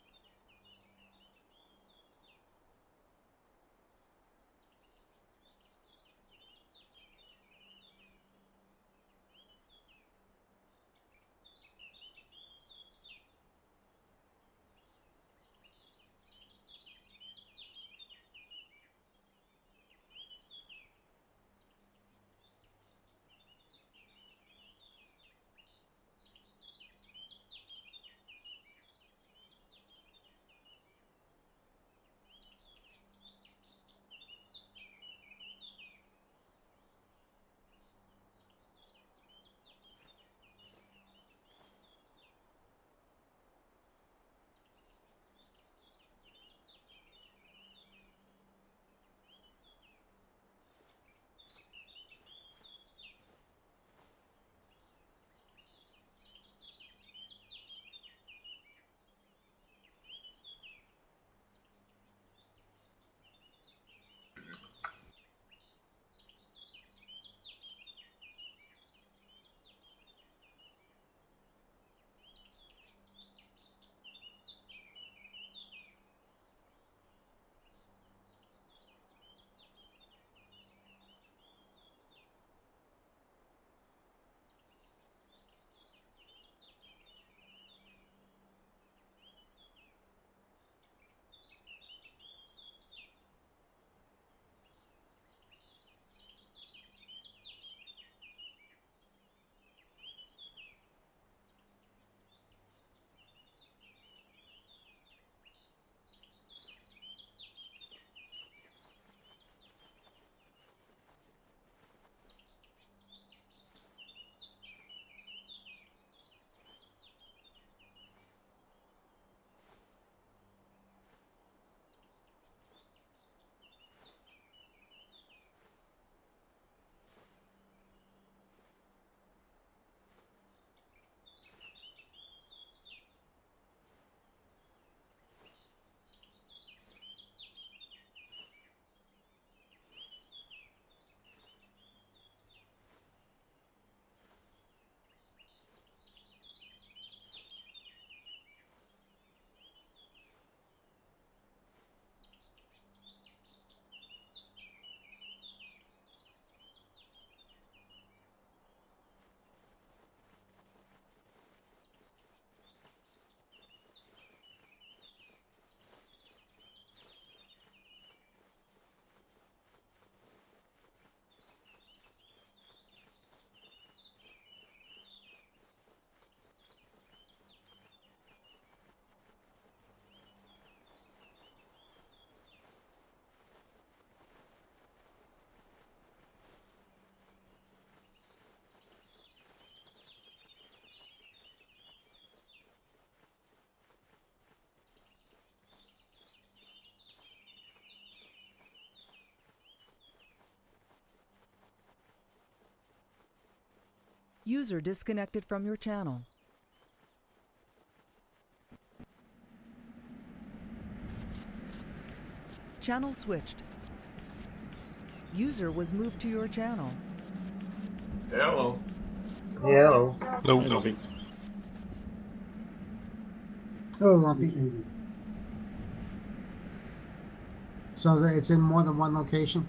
[SPEAKER 6] User disconnected from your channel. Channel switched. User was moved to your channel.
[SPEAKER 1] Hello.
[SPEAKER 11] Hello.
[SPEAKER 2] Hello.
[SPEAKER 5] Hey, Lumpy.
[SPEAKER 3] Oh, Lumpy. So it's in more than one location?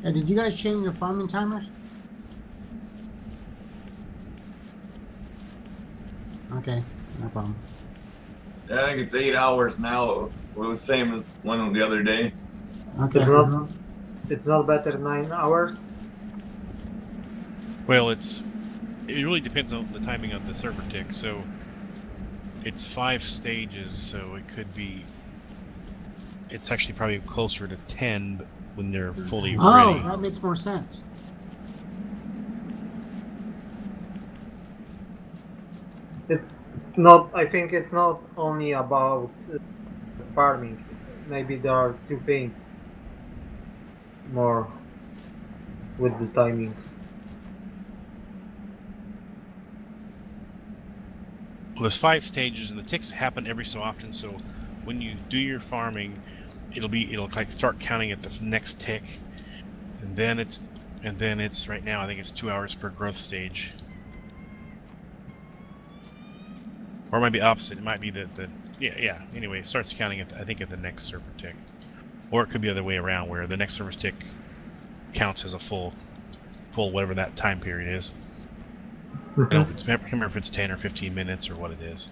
[SPEAKER 3] Hey, did you guys change your farming timers? Okay, no problem.
[SPEAKER 1] I think it's 8 hours now. It was the same as one the other day.
[SPEAKER 3] Okay.
[SPEAKER 11] It's not better 9 hours.
[SPEAKER 2] Well, it really depends on the timing of the server tick. So it's 5 stages, so it could be. It's actually probably closer to 10 when they're fully ready.
[SPEAKER 3] That makes more sense.
[SPEAKER 11] It's Not, I think it's not only about farming. Maybe there are two things more with the timing.
[SPEAKER 2] Well, there's 5 stages, and the ticks happen every so often. So when you do your farming, it'll like start counting at the next tick, and then it's right now I think it's 2 hours per growth stage, or it might be opposite. It might be the yeah. Anyway, it starts counting at I think at the next server tick, or it could be the other way around where the next server tick counts as a full whatever that time period is. I don't know if it's, I can't remember if it's 10 or 15 minutes or what it is.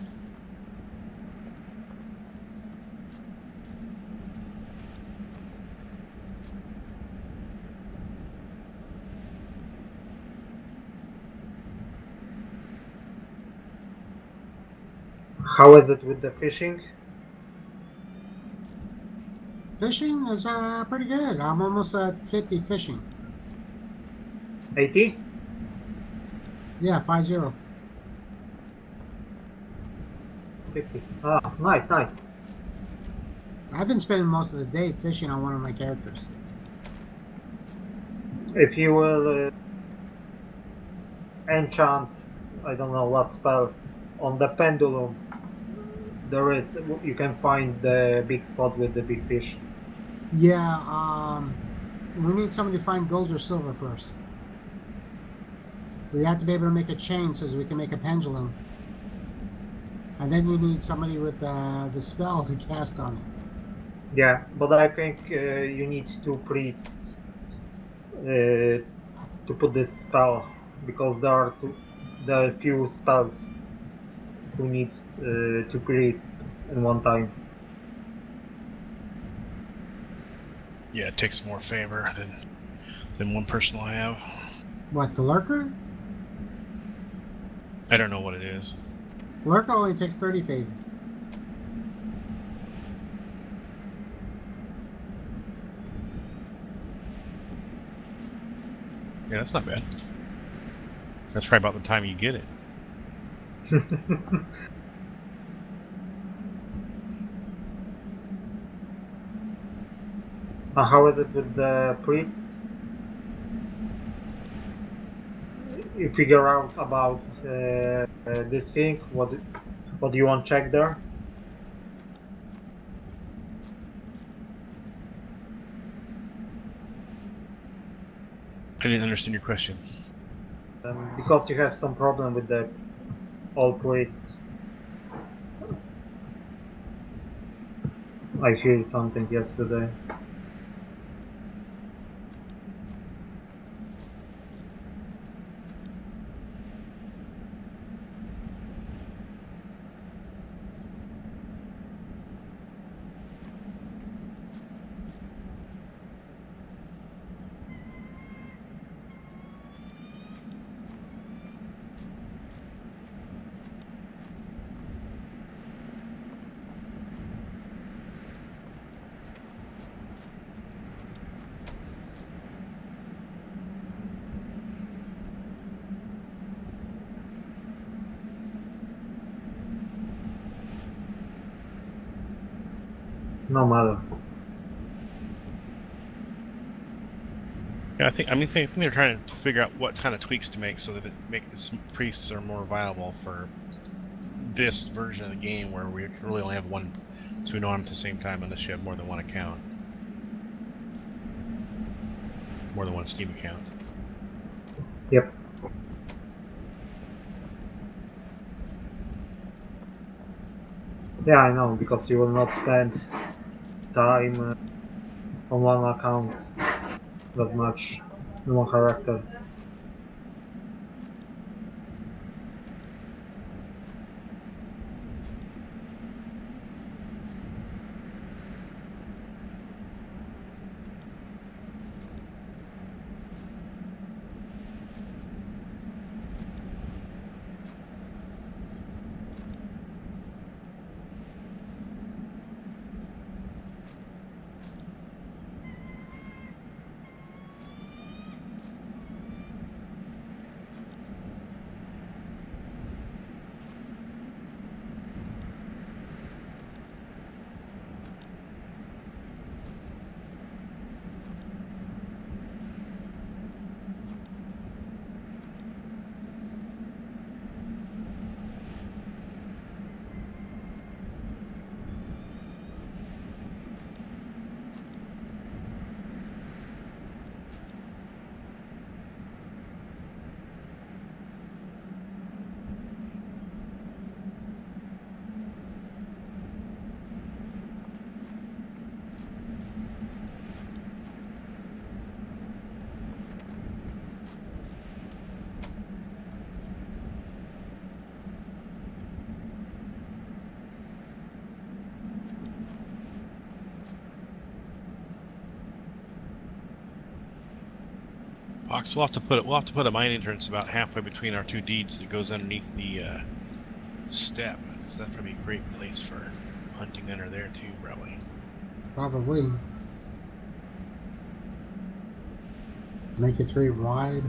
[SPEAKER 11] How is it with the fishing?
[SPEAKER 3] Fishing is pretty good. I'm almost at 50 fishing.
[SPEAKER 11] 80?
[SPEAKER 3] Yeah, 50.
[SPEAKER 11] 50. Ah, nice, nice.
[SPEAKER 3] I've been spending most of the day fishing on one of my characters.
[SPEAKER 11] If you will enchant, I don't know what spell, on the pendulum, you can find the big spot with the big fish.
[SPEAKER 3] Yeah, we need somebody to find gold or silver first. We have to be able to make a chain so we can make a pendulum. And then you need somebody with the spell to cast on it.
[SPEAKER 11] Yeah, but I think you need 2 priests to put this spell, because there are few spells who need 2 priests in one time.
[SPEAKER 2] Yeah, it takes more favor than one person will have.
[SPEAKER 3] What, the lurker?
[SPEAKER 2] I don't know what it is.
[SPEAKER 3] Lurker only takes 30 favor.
[SPEAKER 2] Yeah, that's not bad. That's probably about the time you get it.
[SPEAKER 11] How is it with the priests? You figure out about this thing? What do you want to check there?
[SPEAKER 2] I didn't understand your question.
[SPEAKER 11] Because you have some problem with the all priests. I hear something yesterday. No matter.
[SPEAKER 2] Yeah, I think they're trying to figure out what kind of tweaks to make so that priests are more viable for this version of the game where we really only have one twin on at the same time unless you have more than one account. More than one Steam account.
[SPEAKER 11] Yep. Yeah, I know, because you will not spend time on one account that much in one character.
[SPEAKER 2] Fox, we'll have to put a mine entrance about halfway between our two deeds that goes underneath the step. So that'd probably be a great place for hunting under there too, probably.
[SPEAKER 3] Probably. Make it 3 wide.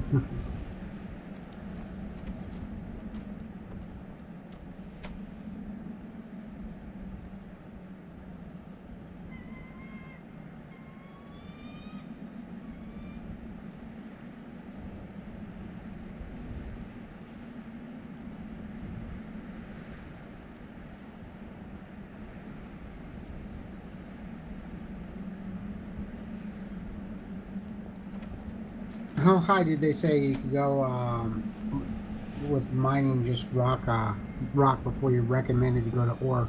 [SPEAKER 3] How high did they say you could go with mining just rock before you recommended to go to ore?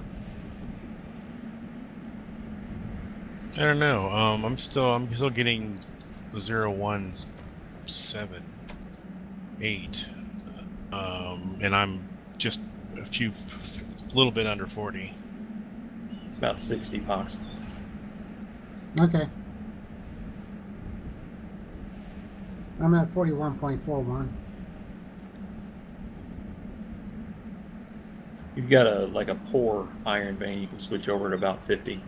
[SPEAKER 2] I don't know. I'm still getting 0.178, and I'm just a little bit under 40.
[SPEAKER 5] It's about 60 pox.
[SPEAKER 3] Okay. I'm at 41.41.
[SPEAKER 5] You've got a poor iron vein. You can switch over to about 50.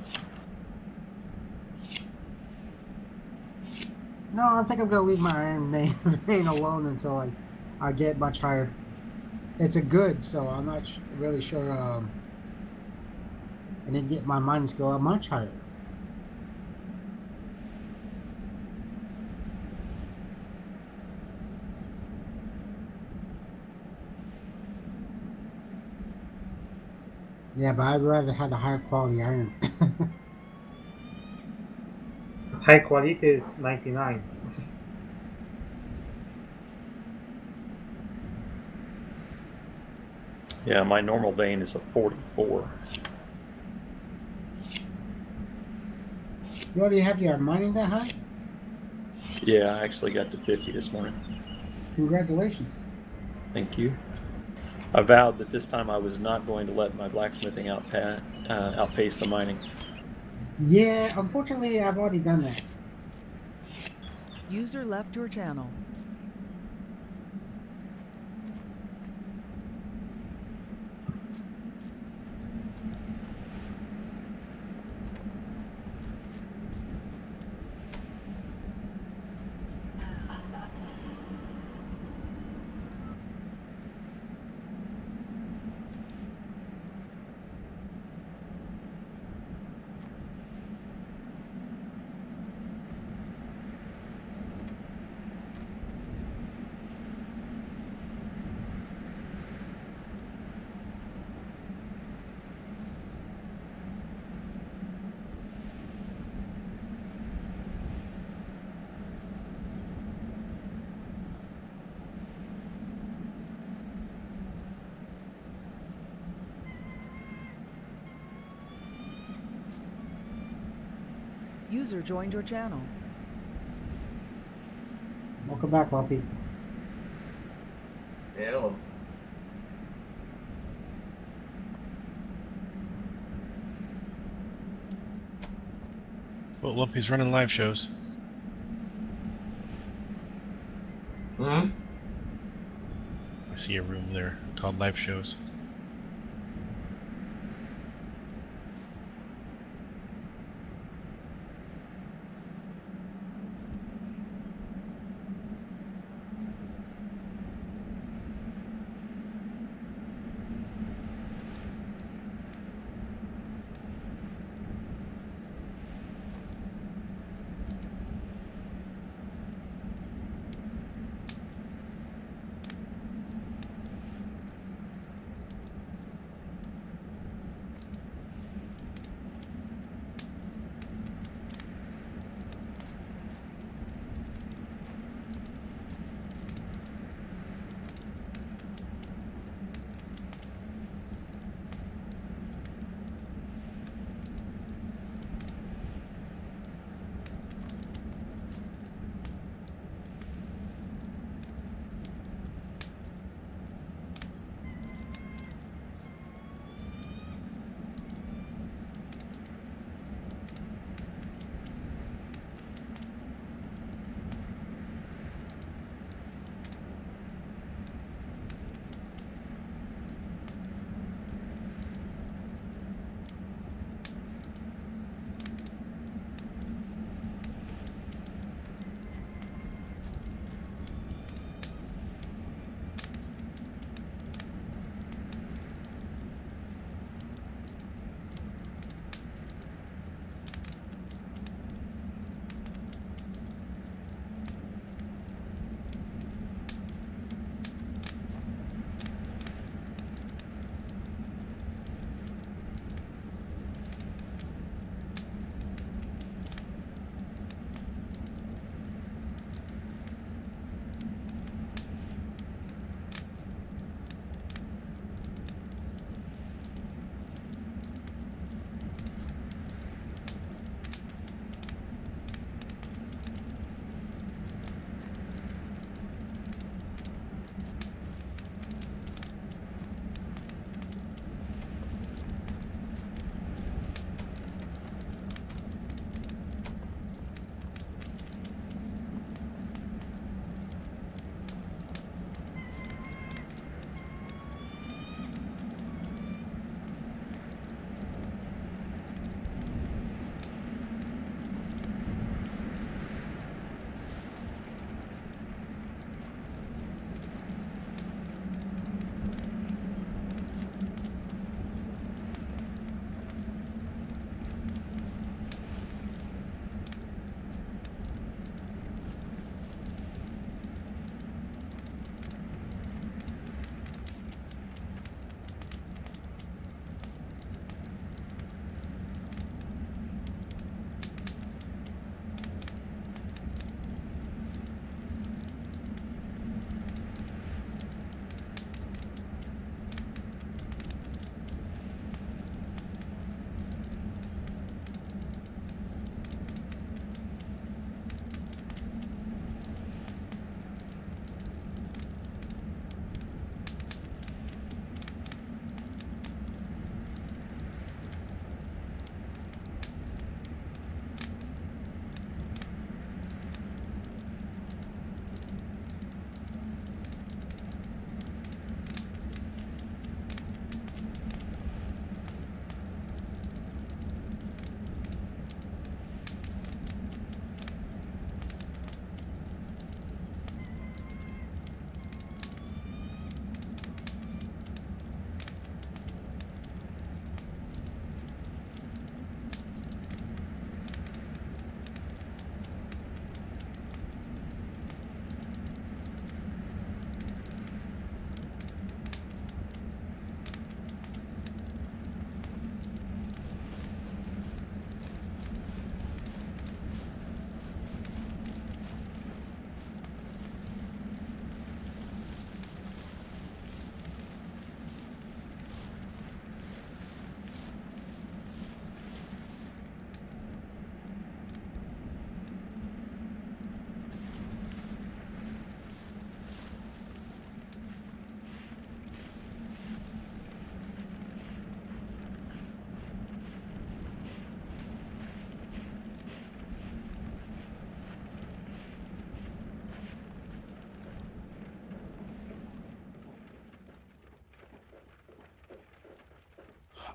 [SPEAKER 3] No, I think I'm gonna leave my iron vein alone until I get much higher. It's a good, so I'm not really sure. I didn't get my mining skill up much higher. Yeah, but I'd rather have the higher quality iron.
[SPEAKER 11] High quality is 99.
[SPEAKER 5] Yeah, my normal vein is a 44.
[SPEAKER 3] You already have your mining that high?
[SPEAKER 5] Yeah, I actually got to 50 this morning.
[SPEAKER 3] Congratulations.
[SPEAKER 5] Thank you. I vowed that this time I was not going to let my blacksmithing outpace the mining.
[SPEAKER 3] Yeah, unfortunately, I've already done that.
[SPEAKER 6] User left your channel. User joined your channel.
[SPEAKER 3] Welcome back, Lumpy.
[SPEAKER 1] Yeah.
[SPEAKER 2] Well, Lumpy's running live shows.
[SPEAKER 1] Hmm?
[SPEAKER 2] I see a room there called live shows.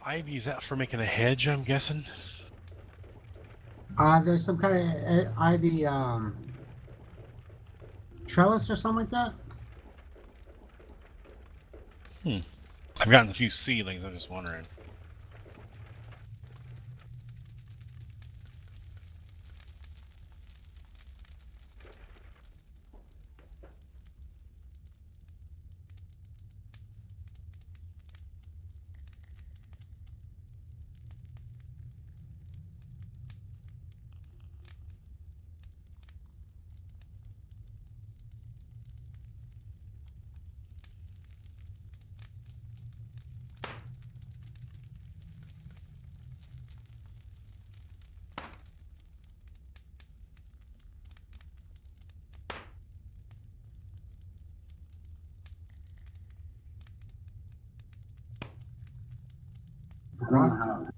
[SPEAKER 2] Ivy, is that for making a hedge, I'm guessing?
[SPEAKER 3] There's some kind of ivy trellis or something like that.
[SPEAKER 2] I've gotten a few seedlings, I'm just wondering.
[SPEAKER 3] Wow.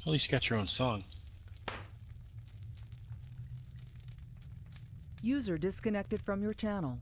[SPEAKER 2] At least you got your own song.
[SPEAKER 6] User disconnected from your channel.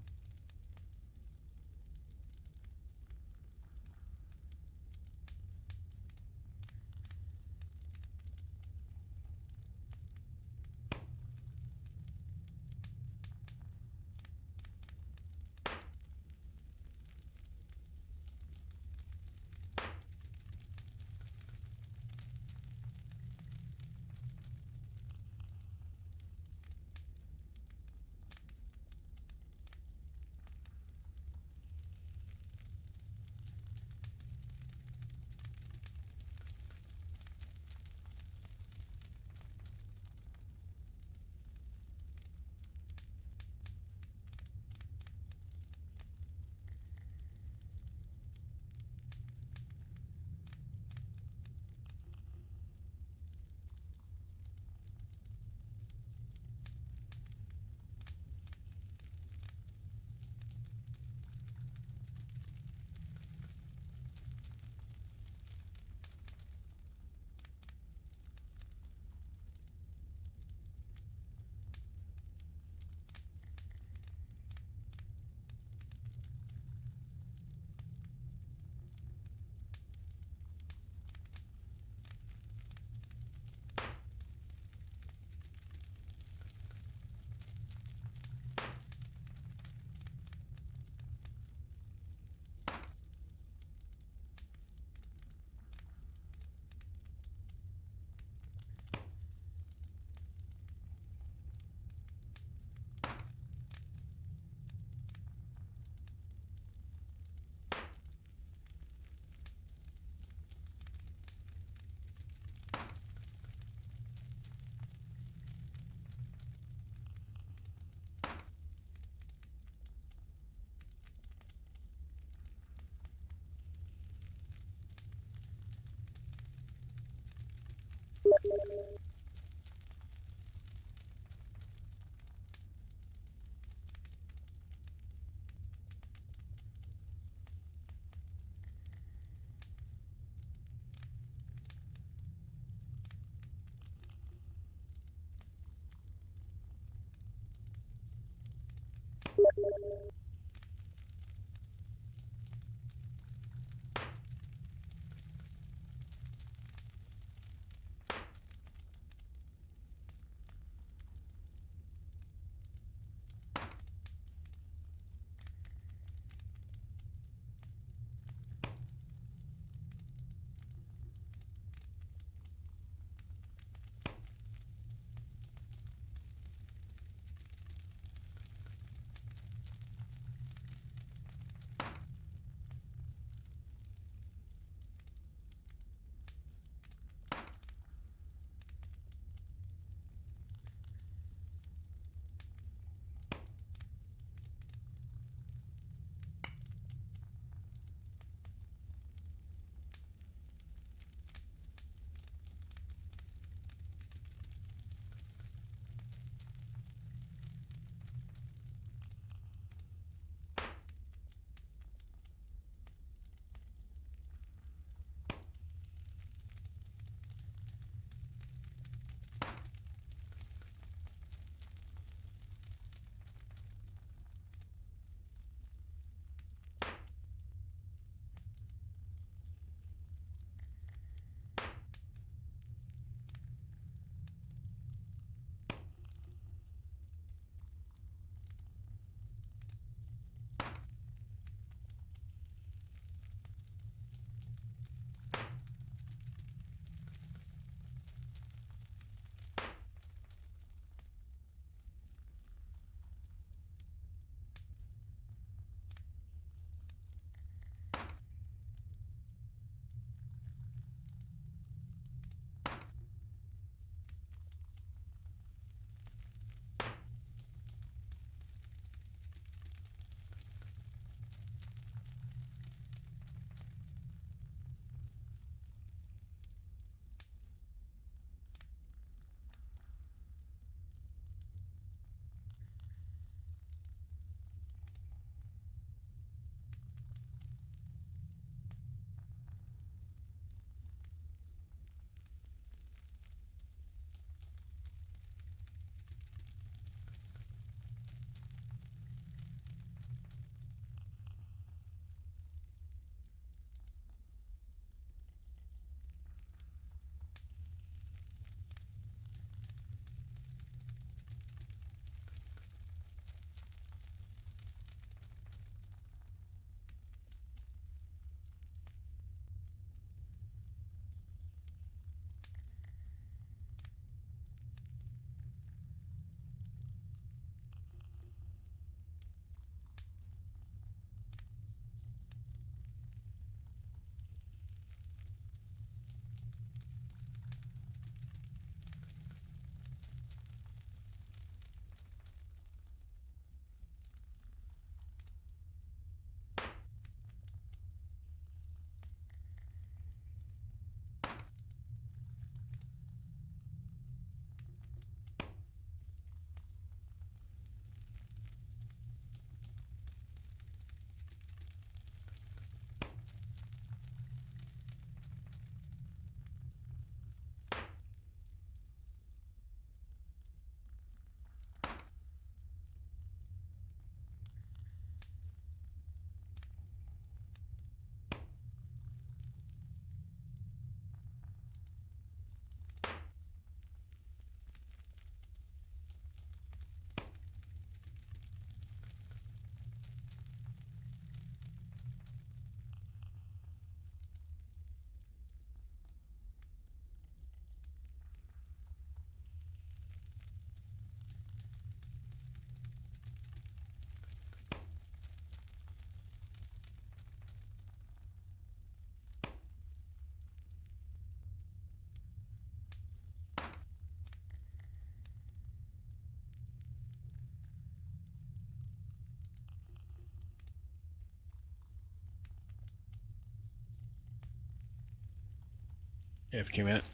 [SPEAKER 2] AFK minute.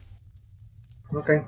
[SPEAKER 11] Okay.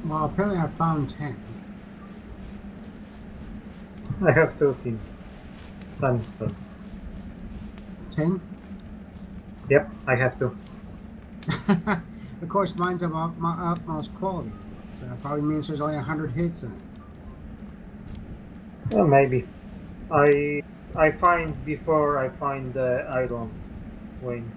[SPEAKER 3] Well, apparently I found 10.
[SPEAKER 11] I have 13. Tungsten.
[SPEAKER 3] 10?
[SPEAKER 11] Yep, I have to.
[SPEAKER 3] Of course, mine's about my utmost quality, so that probably means there's only 100 hits in it.
[SPEAKER 11] Well, maybe. I find before I find the iron vein.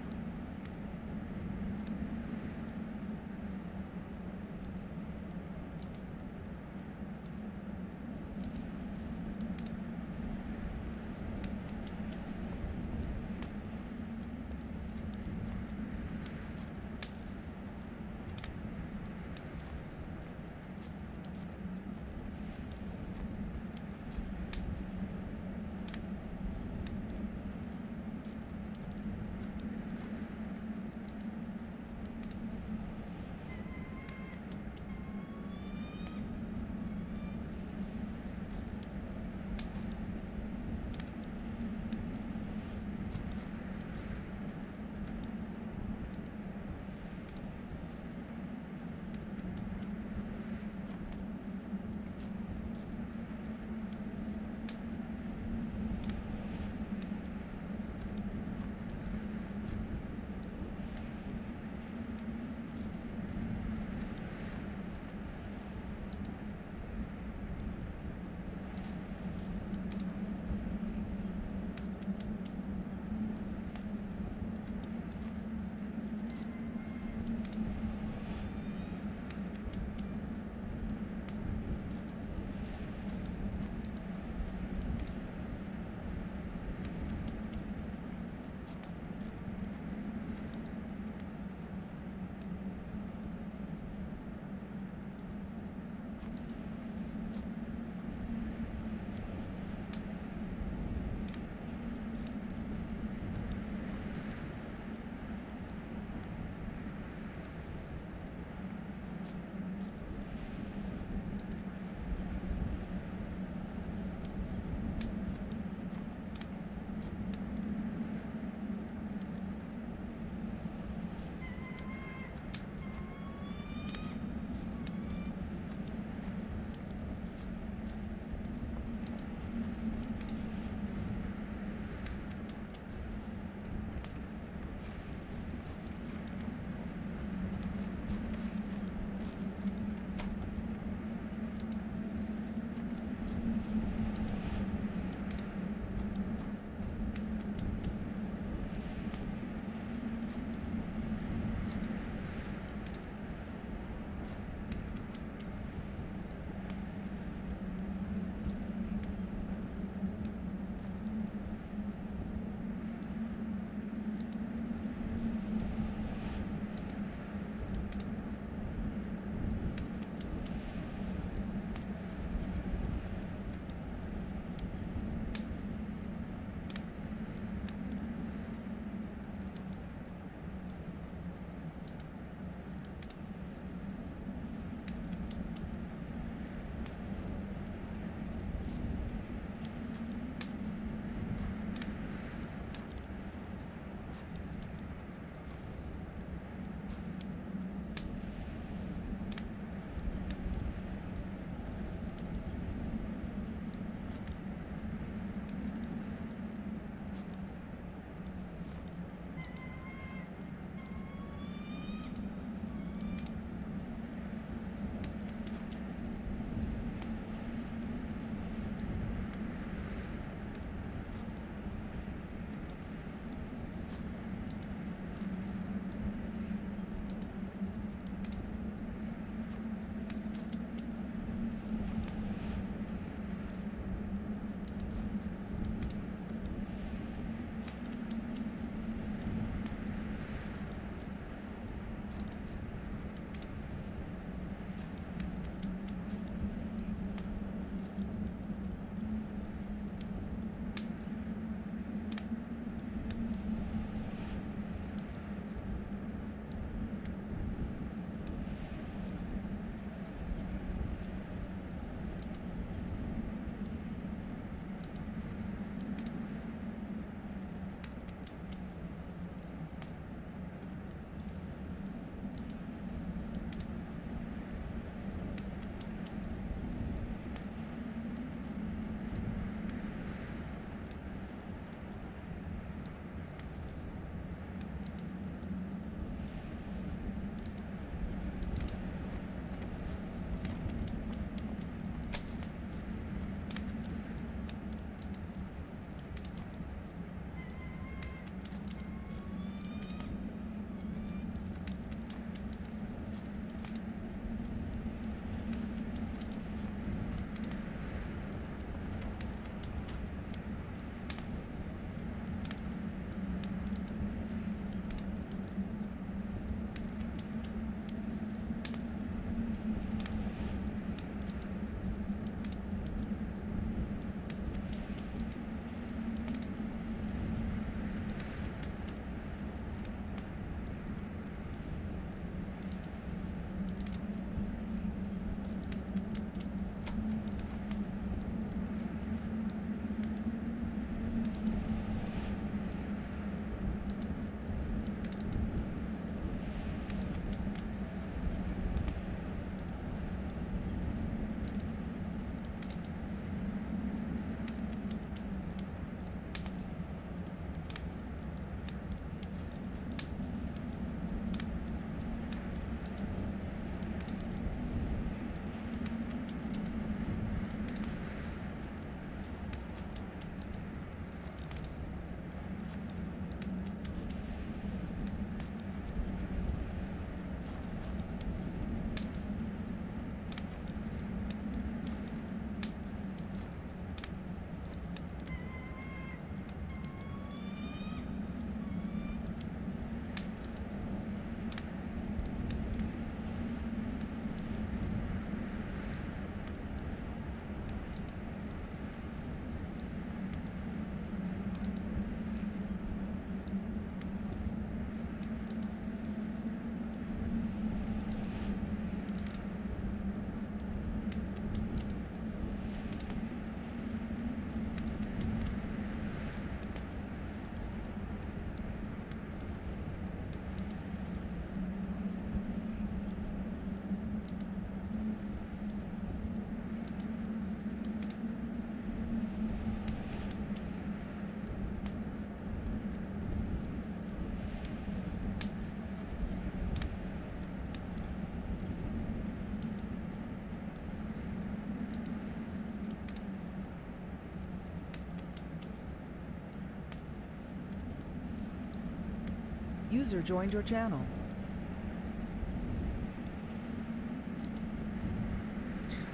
[SPEAKER 6] User joined your channel.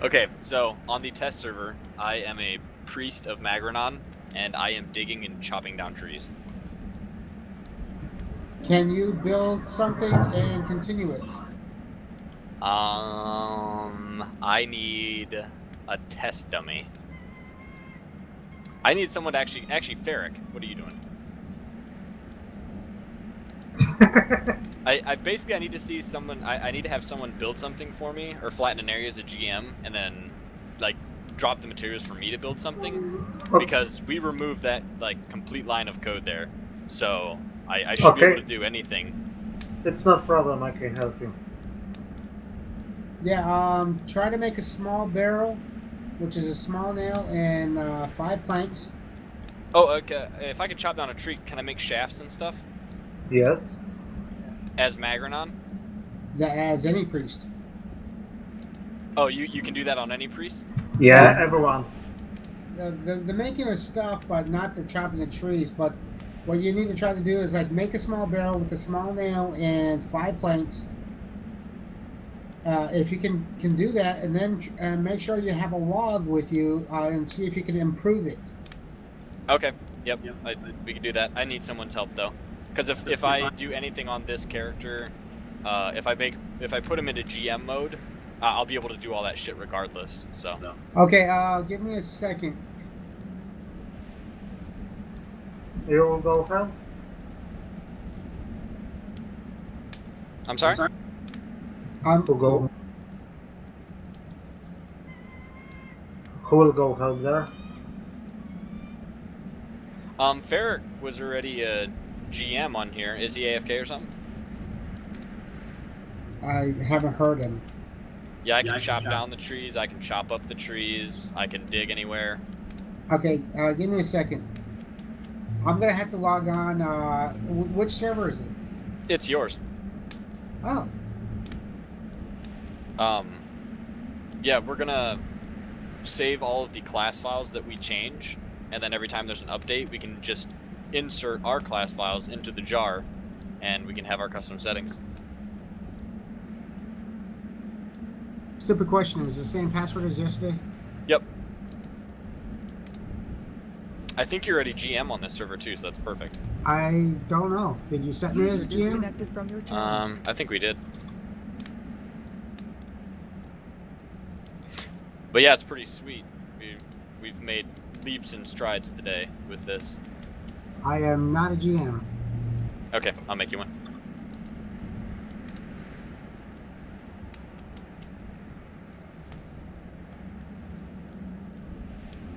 [SPEAKER 10] Okay, so on the test server, I am a priest of Magranon, and I am digging and chopping down trees.
[SPEAKER 3] Can you build something and continue it?
[SPEAKER 10] I need a test dummy. I need someone to actually Pherik, what are you doing? I basically I need to see someone. I need to have someone build something for me or flatten an area as a GM, and then like drop the materials for me to build something, because we removed that like complete line of code there. So I should be able to do anything.
[SPEAKER 11] It's not a problem. I can help you.
[SPEAKER 3] Yeah. Try to make a small barrel, which is a small nail and 5 planks.
[SPEAKER 10] Oh, okay. If I could chop down a tree, can I make shafts and stuff?
[SPEAKER 11] Yes.
[SPEAKER 10] As Magranon?
[SPEAKER 3] That adds any priest.
[SPEAKER 10] Oh, you can do that on any priest?
[SPEAKER 11] Yeah, everyone.
[SPEAKER 3] The making of stuff, but not the chopping of trees. But what you need to try to do is like make a small barrel with a small nail and 5 planks. If you can do that, and then make sure you have a log with you and see if you can improve it.
[SPEAKER 10] Okay. Yep. We can do that. I need someone's help though, because if I do anything on this character, if I put him into GM mode, I'll be able to do all that shit regardless. So.
[SPEAKER 3] Okay. Give me a second.
[SPEAKER 11] You will go help?
[SPEAKER 10] I'm sorry?
[SPEAKER 11] Who go? Who will go help there?
[SPEAKER 10] Pherik was already a GM on here. Is he AFK or something?
[SPEAKER 3] I haven't heard him.
[SPEAKER 10] Yeah, I can chop down the trees. I can chop up the trees. I can dig anywhere.
[SPEAKER 3] Okay. Give me a second. I'm gonna have to log on. Which server is it?
[SPEAKER 10] It's yours.
[SPEAKER 3] Oh.
[SPEAKER 10] Yeah, we're gonna save all of the class files that we change, and then every time there's an update, we can just insert our class files into the jar, and we can have our custom settings.
[SPEAKER 3] Stupid question. Is it the same password as yesterday?
[SPEAKER 10] Yep. I think you're already GM on this server too, so that's perfect.
[SPEAKER 3] I don't know. Did you set me as
[SPEAKER 6] User
[SPEAKER 3] GM?
[SPEAKER 6] disconnected from your channel.
[SPEAKER 10] I think we did. But yeah, it's pretty sweet. We've made leaps and strides today with this.
[SPEAKER 3] I am not a GM.
[SPEAKER 10] Okay, I'll make you one.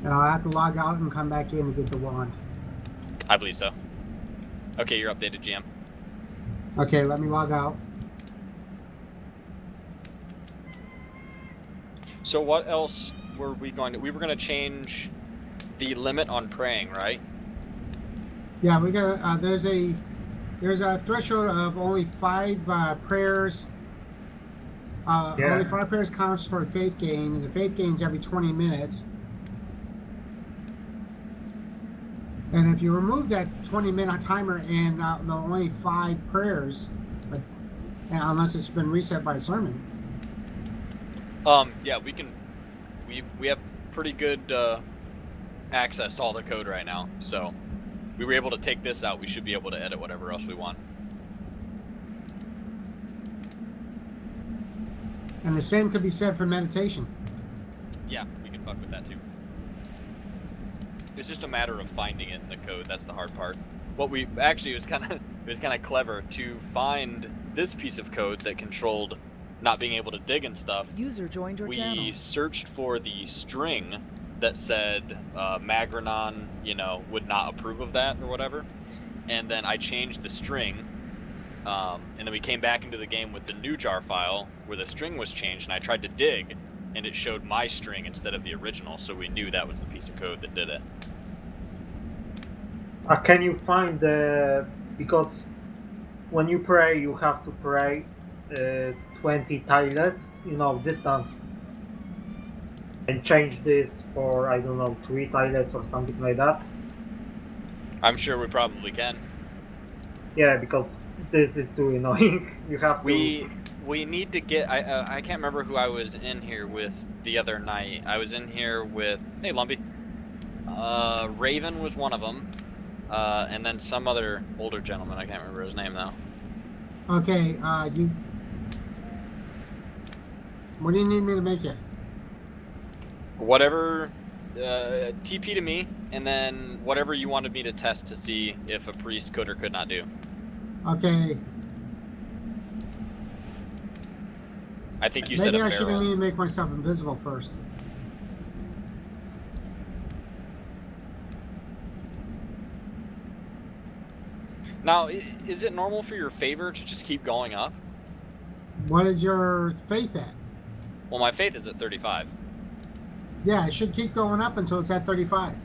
[SPEAKER 3] And I'll have to log out and come back in and get the wand.
[SPEAKER 10] I believe so. Okay, you're updated, GM.
[SPEAKER 3] Okay, let me log out.
[SPEAKER 10] So what else were we going to... We were going to change the limit on praying, right?
[SPEAKER 3] Yeah, we got. There's a threshold of only 5 prayers. Only 5 prayers counts toward faith gain, and the faith gain's every 20 minutes. And if you remove that 20-minute timer and the only 5 prayers, unless it's been reset by a sermon.
[SPEAKER 10] Yeah, we can. We have pretty good access to all the code right now, so we were able to take this out. We should be able to edit whatever else we want.
[SPEAKER 3] And the same could be said for meditation.
[SPEAKER 10] Yeah, we can fuck with that too. It's just a matter of finding it in the code. That's the hard part. What we actually it was kind of clever to find this piece of code that controlled not being able to dig and stuff.
[SPEAKER 6] User joined your channel.
[SPEAKER 10] We searched for the string that said Magranon, would not approve of that or whatever, and then I changed the string, and then we came back into the game with the new jar file where the string was changed, and I tried to dig, and it showed my string instead of the original, so we knew that was the piece of code that did it.
[SPEAKER 11] Can you find because when you pray, you have to pray 20 tiles, distance, and change this for, I don't know, 3 tiles or something like that?
[SPEAKER 10] I'm sure we probably can.
[SPEAKER 11] Yeah, because This is too annoying. You have to.
[SPEAKER 10] We need to get. I can't remember who I was in here with the other night. I was in here with Lumpy. Raven was one of them, and then some other older gentleman. I can't remember his name though.
[SPEAKER 3] Okay, what do you need me to make it?
[SPEAKER 10] Whatever, TP to me, and then whatever you wanted me to test to see if a priest could or could not do.
[SPEAKER 3] Okay.
[SPEAKER 10] I think you said a
[SPEAKER 3] Maybe I
[SPEAKER 10] barrel.
[SPEAKER 3] should need to make myself invisible first.
[SPEAKER 10] Now, is it normal for your favor to just keep going up?
[SPEAKER 3] What is your faith at?
[SPEAKER 10] Well, my faith is at 35.
[SPEAKER 3] Yeah, it should keep going up until it's at 35.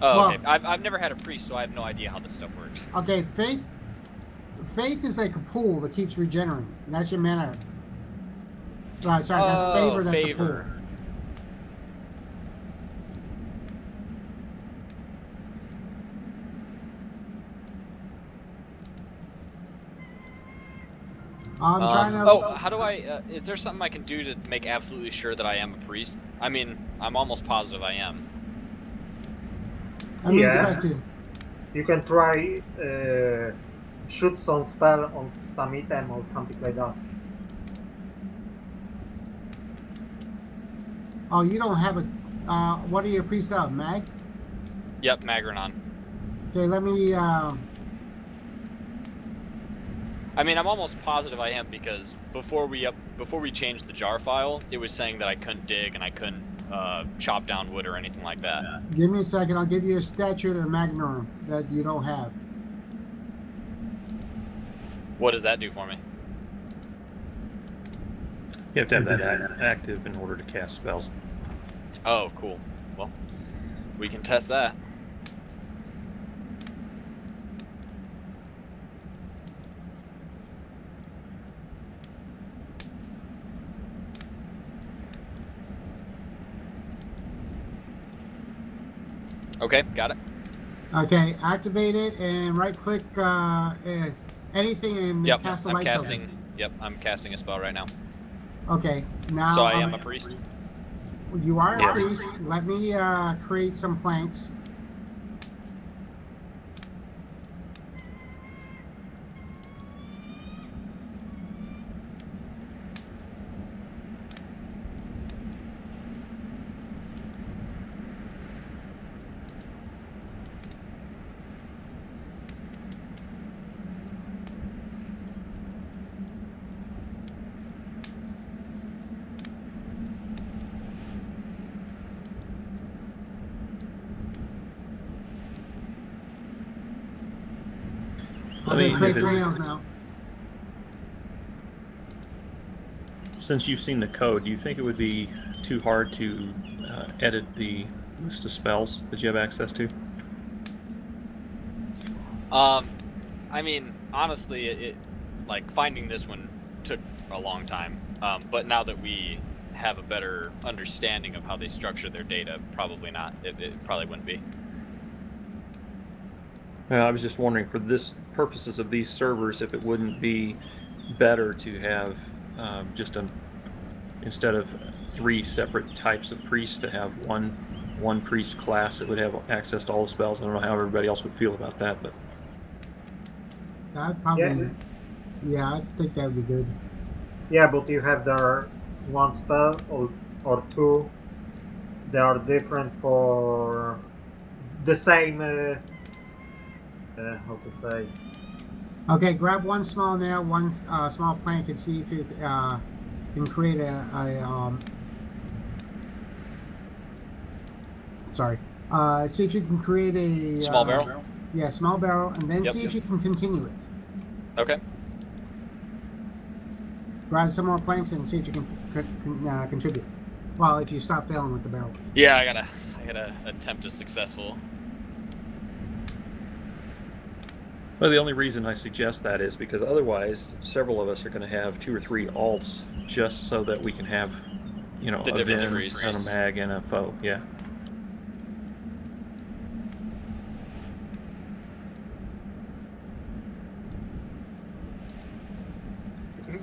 [SPEAKER 10] Oh,
[SPEAKER 3] Well,
[SPEAKER 10] okay. I've never had a priest, so I have no idea how this stuff works.
[SPEAKER 3] Okay, faith is like a pool that keeps regenerating. That's your mana. Right, sorry, that's favor. That's
[SPEAKER 10] favor.
[SPEAKER 3] a pool. I'm trying to.
[SPEAKER 10] Oh, how do I? Is there something I can do to make absolutely sure that I am a priest? I mean, I'm almost positive I am.
[SPEAKER 3] I mean, expect you.
[SPEAKER 11] You can try shoot some spell on some item or something like that.
[SPEAKER 3] Oh, you don't have a. What are your priests of? Mag?
[SPEAKER 10] Yep, Magrenon.
[SPEAKER 3] Okay, let me.
[SPEAKER 10] I mean, I'm almost positive I am because before we changed the jar file, it was saying that I couldn't dig and I couldn't chop down wood or anything like that.
[SPEAKER 3] Give me a second. I'll give you a statute of Magnorum that you don't have.
[SPEAKER 10] What does that do for me?
[SPEAKER 5] You have to have that active in order to cast spells.
[SPEAKER 10] Oh, cool. Well, we can test that. Okay, got it.
[SPEAKER 3] Okay, activate it and right click anything and
[SPEAKER 10] Yep,
[SPEAKER 3] cast a
[SPEAKER 10] I'm
[SPEAKER 3] light
[SPEAKER 10] casting.
[SPEAKER 3] token.
[SPEAKER 10] Yep, I'm casting a spell right now.
[SPEAKER 3] Okay, now.
[SPEAKER 10] So I am a priest.
[SPEAKER 3] You are
[SPEAKER 5] Yes.
[SPEAKER 3] a priest. Let me create some planks. I'm going to create some nails now.
[SPEAKER 5] Since you've seen the code, do you think it would be too hard to edit the list of spells that you have access to?
[SPEAKER 10] I mean, honestly, it like finding this one took a long time. But now that we have a better understanding of how they structure their data, probably not. It probably wouldn't be.
[SPEAKER 5] I was just wondering, for this purposes of these servers, if it wouldn't be better to have instead of 3 separate types of priests, to have one priest class that would have access to all the spells. I don't know how everybody else would feel about that, but
[SPEAKER 3] I'd probably, yeah, I think that would be good.
[SPEAKER 11] Yeah, but you have there one spell or two. They are different for the same. How to say?
[SPEAKER 3] Okay, grab one small nail, one small plank, and see if you can create see if you can create a
[SPEAKER 10] Small barrel?
[SPEAKER 3] Yeah, small barrel, and then see if
[SPEAKER 10] Yep.
[SPEAKER 3] you can continue it.
[SPEAKER 10] Okay.
[SPEAKER 3] Grab some more planks and see if you can contribute. Well, if you stop failing with the barrel.
[SPEAKER 10] Yeah, I gotta attempt a successful.
[SPEAKER 5] well, the only reason I suggest that is because otherwise, several of us are going to have 2 or 3 alts just so that we can have,
[SPEAKER 10] The
[SPEAKER 5] a
[SPEAKER 10] different
[SPEAKER 5] Vin
[SPEAKER 10] degrees.
[SPEAKER 5] and a mag and a foe. Yeah.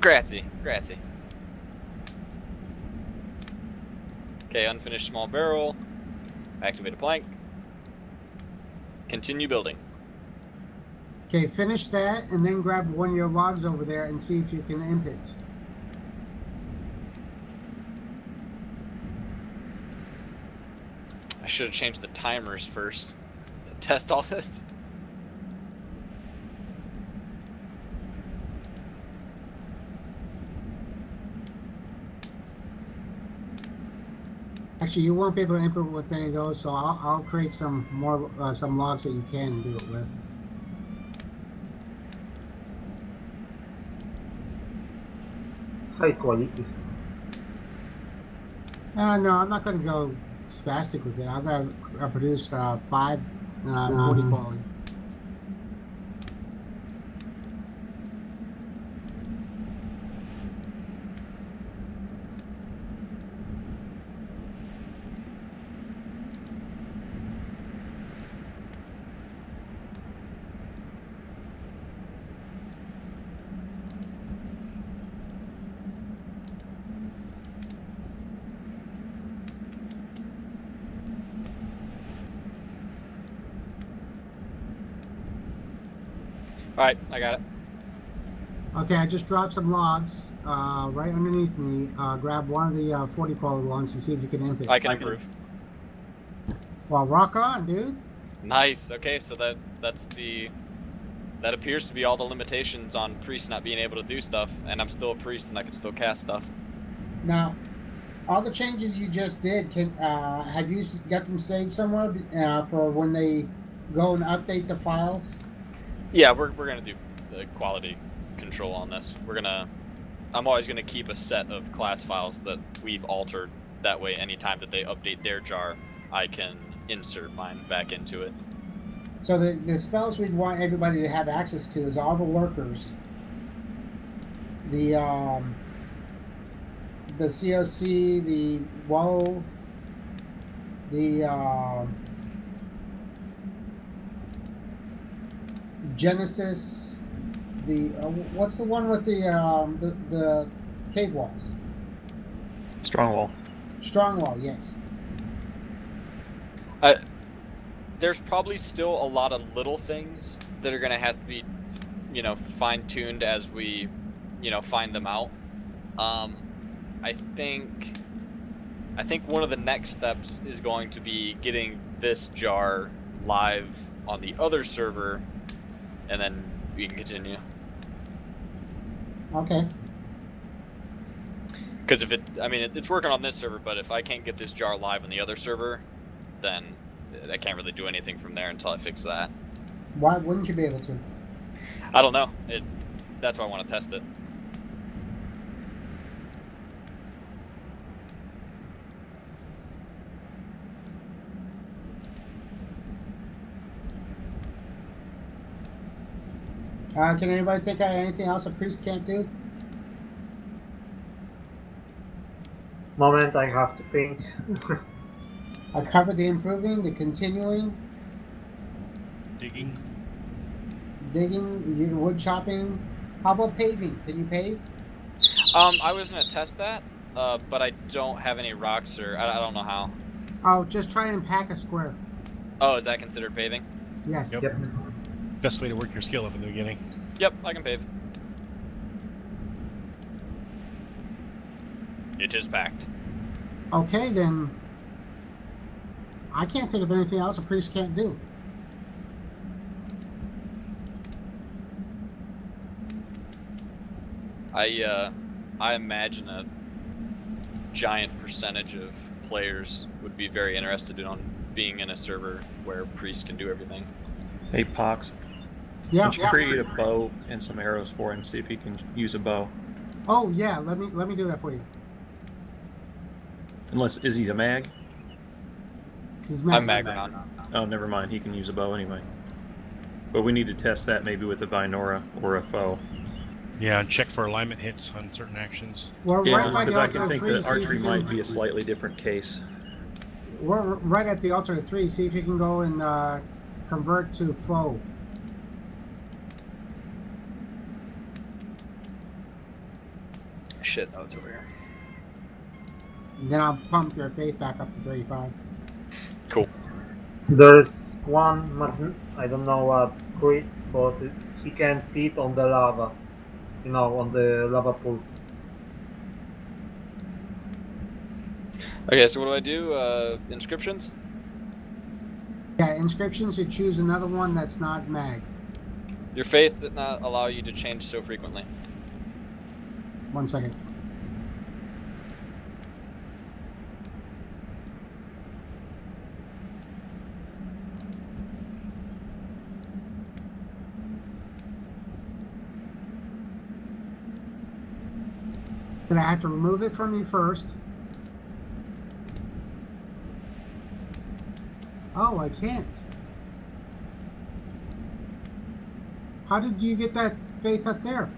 [SPEAKER 10] Grazie. Okay, unfinished small barrel. Activate a plank. Continue building.
[SPEAKER 3] Okay, finish that, and then grab one of your logs over there and see if you can imp it.
[SPEAKER 10] I should have changed the timers first to test all this.
[SPEAKER 3] Actually, you won't be able to imp it with any of those, so I'll create some more some logs that you can do it with.
[SPEAKER 11] High quality.
[SPEAKER 3] No, I'm not going to go spastic with it. I'm going to produce 5 40 quality.
[SPEAKER 10] Alright, I got it.
[SPEAKER 3] Okay, I just dropped some logs right underneath me. Grab one of the 40 quality ones and see if you can imp it.
[SPEAKER 10] I can improve.
[SPEAKER 3] Well, rock on, dude.
[SPEAKER 10] Nice. Okay, so that appears to be all the limitations on priests not being able to do stuff, and I'm still a priest and I can still cast stuff.
[SPEAKER 3] Now, all the changes you just did, have you got them saved somewhere for when they go and update the files?
[SPEAKER 10] Yeah, we're gonna do quality control on this. I'm always gonna keep a set of class files that we've altered. That way, anytime that they update their jar, I can insert mine back into it.
[SPEAKER 3] So the spells we'd want everybody to have access to is all the lurkers, the COC, the woe, the Genesis, the what's the one with the cave walls?
[SPEAKER 5] Strongwall.
[SPEAKER 3] Strongwall, yes.
[SPEAKER 10] There's probably still a lot of little things that are gonna have to be, fine-tuned as we, find them out. I think one of the next steps is going to be getting this jar live on the other server, and then we can continue.
[SPEAKER 3] Okay.
[SPEAKER 10] Because it's working on this server, but if I can't get this jar live on the other server, then I can't really do anything from there until I fix that.
[SPEAKER 3] Why wouldn't you be able to?
[SPEAKER 10] I don't know. That's why I want to test it.
[SPEAKER 3] Can anybody think of anything else a priest can't do?
[SPEAKER 11] Moment, I have to think.
[SPEAKER 3] I covered the improving, the continuing,
[SPEAKER 2] Digging.
[SPEAKER 3] wood chopping. How about paving? Can you pave?
[SPEAKER 10] I was gonna test that, but I don't have any rocks, or I don't know how.
[SPEAKER 3] Oh, just try and pack a square.
[SPEAKER 10] Oh, is that considered paving?
[SPEAKER 3] Yes.
[SPEAKER 2] Yep. Best way to work your skill up in the beginning.
[SPEAKER 10] Yep, I can pave. It is packed.
[SPEAKER 3] Okay, then. I can't think of anything else a priest can't do.
[SPEAKER 10] I imagine a giant percentage of players would be very interested in being in a server where priests can do everything.
[SPEAKER 5] Hey, Pox.
[SPEAKER 3] Yeah.
[SPEAKER 5] Would you create a bow and some arrows for him? See if he can use a bow.
[SPEAKER 3] Oh yeah, let me do that for you.
[SPEAKER 5] Is he a mag?
[SPEAKER 3] He's
[SPEAKER 10] I'm Magron.
[SPEAKER 5] Oh, never mind. He can use a bow anyway. But we need to test that maybe with a Vinora or a foe.
[SPEAKER 2] Yeah, and check for alignment hits on certain actions.
[SPEAKER 3] We're
[SPEAKER 5] Yeah,
[SPEAKER 3] right by
[SPEAKER 5] because
[SPEAKER 3] the
[SPEAKER 5] I
[SPEAKER 3] altar
[SPEAKER 5] can
[SPEAKER 3] of
[SPEAKER 5] think
[SPEAKER 3] 3.
[SPEAKER 5] that
[SPEAKER 3] See if
[SPEAKER 5] archery
[SPEAKER 3] you
[SPEAKER 5] might
[SPEAKER 3] can-
[SPEAKER 5] be a slightly different case.
[SPEAKER 3] We're right at the altar of 3. See if you can go and convert to foe.
[SPEAKER 10] All shit. Oh, it's over here.
[SPEAKER 3] Then I'll pump your faith back up to 35.
[SPEAKER 10] Cool.
[SPEAKER 11] There's one, I don't know what priest, but he can sit on the lava. On the lava pool.
[SPEAKER 10] Okay, so what do I do? Inscriptions?
[SPEAKER 3] Yeah, inscriptions, you choose another one that's not mag.
[SPEAKER 10] Your faith did not allow you to change so frequently.
[SPEAKER 3] 1 second. Then I have to remove it from you first. Oh, I can't. How did you get that faith up there?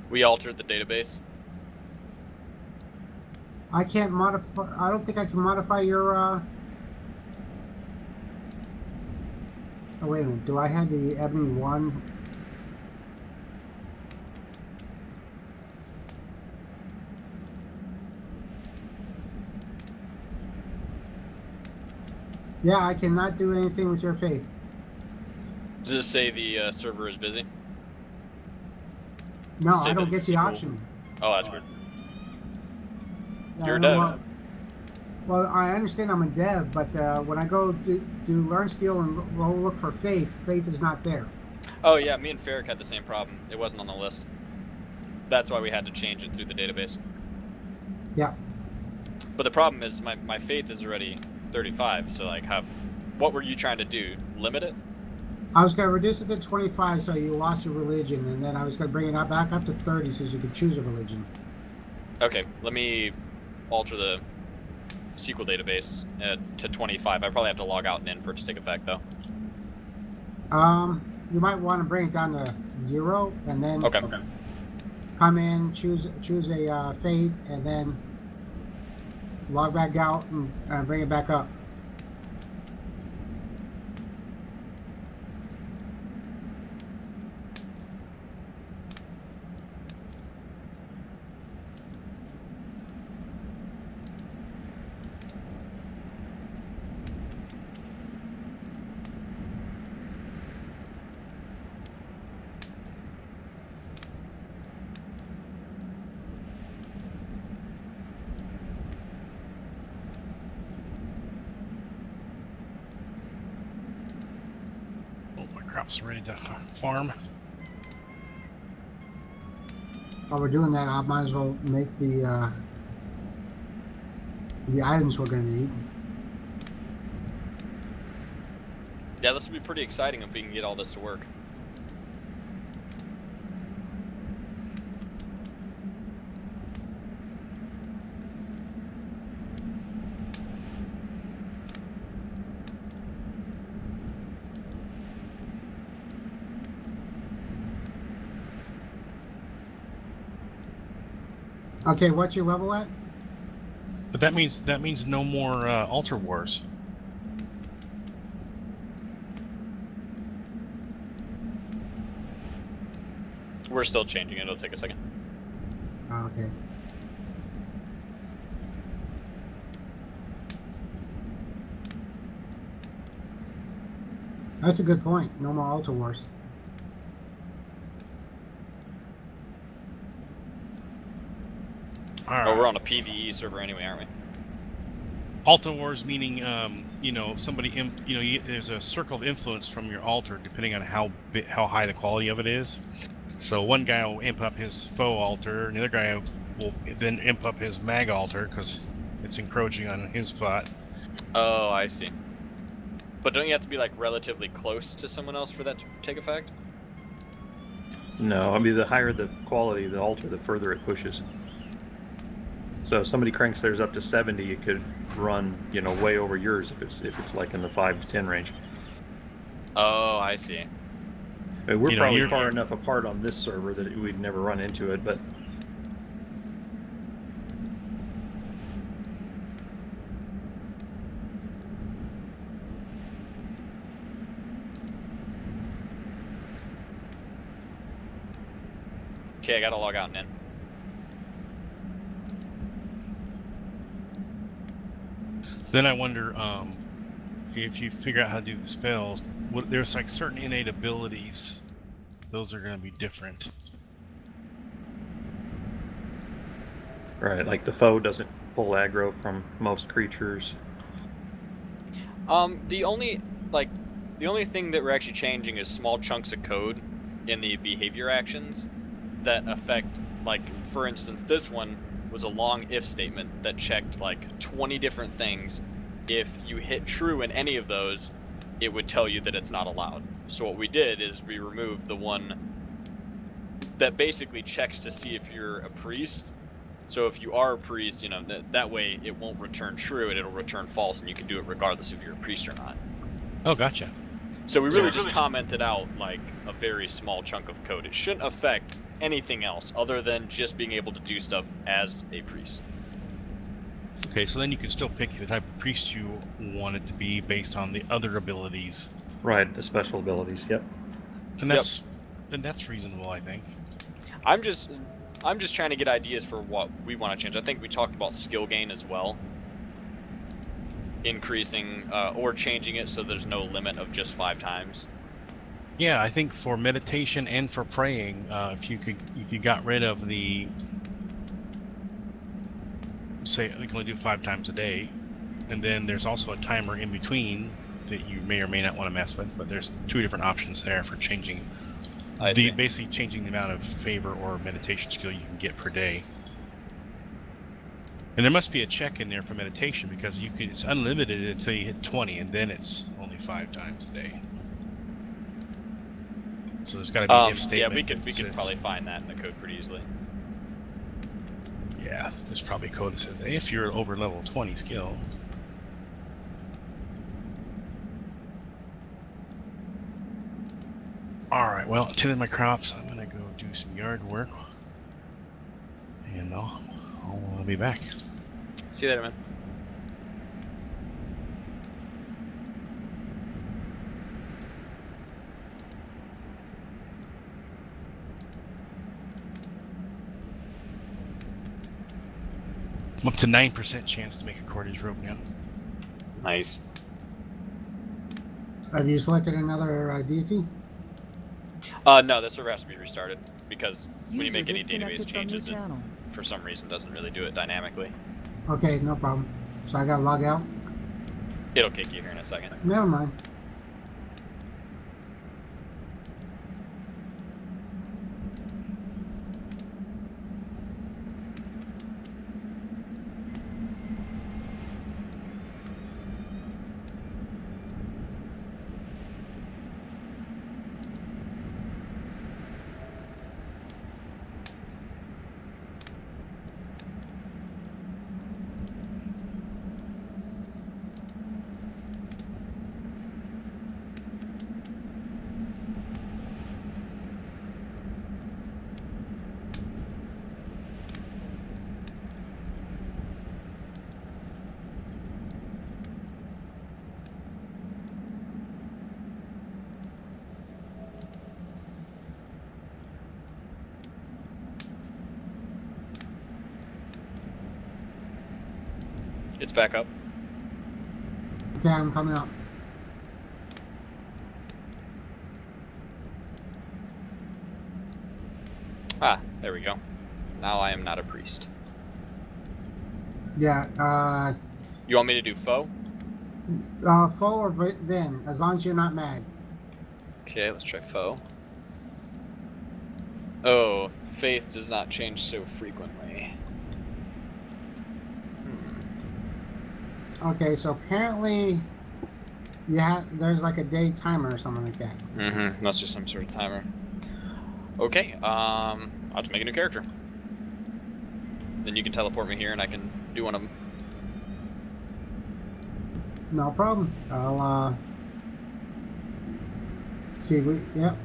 [SPEAKER 10] We altered the database.
[SPEAKER 3] I can't modify. I don't think I can modify your. Oh, wait a minute. Do I have the Ebony 1? Yeah, I cannot do anything with your faith.
[SPEAKER 10] Does this say the server is busy?
[SPEAKER 3] No,
[SPEAKER 10] Say
[SPEAKER 3] I don't
[SPEAKER 10] the
[SPEAKER 3] get the
[SPEAKER 10] sequel-
[SPEAKER 3] option.
[SPEAKER 10] Oh, that's weird.
[SPEAKER 3] Yeah,
[SPEAKER 10] You're
[SPEAKER 3] I
[SPEAKER 10] a
[SPEAKER 3] don't
[SPEAKER 10] dev.
[SPEAKER 3] want- Well, I understand I'm a dev, but when I go do learn skill and go look for faith, faith is not there.
[SPEAKER 10] Oh yeah, me and Pherik had the same problem. It wasn't on the list. That's why we had to change it through the database.
[SPEAKER 3] Yeah.
[SPEAKER 10] But the problem is my faith is already 35, so like what were you trying to do? Limit it?
[SPEAKER 3] I was going to reduce it to 25 so you lost your religion, and then I was going to bring it back up to 30 so you could choose a religion.
[SPEAKER 10] Okay, let me alter the SQL database to 25. I probably have to log out and in for it to take effect though.
[SPEAKER 3] You might want to bring it down to 0, and then
[SPEAKER 10] Okay.
[SPEAKER 3] come in, choose a faith, and then log back out and bring it back up.
[SPEAKER 2] Oh, my crops are ready to farm.
[SPEAKER 3] While we're doing that, I might as well make the items we're going to need.
[SPEAKER 10] Yeah, this would be pretty exciting if we can get all this to work.
[SPEAKER 3] Okay, what's your level at?
[SPEAKER 2] But that means no more altar wars.
[SPEAKER 10] We're still changing it. It'll take a second.
[SPEAKER 3] Oh, okay. That's a good point. No more altar wars.
[SPEAKER 2] All right.
[SPEAKER 10] Oh, we're on a PvE server anyway, aren't we?
[SPEAKER 2] Altar wars meaning, somebody, there's a circle of influence from your altar depending on how high the quality of it is. So one guy will imp up his faux altar, and the other guy will then imp up his mag altar because it's encroaching on his spot.
[SPEAKER 10] Oh, I see. But don't you have to be like relatively close to someone else for that to take effect?
[SPEAKER 5] No, I mean the higher the quality of the altar, the further it pushes. So if somebody cranks theirs up to 70, it could run, way over yours if it's like in the 5 to 10 range.
[SPEAKER 10] Oh, I see.
[SPEAKER 5] I mean, we're probably far enough apart on this server that we'd never run into it, but
[SPEAKER 10] Okay, I gotta log out and in.
[SPEAKER 2] Then I wonder if you figure out how to do the spells, there's like certain innate abilities. Those are going to be different.
[SPEAKER 5] Right, like the foe doesn't pull aggro from most creatures.
[SPEAKER 10] The only thing that we're actually changing is small chunks of code in the behavior actions that affect, like, for instance, this one was a long if statement that checked like 20 different things. If you hit true in any of those, it would tell you that it's not allowed. So what we did is we removed the one that basically checks to see if you're a priest. So if you are a priest, you know, that way it won't return true and it'll return false, and you can do it regardless if you're a priest or not.
[SPEAKER 2] Oh, gotcha.
[SPEAKER 10] So we really just commented out like a very small chunk of code. It shouldn't affect anything else other than just being able to do stuff as a priest.
[SPEAKER 2] Okay, so then you can still pick the type of priest you want it to be based on the other abilities.
[SPEAKER 5] Right, the special abilities. Yep.
[SPEAKER 2] And that's reasonable, I think.
[SPEAKER 10] I'm just trying to get ideas for what we want to change. I think we talked about skill gain as well. Increasing or changing it so there's no limit of just 5 times.
[SPEAKER 2] Yeah, I think for meditation and for praying, if you got rid of the, say, you can only do 5 times a day, and then there's also a timer in between that you may or may not want to mess with, but there's 2 different options there for changing basically changing the amount of favor or meditation skill you can get per day. And there must be a check in there for meditation, because it's unlimited until you hit 20, and then it's only 5 times a day. So there's got to be an if statement.
[SPEAKER 10] Yeah, we could probably find that in the code pretty easily.
[SPEAKER 2] Yeah, there's probably code that says if you're over level 20 skill. Alright, well, tending my crops, I'm gonna go do some yard work. And I'll be back.
[SPEAKER 10] See you later, man.
[SPEAKER 2] I'm up to 9% chance to make a cordage rope now.
[SPEAKER 10] Nice.
[SPEAKER 3] Have you selected another deity?
[SPEAKER 10] No, this server has to be restarted, because when you
[SPEAKER 6] User
[SPEAKER 10] make any
[SPEAKER 6] disconnected
[SPEAKER 10] database
[SPEAKER 6] from your
[SPEAKER 10] changes, it,
[SPEAKER 6] channel.
[SPEAKER 10] for some reason, doesn't really do it dynamically.
[SPEAKER 3] Okay, no problem. So I gotta log out?
[SPEAKER 10] It'll kick you here in a second.
[SPEAKER 3] Never mind.
[SPEAKER 10] It's back up.
[SPEAKER 3] Okay, I'm coming up.
[SPEAKER 10] Ah, there we go. Now I am not a priest.
[SPEAKER 3] Yeah,
[SPEAKER 10] You want me to do foe?
[SPEAKER 3] foe or Vin, as long as you're not mad.
[SPEAKER 10] Okay, let's try foe. Oh, faith does not change so frequently.
[SPEAKER 3] Okay, so apparently there's like a day timer or something like that.
[SPEAKER 10] Mm-hmm. Must be some sort of timer. Okay, I'll just make a new character. Then you can teleport me here and I can do one of them.
[SPEAKER 3] No problem. I'll see. Yep.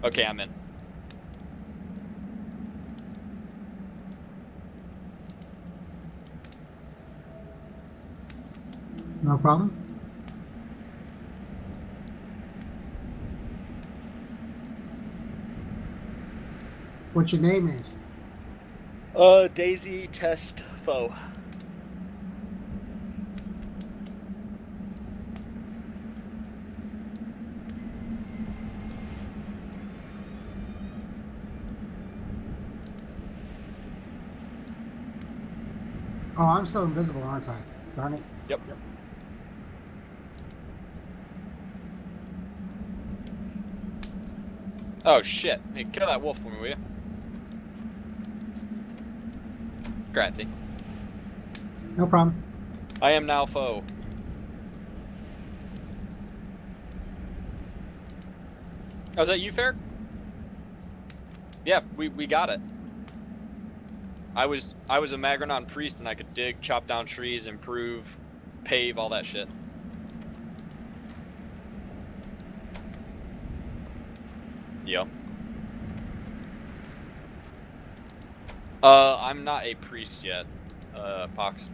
[SPEAKER 10] Okay, I'm in.
[SPEAKER 3] No problem. What your name is?
[SPEAKER 10] Daisy test foe.
[SPEAKER 3] Oh, I'm still invisible, aren't I? Darn it.
[SPEAKER 10] Yep. Oh shit! Hey, kill that wolf for me, will you? Grazie.
[SPEAKER 3] No problem.
[SPEAKER 10] I am now foe. Oh, is that you, Pherik? Yeah, we got it. I was a Magrenon priest and I could dig, chop down trees, improve, pave, all that shit. Yep. I'm not a priest yet, Pox.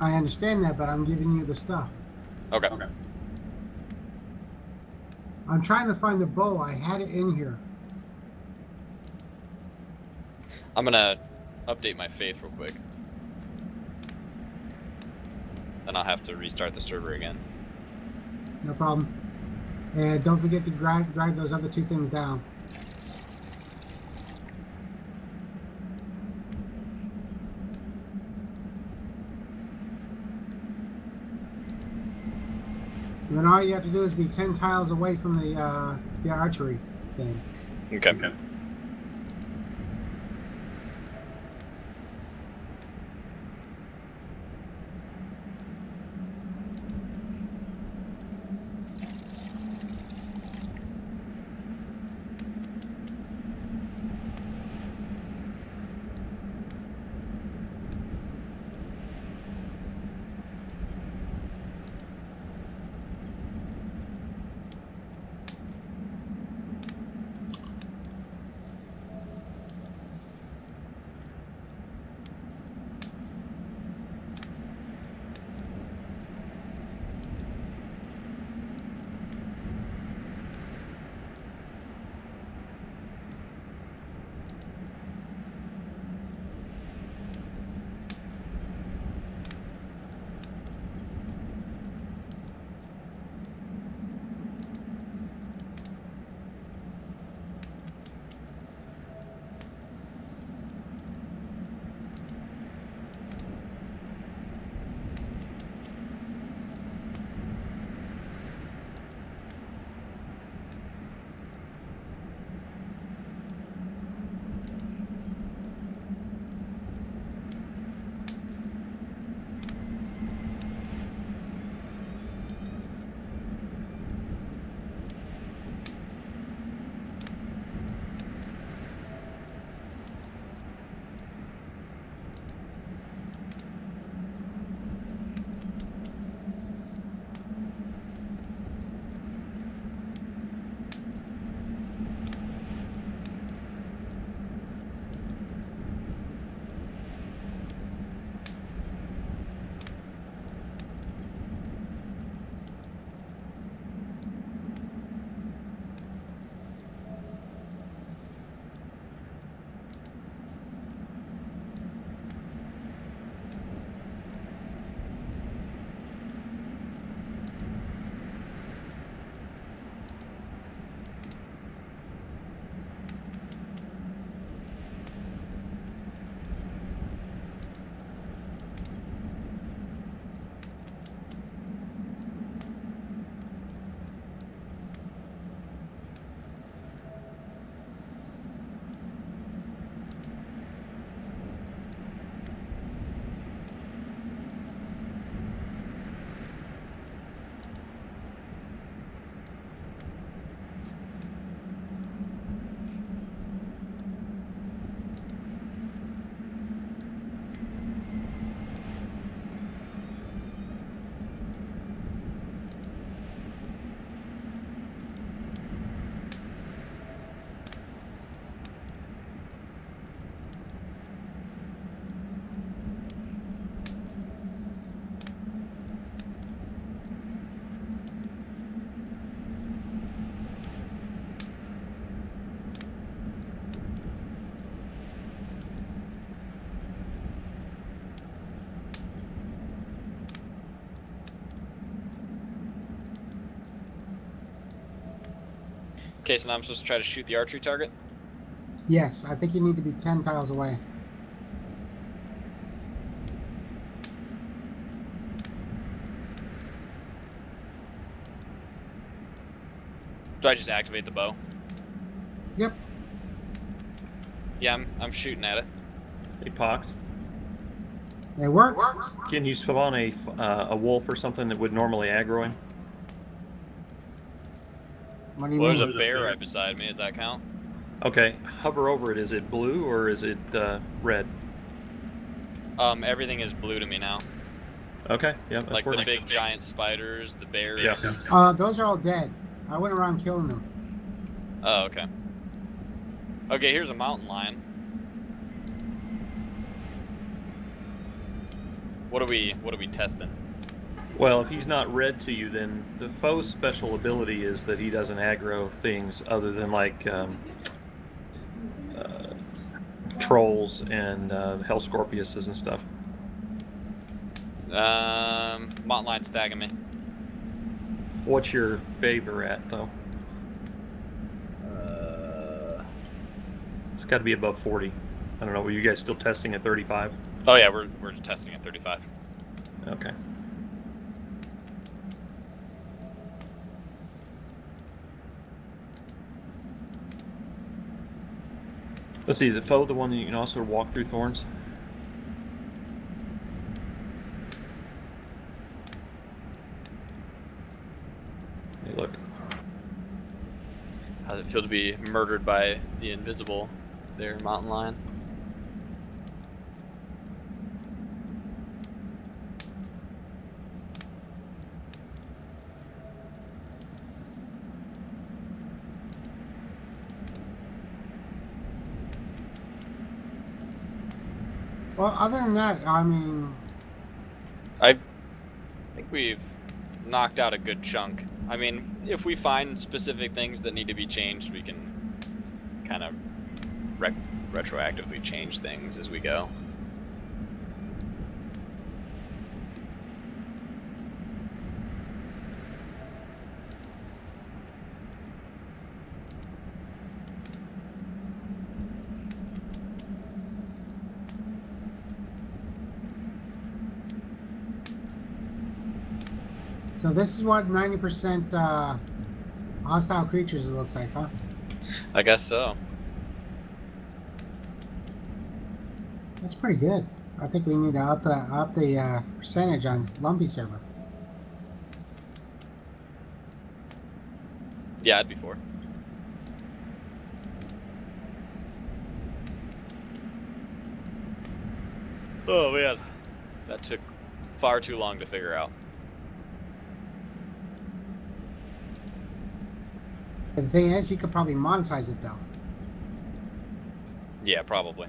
[SPEAKER 3] I understand that, but I'm giving you the stuff.
[SPEAKER 10] Okay.
[SPEAKER 3] I'm trying to find the bow. I had it in here.
[SPEAKER 10] I'm gonna update my faith real quick. Then I'll have to restart the server again.
[SPEAKER 3] No problem. And don't forget to drag those other two things down. And then all you have to do is be 10 tiles away from the archery thing.
[SPEAKER 10] Okay. Okay, so now I'm supposed to try to shoot the archery target?
[SPEAKER 3] Yes, I think you need to be 10 tiles away.
[SPEAKER 10] Do I just activate the bow?
[SPEAKER 3] Yep.
[SPEAKER 10] Yeah, I'm shooting at it.
[SPEAKER 5] Hey, Pox.
[SPEAKER 3] It works.
[SPEAKER 5] Can you spawn a wolf or something that would normally aggro him?
[SPEAKER 3] What do you
[SPEAKER 10] Well,
[SPEAKER 3] mean?
[SPEAKER 10] there's a bear right beside me. Does that count?
[SPEAKER 5] Okay, hover over it. Is it blue or is it red?
[SPEAKER 10] Everything is blue to me now.
[SPEAKER 5] Okay, yeah, that's
[SPEAKER 10] Like
[SPEAKER 5] working.
[SPEAKER 10] the big giant spiders, the bears.
[SPEAKER 5] Yeah.
[SPEAKER 3] Those are all dead. I went around killing them.
[SPEAKER 10] Oh, okay. Okay, here's a mountain lion. What are we testing?
[SPEAKER 5] Well, if he's not red to you, then the foe's special ability is that he doesn't aggro things other than like trolls and hell scorpiuses and stuff.
[SPEAKER 10] Mountain lion's tagging me.
[SPEAKER 5] What's your favor at though? It's got to be above 40. I don't know. Were you guys still testing at 35?
[SPEAKER 10] Oh yeah, we're testing at 35.
[SPEAKER 5] Okay. Let's see, is it foe the one that you can also walk through thorns? Hey, look.
[SPEAKER 10] How does it feel to be murdered by the invisible there, mountain lion?
[SPEAKER 3] Well, other than that, I mean...
[SPEAKER 10] I think we've knocked out a good chunk. I mean, if we find specific things that need to be changed, we can kind of retroactively change things as we go.
[SPEAKER 3] So this is what 90% hostile creatures it looks like, huh?
[SPEAKER 10] I guess so.
[SPEAKER 3] That's pretty good. I think we need to up the percentage on Lumpy server.
[SPEAKER 10] Yeah, I'd be for. Oh man, that took far too long to figure out.
[SPEAKER 3] But the thing is, you could probably monetize it though.
[SPEAKER 10] Yeah, probably.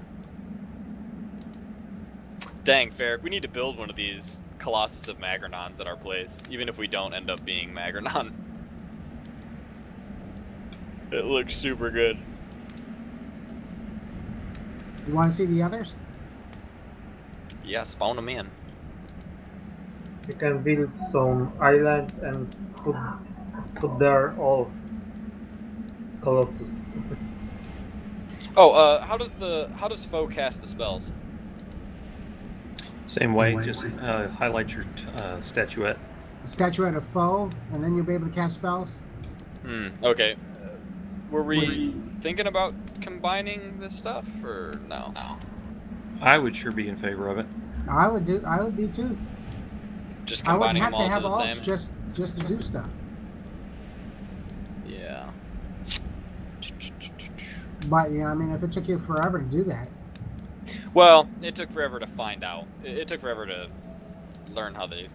[SPEAKER 10] Dang, Pherik, we need to build one of these Colossus of Magronons at our place, even if we don't end up being Magronon. It looks super good.
[SPEAKER 3] You want to see the others?
[SPEAKER 10] Yeah, spawn them in.
[SPEAKER 11] You can build some island and put there all Colossus.
[SPEAKER 10] Oh, how does foe cast the spells?
[SPEAKER 5] Same way, just highlight your statuette.
[SPEAKER 3] Statuette of foe, and then you'll be able to cast spells.
[SPEAKER 10] Okay. Were we thinking about combining this stuff, or no?
[SPEAKER 5] I would sure be in favor of it.
[SPEAKER 3] I would be too.
[SPEAKER 10] Just
[SPEAKER 3] I wouldn't
[SPEAKER 10] combining
[SPEAKER 3] have
[SPEAKER 10] them all
[SPEAKER 3] to have
[SPEAKER 10] to the
[SPEAKER 3] alts
[SPEAKER 10] same?
[SPEAKER 3] just to do stuff.
[SPEAKER 10] Yeah.
[SPEAKER 3] But yeah, I mean, if it took you forever to do that.
[SPEAKER 10] Well, it took forever to find out. It took forever to learn how they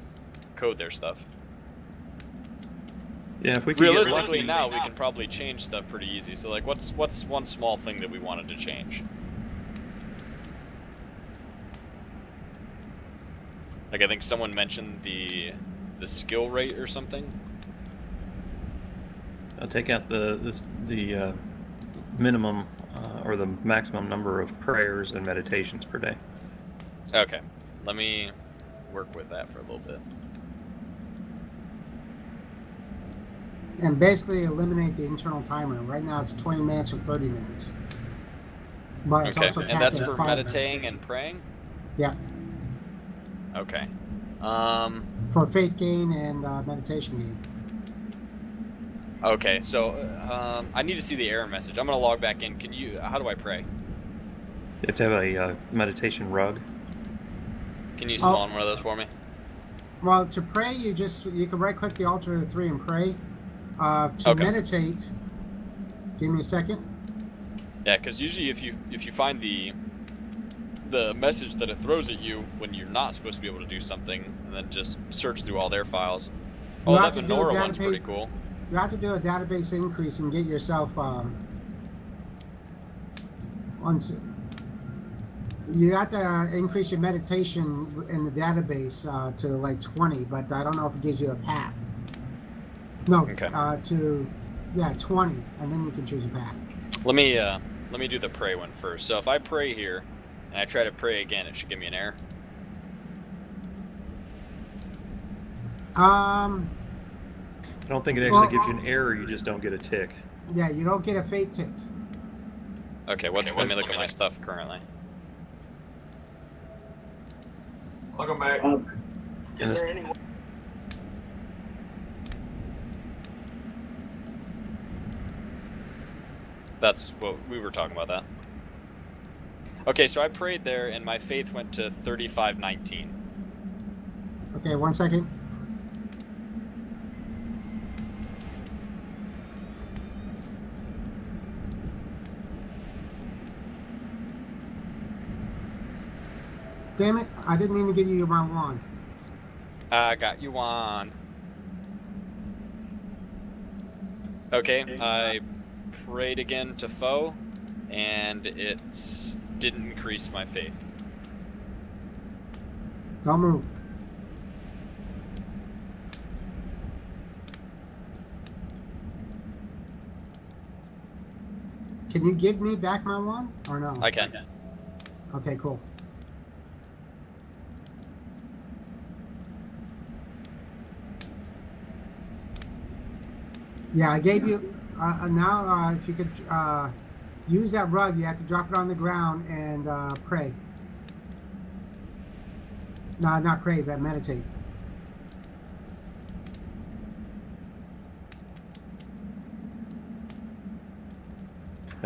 [SPEAKER 10] code their stuff.
[SPEAKER 5] Yeah, if we can
[SPEAKER 10] realistically now, we can probably change stuff pretty easy. So like, what's one small thing that we wanted to change? Like I think someone mentioned the skill rate or something.
[SPEAKER 5] I'll take out the minimum or the maximum number of prayers and meditations per day.
[SPEAKER 10] Okay, let me work with that for a little bit.
[SPEAKER 3] and basically eliminate the internal timer. Right now it's 20 minutes or 30 minutes. But it's
[SPEAKER 10] Okay,
[SPEAKER 3] also
[SPEAKER 10] and
[SPEAKER 3] capped
[SPEAKER 10] that's
[SPEAKER 3] at
[SPEAKER 10] for
[SPEAKER 3] 5
[SPEAKER 10] meditating and praying?
[SPEAKER 3] Yeah.
[SPEAKER 10] Okay.
[SPEAKER 3] For faith gain and meditation gain.
[SPEAKER 10] Okay, so I need to see the error message. I'm gonna log back in. How do I pray?
[SPEAKER 5] You have to have a meditation rug.
[SPEAKER 10] Can you spawn one of those for me?
[SPEAKER 3] Well, to pray, you can right click the altar of the 3 and pray. To meditate, give me a second.
[SPEAKER 10] Yeah, because usually if you find the message that it throws at you when you're not supposed to be able to do something, and then just search through all their files. Oh, that menorah one's pretty cool.
[SPEAKER 3] You have to do a database increase and get yourself you have to increase your meditation in the database to like 20, but I don't know if it gives you a path. No, 20, and then you can choose a path.
[SPEAKER 10] Let me do the pray one first. So if I pray here and I try to pray again, it should give me an error.
[SPEAKER 5] I don't think it actually gives you an error. You just don't get a tick.
[SPEAKER 3] Yeah, you don't get a faith tick.
[SPEAKER 10] Okay, let me look at my stuff currently.
[SPEAKER 1] Welcome back.
[SPEAKER 10] Is there any? That's what we were talking about. That. Okay, so I prayed there, and my faith went to 3519.
[SPEAKER 3] Okay, 1 second. Damn it, I didn't mean to give you my wand.
[SPEAKER 10] I got you wand. Okay, I prayed again to foe, and it didn't increase my faith.
[SPEAKER 3] Don't move. Can you give me back my wand, or no?
[SPEAKER 10] I can.
[SPEAKER 3] Okay, cool. Yeah, I gave you, now if you could use that rug, you have to drop it on the ground and pray. No, not pray, but meditate.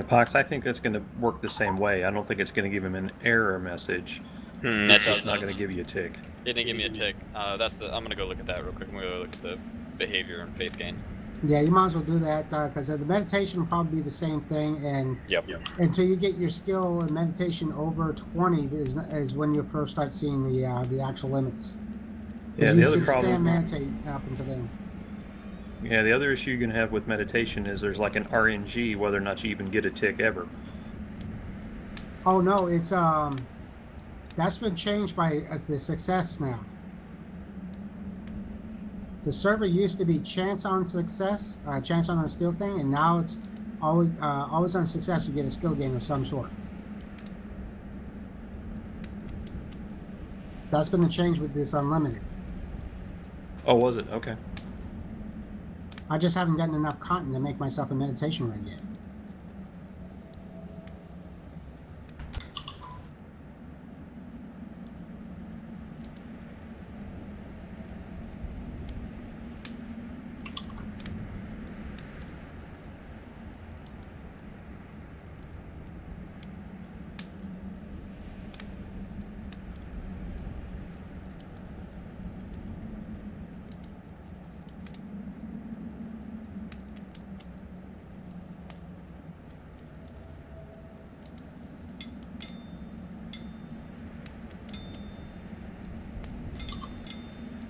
[SPEAKER 5] Pox, I think that's going to work the same way. I don't think it's going to give him an error message. It's just not going to give you a tick.
[SPEAKER 10] It didn't give me a tick. I'm going to go look at that real quick. I'm going to go look at the behavior and faith gain.
[SPEAKER 3] Yeah, you might as well do that because the meditation will probably be the same thing, and until you get your skill in meditation over 20 is when you first start seeing the actual limits.
[SPEAKER 5] Yeah, the other problem.
[SPEAKER 3] Meditate up until then.
[SPEAKER 5] Yeah, the other issue you're going to have with meditation is there's like an RNG whether or not you even get a tick ever.
[SPEAKER 3] Oh no, it's that's been changed by the success now. The server used to be chance on success, chance on a skill thing, and now it's always on success. You get a skill gain of some sort. That's been the change with this unlimited.
[SPEAKER 5] Oh, was it? Okay.
[SPEAKER 3] I just haven't gotten enough content to make myself a meditation ring yet.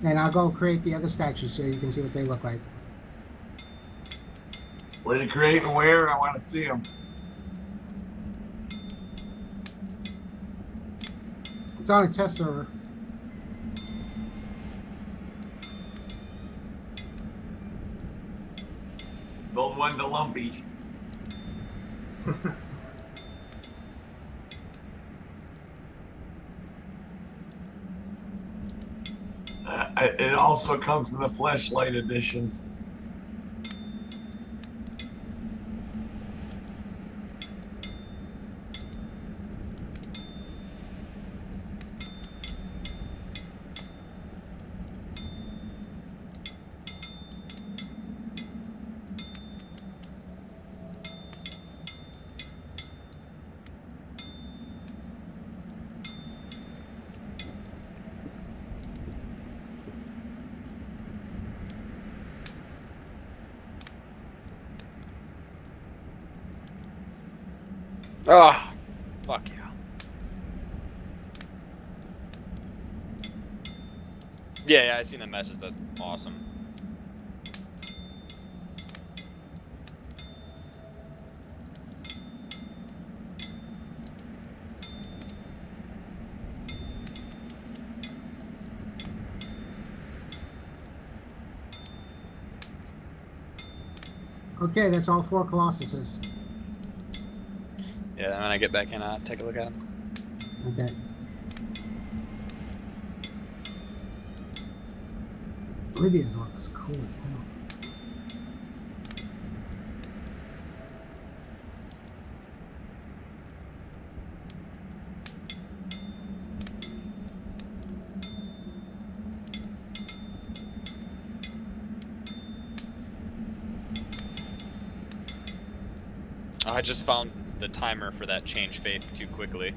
[SPEAKER 3] And I'll go create the other statues so you can see what they look like.
[SPEAKER 1] What are you creating where? I want to see them.
[SPEAKER 3] It's on a test server.
[SPEAKER 1] Build one to Lumpy. It also comes in the Fleshlight edition.
[SPEAKER 10] Ah, fuck yeah. Yeah, I seen the message. That's awesome.
[SPEAKER 3] Okay, that's all 4 Colossuses.
[SPEAKER 10] Yeah, when I get back in, I'll take a look at them.
[SPEAKER 3] Okay. Libya's looks cool as hell.
[SPEAKER 10] Oh, I just found the timer for that change faith too quickly.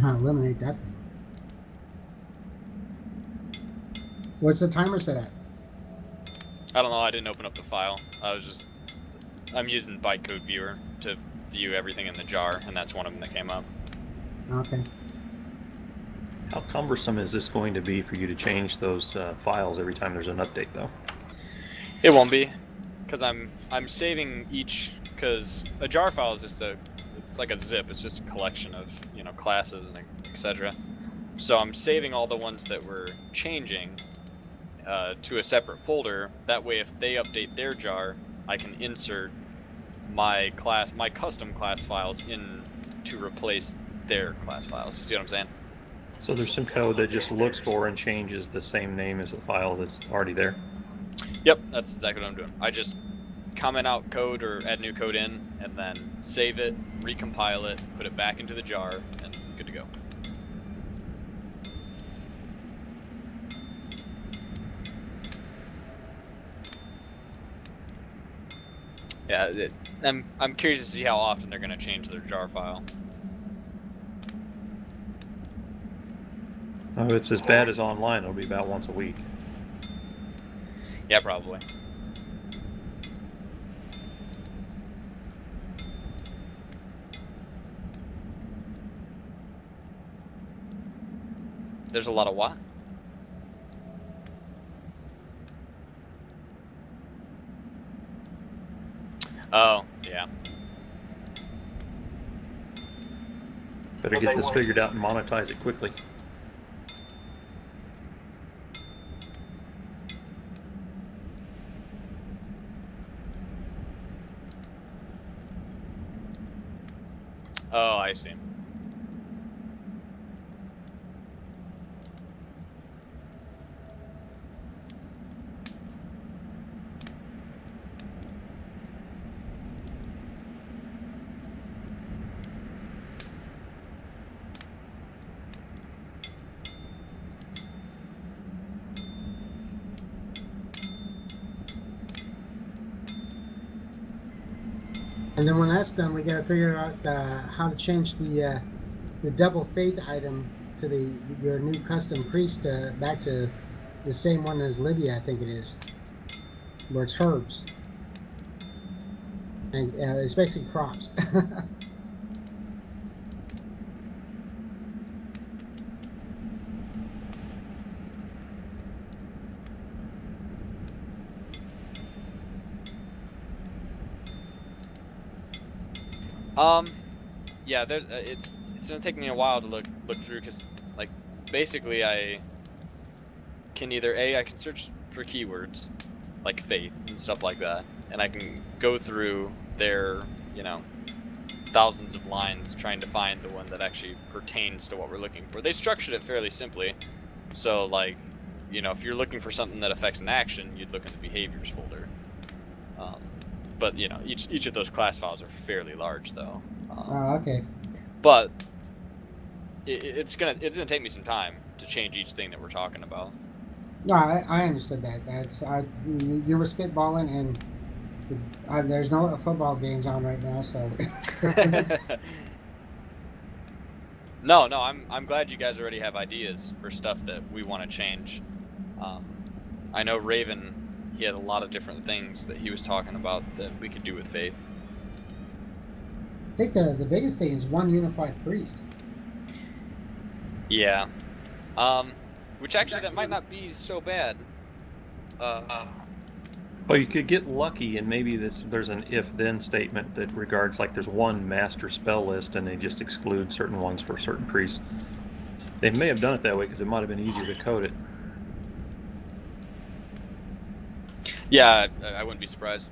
[SPEAKER 3] Eliminate that thing. What's the timer set at?
[SPEAKER 10] I don't know, I didn't open up the file. I'm using bytecode viewer to view everything in the jar, and that's one of them that came up.
[SPEAKER 3] Okay.
[SPEAKER 5] How cumbersome is this going to be for you to change those files every time there's an update, though?
[SPEAKER 10] It won't be, because I'm saving each, because a jar file is just it's like a zip, it's just a collection of, you know, classes and etc. So I'm saving all the ones that we're changing to a separate folder. That way, if they update their jar, I can insert my custom class files in to replace their class files. You see what I'm saying?
[SPEAKER 5] So there's some code that just looks for and changes the same name as the file that's already there.
[SPEAKER 10] Yep, that's exactly what I'm doing. I just comment out code or add new code in, and then save it, recompile it, put it back into the jar, and good to go. Yeah, I'm curious to see how often they're going to change their jar file.
[SPEAKER 5] If it's as bad as online, it'll be about once a week.
[SPEAKER 10] Yeah, probably. There's a lot of what? Oh, yeah.
[SPEAKER 5] Better get this figured out and monetize it quickly.
[SPEAKER 10] Oh, I see.
[SPEAKER 3] And then when that's done, we gotta figure out how to change the double faith item to your new custom priest back to the same one as Libya, I think it is, where it's herbs, and it's basically crops.
[SPEAKER 10] Yeah, it's gonna take me a while to look through, because, like, basically I can either I can search for keywords like faith and stuff like that, and I can go through their, you know, thousands of lines trying to find the one that actually pertains to what we're looking for. They structured it fairly simply, so, like, you know, if you're looking for something that affects an action, you'd look in the behaviors folder. But, you know, each of those class files are fairly large, though.
[SPEAKER 3] Okay.
[SPEAKER 10] But it's gonna take me some time to change each thing that we're talking about.
[SPEAKER 3] No, I understood that. You were spitballing, and there's no football games on right now, so.
[SPEAKER 10] No, I'm glad you guys already have ideas for stuff that we want to change. I know Raven, he had a lot of different things that he was talking about that we could do with faith.
[SPEAKER 3] think the biggest thing is one unified priest.
[SPEAKER 10] Yeah. Which actually that might not be so bad.
[SPEAKER 5] Well, you could get lucky, and maybe there's an if-then statement that regards, like, there's one master spell list, and they just exclude certain ones for certain priests. They may have done it that way because it might have been easier to code it.
[SPEAKER 10] Yeah, I wouldn't be surprised.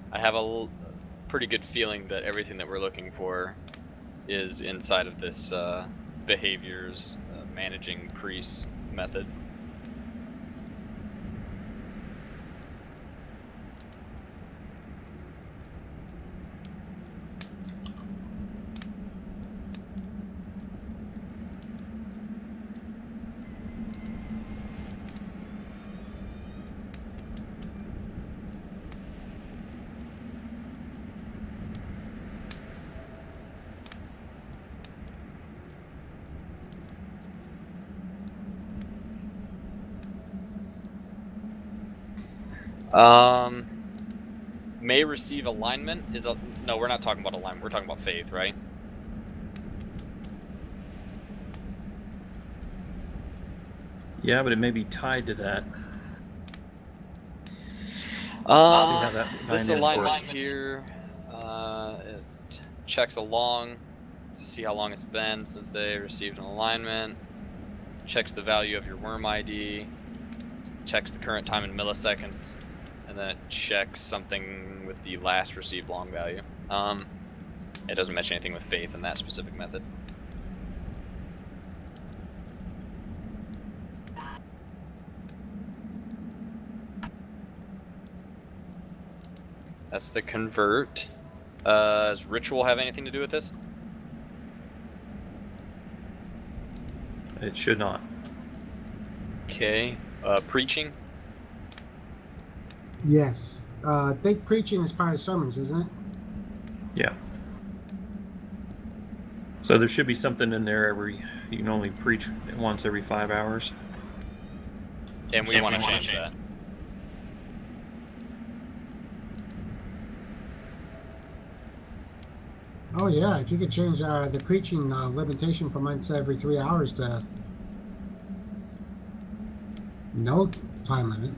[SPEAKER 10] I have a pretty good feeling that everything that we're looking for is inside of this behaviors managing priests method. May receive alignment is a no. We're not talking about alignment. We're talking about faith, right?
[SPEAKER 5] Yeah, but it may be tied to that.
[SPEAKER 10] See
[SPEAKER 5] how that
[SPEAKER 10] this
[SPEAKER 5] dynamic
[SPEAKER 10] alignment
[SPEAKER 5] works.
[SPEAKER 10] here it checks along to see how long it's been since they received an alignment. Checks the value of your Wurm ID. Checks the current time in milliseconds, and then it checks something with the last received long value. It doesn't mention anything with faith in that specific method. That's the convert. Does ritual have anything to do with this?
[SPEAKER 5] It should not.
[SPEAKER 10] Okay. Preaching?
[SPEAKER 3] Yes. I think preaching is part of sermons, isn't it?
[SPEAKER 5] Yeah. So there should be something in there you can only preach once every 5 hours.
[SPEAKER 10] And we want to change that.
[SPEAKER 3] Oh yeah, if you could change the preaching limitation from once every 3 hours to no time limit.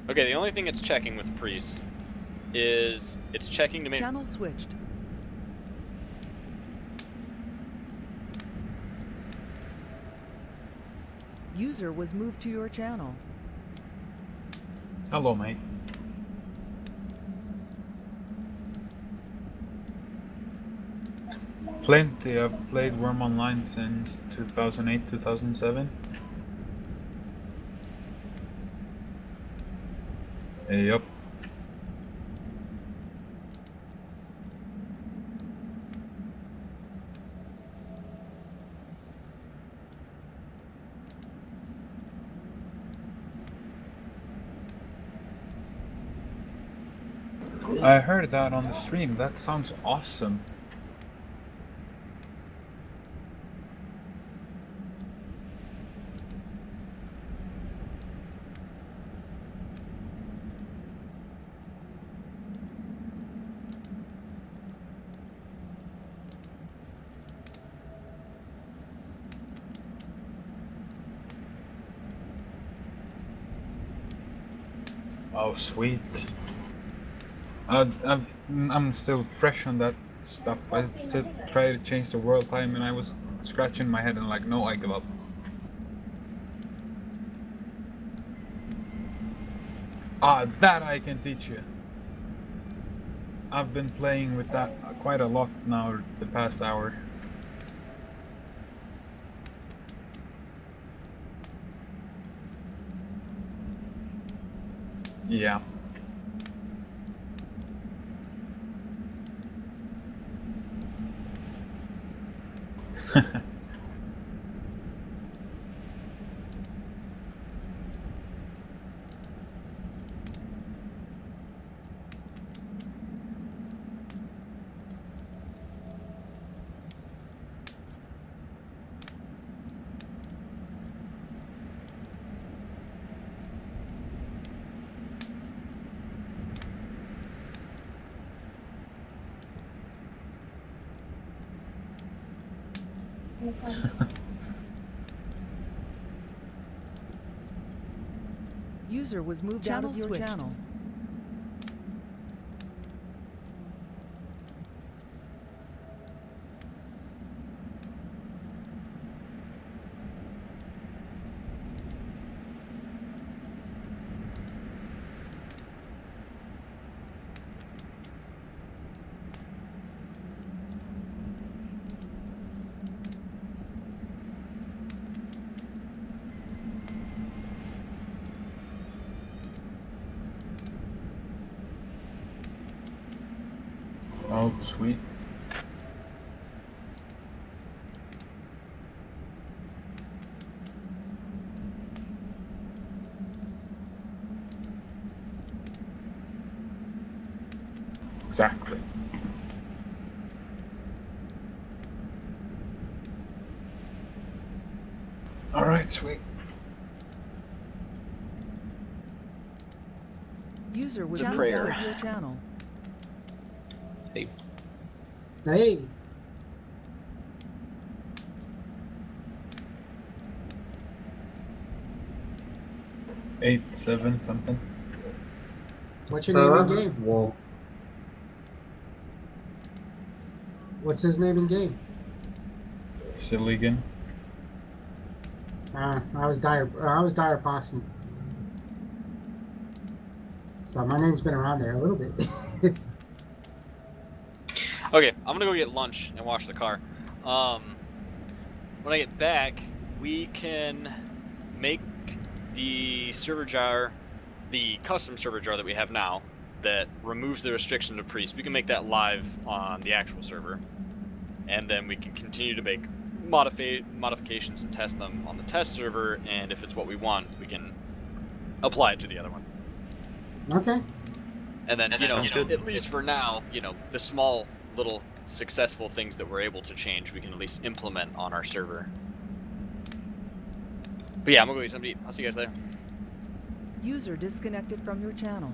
[SPEAKER 10] Okay, the only thing it's checking with priest is it's checking to make...
[SPEAKER 6] Channel switched. User was moved to your channel.
[SPEAKER 12] Hello, mate. Plenty. I've played Wurm Online since 2008, 2007. Yup. I heard that on the stream. That sounds awesome. Oh, sweet. I'm still fresh on that stuff. I still try to change the world time, and I was scratching my head and like, no, I give up. That I can teach you. I've been playing with that quite a lot now the past hour. Yeah.
[SPEAKER 6] User was moved out of your channel.
[SPEAKER 12] Oh, sweet. Exactly. All right, sweet.
[SPEAKER 6] User was
[SPEAKER 10] The
[SPEAKER 6] moved
[SPEAKER 10] prayer.
[SPEAKER 6] out of your channel.
[SPEAKER 10] Hey.
[SPEAKER 3] Hey.
[SPEAKER 12] Eight, 7, something.
[SPEAKER 3] What's your name in game?
[SPEAKER 11] Whoa.
[SPEAKER 3] What's his name in game?
[SPEAKER 12] Silligan.
[SPEAKER 3] I was dire boxing. So my name's been around there a little bit.
[SPEAKER 10] Okay, I'm gonna go get lunch and wash the car. When I get back, we can make the server jar, the custom server jar that we have now, that removes the restriction to priest. We can make that live on the actual server, and then we can continue to make modifications and test them on the test server. And if it's what we want, we can apply it to the other one.
[SPEAKER 3] Okay.
[SPEAKER 10] And then,
[SPEAKER 5] Sounds good.
[SPEAKER 10] at least for now, the small little successful things that we're able to change, we can at least implement on our server. But yeah, I'm gonna go get something to eat. I'll see you guys later.
[SPEAKER 6] User disconnected from your channel.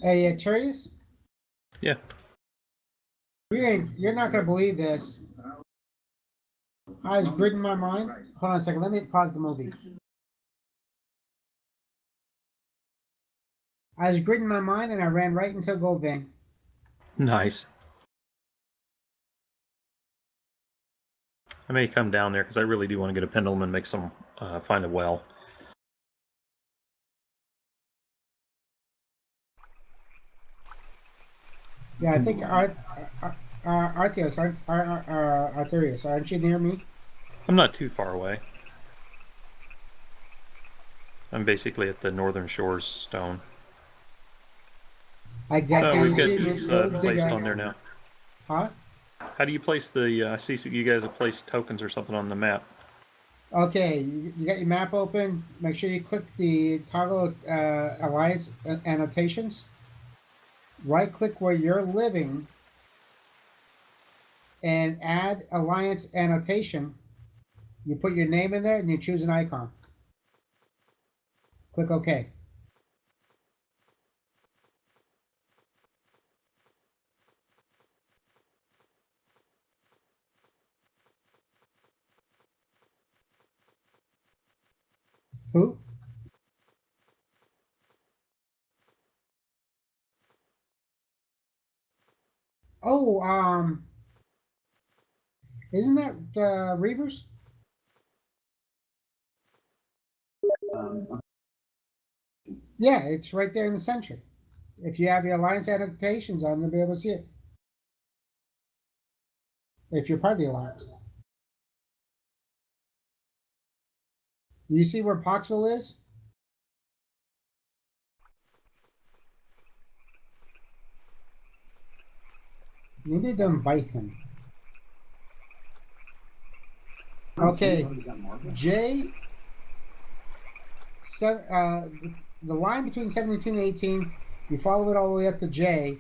[SPEAKER 3] Hey, Turius?
[SPEAKER 5] Yeah.
[SPEAKER 3] You're not gonna believe this. I was gritting my mind. Hold on a second. Let me pause the movie. I was gritting my mind and I ran right into a gold vein.
[SPEAKER 5] Nice. I may come down there because I really do want to get a pendulum and make some, find a well.
[SPEAKER 3] Yeah, I think Arthurius, Arthurius, aren't you near me?
[SPEAKER 5] I'm not too far away. I'm basically at the northern shores stone.
[SPEAKER 3] I got the
[SPEAKER 5] we've got
[SPEAKER 3] achievement.
[SPEAKER 5] beats
[SPEAKER 3] Gold
[SPEAKER 5] placed
[SPEAKER 3] digger.
[SPEAKER 5] on there now.
[SPEAKER 3] Huh?
[SPEAKER 5] How do you place the? I see you guys have placed tokens or something on the map.
[SPEAKER 3] Okay, you got your map open. Make sure you click the toggle alliance annotations. Right click where you're living and add alliance annotation. You put your name in there and you choose an icon. Click OK. Who? Oh, isn't that Reavers? Yeah, it's right there in the center. If you have your alliance annotations on, you'll be able to see it. If you're part of the alliance. Do you see where Poxville is? You need to invite him. Okay, J. The line between 17 and 18, you follow it all the way up to J.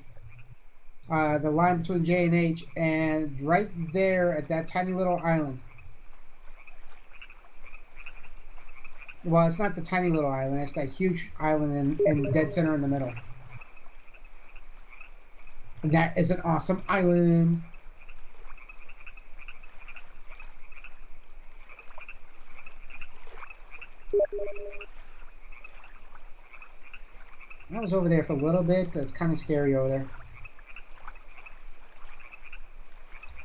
[SPEAKER 3] The line between J and H, and right there at that tiny little island. Well, it's not the tiny little island. It's that huge island in dead center in the middle. And that is an awesome island. I was over there for a little bit. It's kind of scary over there.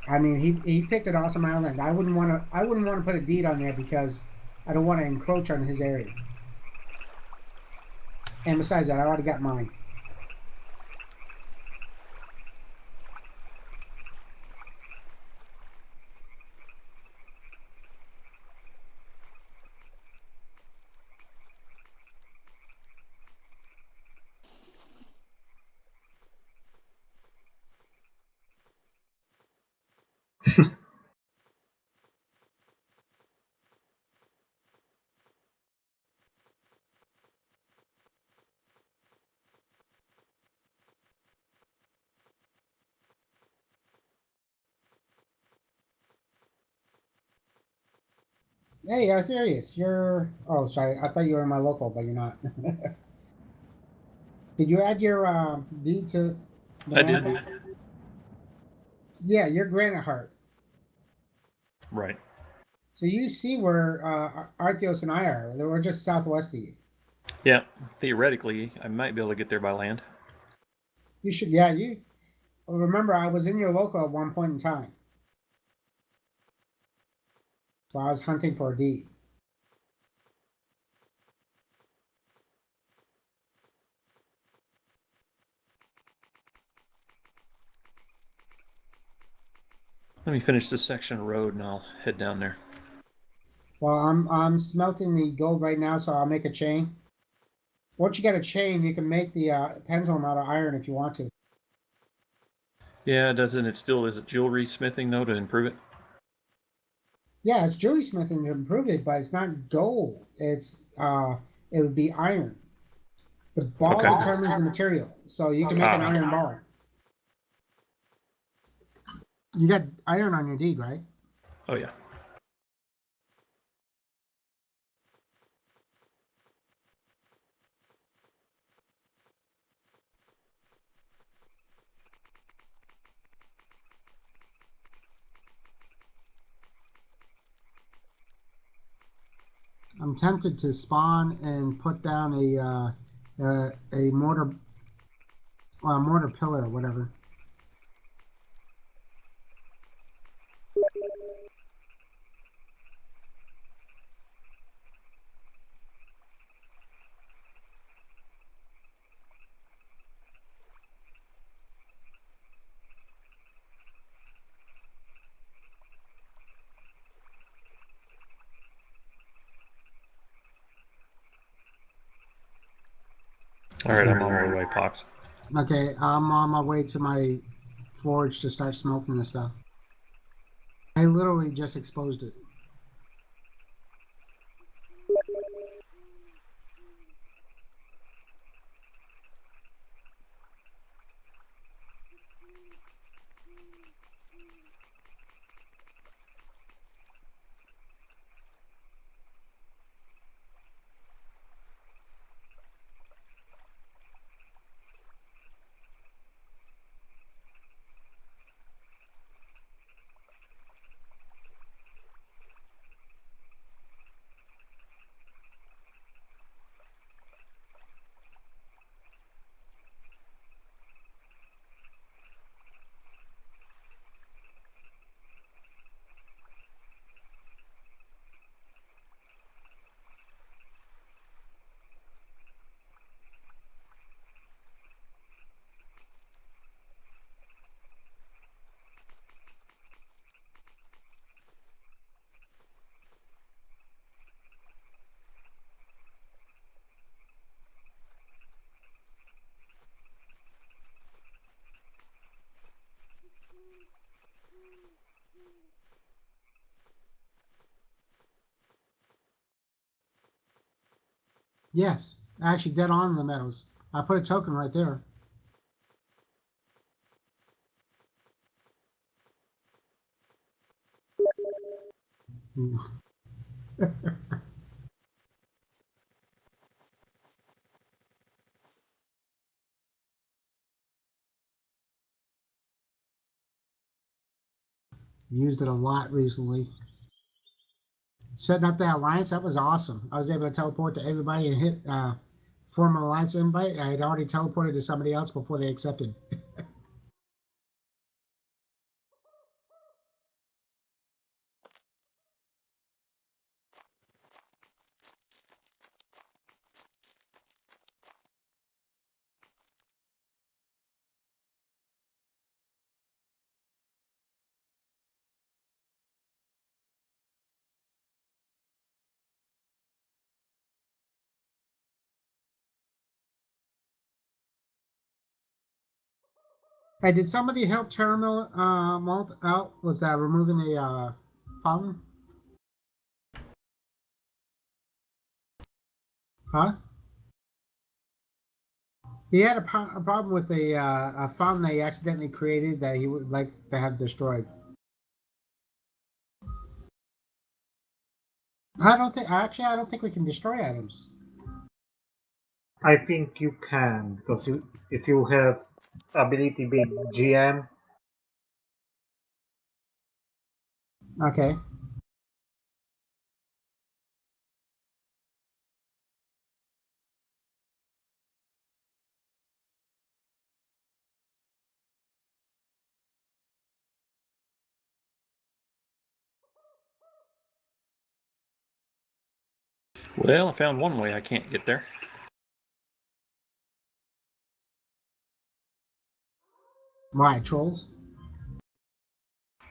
[SPEAKER 3] I mean, he picked an awesome island. I wouldn't want to put a deed on there because I don't want to encroach on his area. And besides that, I already got mine. Hey, Arthurius, you're... Oh, sorry. I thought you were in my local, but you're not. Did you add your deed to the
[SPEAKER 5] I
[SPEAKER 3] map?
[SPEAKER 5] did.
[SPEAKER 3] Yeah, you're Granite Heart.
[SPEAKER 5] Right.
[SPEAKER 3] So you see where Arthios and I are. We're just southwest of you.
[SPEAKER 5] Yeah. Theoretically, I might be able to get there by land.
[SPEAKER 3] You should, yeah, Well, remember, I was in your local at one point in time. So I was hunting for a deed.
[SPEAKER 5] Let me finish this section of road and I'll head down there.
[SPEAKER 3] Well, I'm smelting the gold right now, so I'll make a chain. Once you get a chain, you can make the pendulum out of iron if you want to.
[SPEAKER 5] Yeah, doesn't it still, is it jewelry smithing though to improve it?
[SPEAKER 3] Yeah, it's jewelry smithing to improve it, but it's not gold. It would be iron. The ball
[SPEAKER 5] Okay.
[SPEAKER 3] determines the material, so you can make an iron ball. You got iron on your deed, right?
[SPEAKER 5] Oh yeah.
[SPEAKER 3] I'm tempted to spawn and put down a mortar pillar or whatever.
[SPEAKER 5] All right, I'm on my way, Pox.
[SPEAKER 3] Okay, I'm on my way to my forge to start smelting this stuff. I literally just exposed it. Yes, actually dead on the metals. I put a token right there. Used it a lot recently. Setting up that alliance, that was awesome. I was able to teleport to everybody and hit form an alliance invite. I had already teleported to somebody else before they accepted. Hey, did somebody help Terramil Malt out with removing the fountain? Huh? He had a problem with a fountain that he accidentally created that he would like to have destroyed. I don't think we can destroy items.
[SPEAKER 11] I think you can, because if you have ability being GM.
[SPEAKER 3] Okay.
[SPEAKER 5] Well, I found one way I can't get there.
[SPEAKER 3] Why, trolls?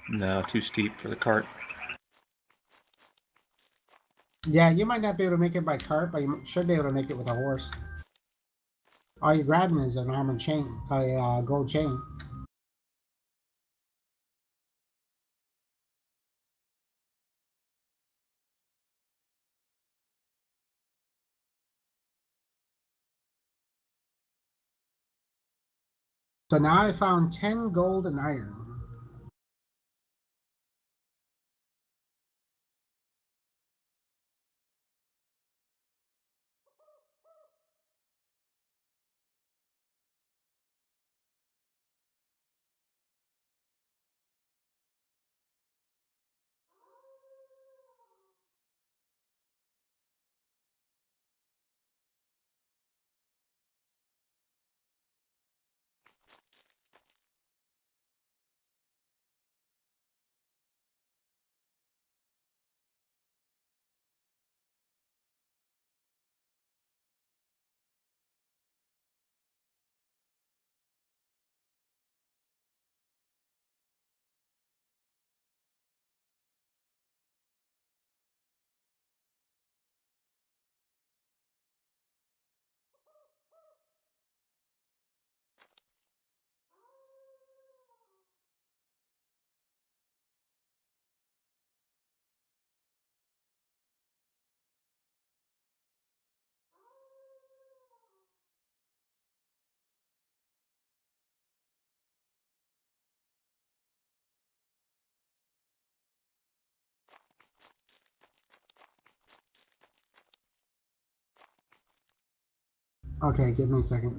[SPEAKER 5] No, too steep for the cart.
[SPEAKER 3] Yeah, you might not be able to make it by cart, but you should be able to make it with a horse. All you're grabbing is an armored chain, a gold chain. So now I found 10 gold and iron. Okay, give me a second.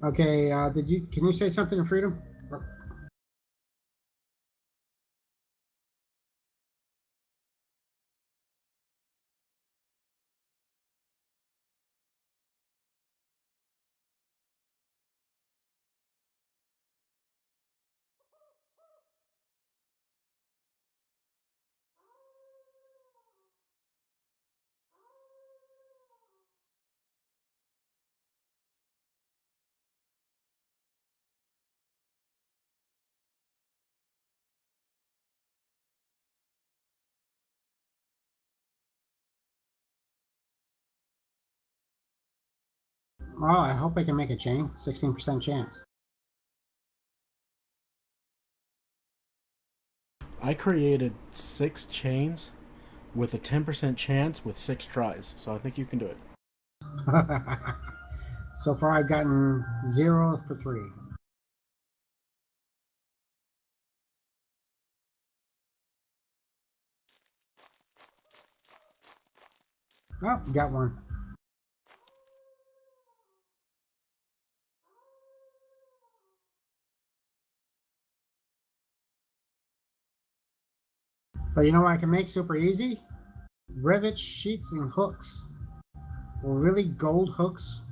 [SPEAKER 3] Okay, can you say something to Freedom? Well, I hope I can make a chain. 16% chance.
[SPEAKER 13] I created 6 chains with a 10% chance with 6 tries, so I think you can do it.
[SPEAKER 3] So far, I've gotten 0 for 3. Oh, got one. But you know what I can make super easy? Rivet sheets and hooks. Really gold hooks.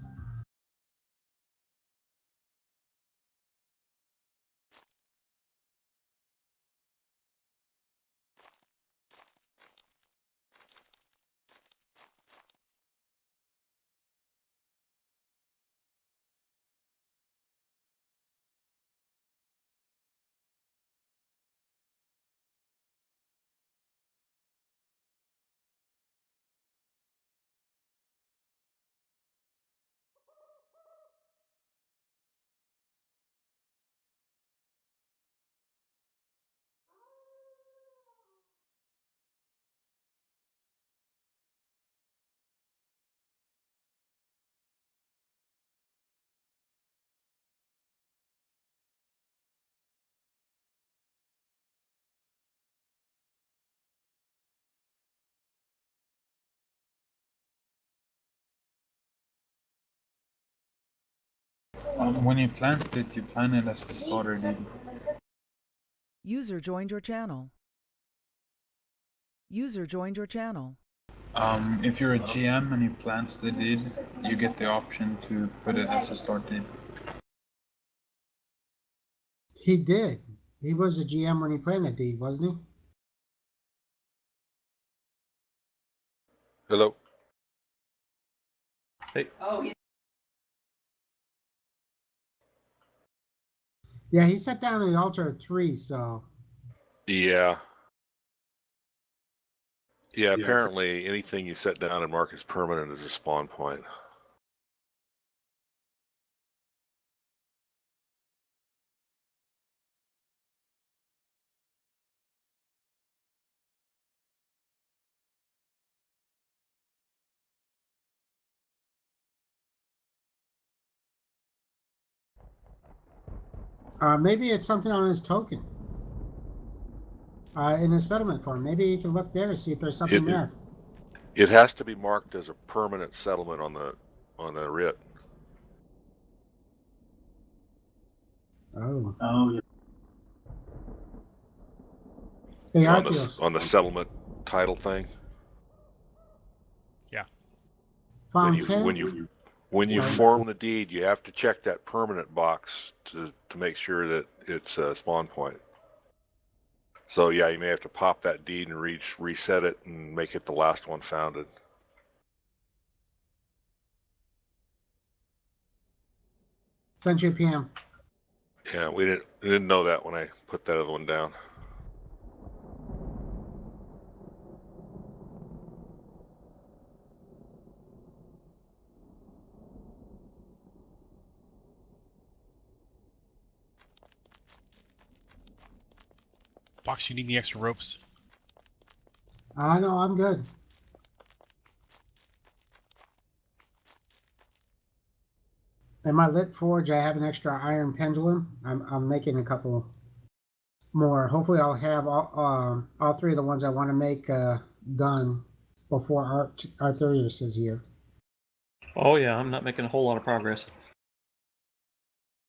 [SPEAKER 12] When you plant it, you plant it as the starter did.
[SPEAKER 6] User joined your channel. User joined your channel.
[SPEAKER 12] If you're a GM and you plant the deed, you get the option to put it as a start deed.
[SPEAKER 3] He did. He was a GM when he planned that deed, wasn't he?
[SPEAKER 14] Hello.
[SPEAKER 5] Hey.
[SPEAKER 9] Oh, yeah.
[SPEAKER 3] Yeah, he set down the altar at 3, so.
[SPEAKER 14] Yeah. Yeah, apparently anything you set down and mark as permanent is a spawn point.
[SPEAKER 3] Maybe it's something on his token. In his settlement form. Maybe you can look there to see if there's something there.
[SPEAKER 14] It has to be marked as a permanent settlement on the writ.
[SPEAKER 3] Oh.
[SPEAKER 11] Oh, yeah.
[SPEAKER 3] Hey,
[SPEAKER 14] on the settlement title thing.
[SPEAKER 2] Yeah.
[SPEAKER 3] Found
[SPEAKER 14] When you form the deed, you have to check that permanent box to make sure that it's a spawn point. So yeah, you may have to pop that deed and reset it and make it the last one founded.
[SPEAKER 3] Sent you a PM.
[SPEAKER 14] Yeah, we didn't know that when I put that other one down.
[SPEAKER 2] Fox, you need any extra ropes?
[SPEAKER 3] No, I'm good. In my lit forge, I have an extra iron pendulum. I'm making a couple more. Hopefully, I'll have all 3 of the ones I want to make done before Arthurius is here.
[SPEAKER 5] Oh yeah, I'm not making a whole lot of progress.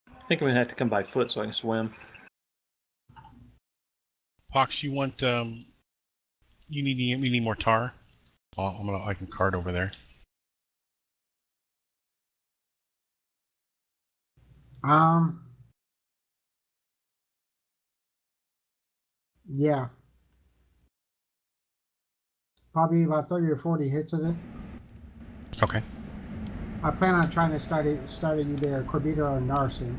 [SPEAKER 5] I think I'm gonna have to come by foot so I can swim.
[SPEAKER 2] Pox, you want you need more tar? I can cart over there.
[SPEAKER 3] Yeah. Probably about 30 or 40 hits of it.
[SPEAKER 2] Okay.
[SPEAKER 3] I plan on trying to start at either Corbito or Narcy.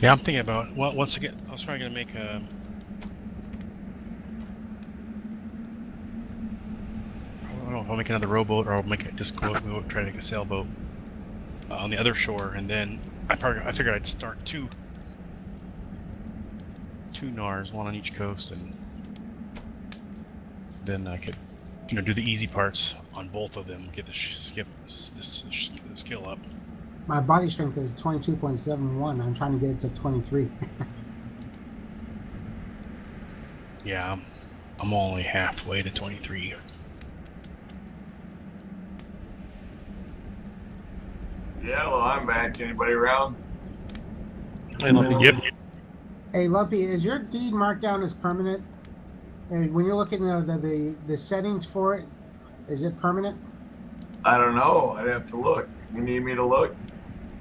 [SPEAKER 2] Yeah, I'm thinking about once again. I was probably gonna make a. I don't know if I'll make another rowboat or I'll make it just go try to make a sailboat on the other shore, and then I figured I'd start two NARs, one on each coast, and then I could, do the easy parts on both of them, get the skill up.
[SPEAKER 3] My body strength is 22.71. I'm trying to get it to 23.
[SPEAKER 2] Yeah, I'm only halfway to 23.
[SPEAKER 1] Yeah, well, I'm back. Anybody around?
[SPEAKER 2] Yep.
[SPEAKER 3] Hey, Lumpy, is your deed marked down as permanent? When you're looking at the settings for it, is it permanent?
[SPEAKER 1] I don't know. I'd have to look. You need me to look?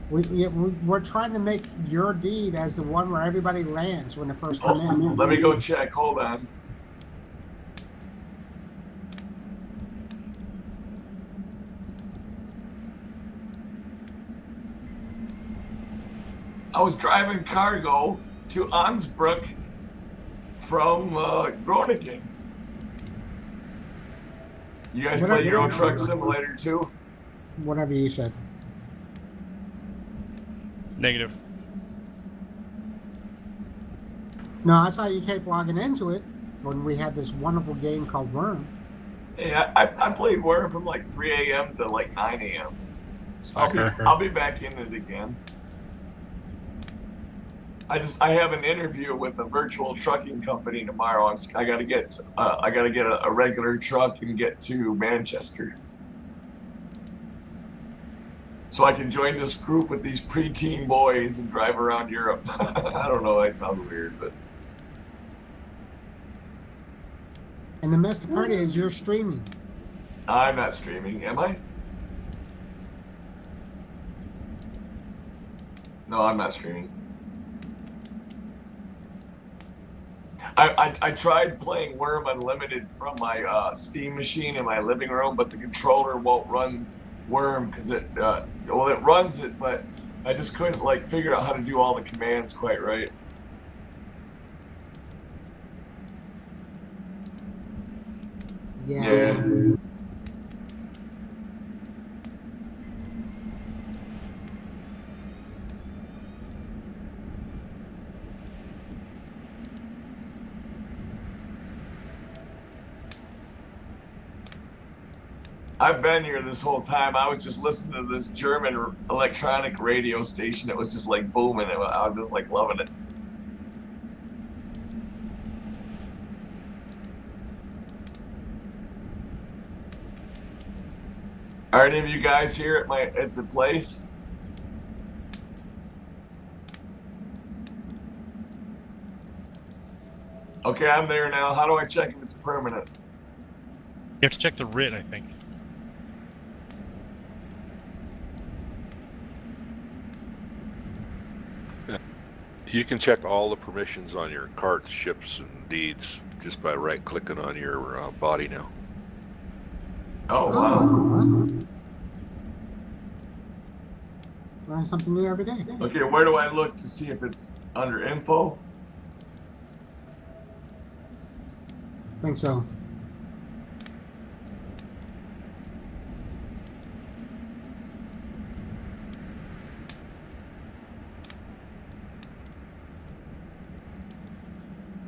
[SPEAKER 3] We're trying to make your deed as the one where everybody lands when they first come in.
[SPEAKER 1] Let me go check. Hold on. I was driving cargo to Ansbruck from Groningen. You guys play Euro Truck Simulator too?
[SPEAKER 3] Whatever you said.
[SPEAKER 2] Negative.
[SPEAKER 3] No, I saw you kept logging into it when we had this wonderful game called Wurm.
[SPEAKER 1] Hey, I played Wurm from like 3 a.m. to like 9 a.m. I'll be back in it again. I have an interview with a virtual trucking company tomorrow. I gotta get a regular truck and get to Manchester, so I can join this group with these preteen boys and drive around Europe. I don't know, that sounds weird, but.
[SPEAKER 3] And the best part is you're streaming.
[SPEAKER 1] I'm not streaming, am I? No, I'm not streaming. I tried playing Wurm Unlimited from my Steam machine in my living room, but the controller won't run Wurm because it runs it, but I just couldn't like figure out how to do all the commands quite right.
[SPEAKER 3] Yeah.
[SPEAKER 1] I've been here this whole time. I was just listening to this German electronic radio station that was just like booming. I was just like loving it. Are any of you guys here at the place? Okay, I'm there now. How do I check if it's permanent?
[SPEAKER 2] You have to check the writ, I think.
[SPEAKER 14] You can check all the permissions on your carts, ships, and deeds just by right-clicking on your body now.
[SPEAKER 1] Oh, wow.
[SPEAKER 3] Learn something new every day.
[SPEAKER 1] Okay, where do I look to see if it's under info?
[SPEAKER 3] I think so.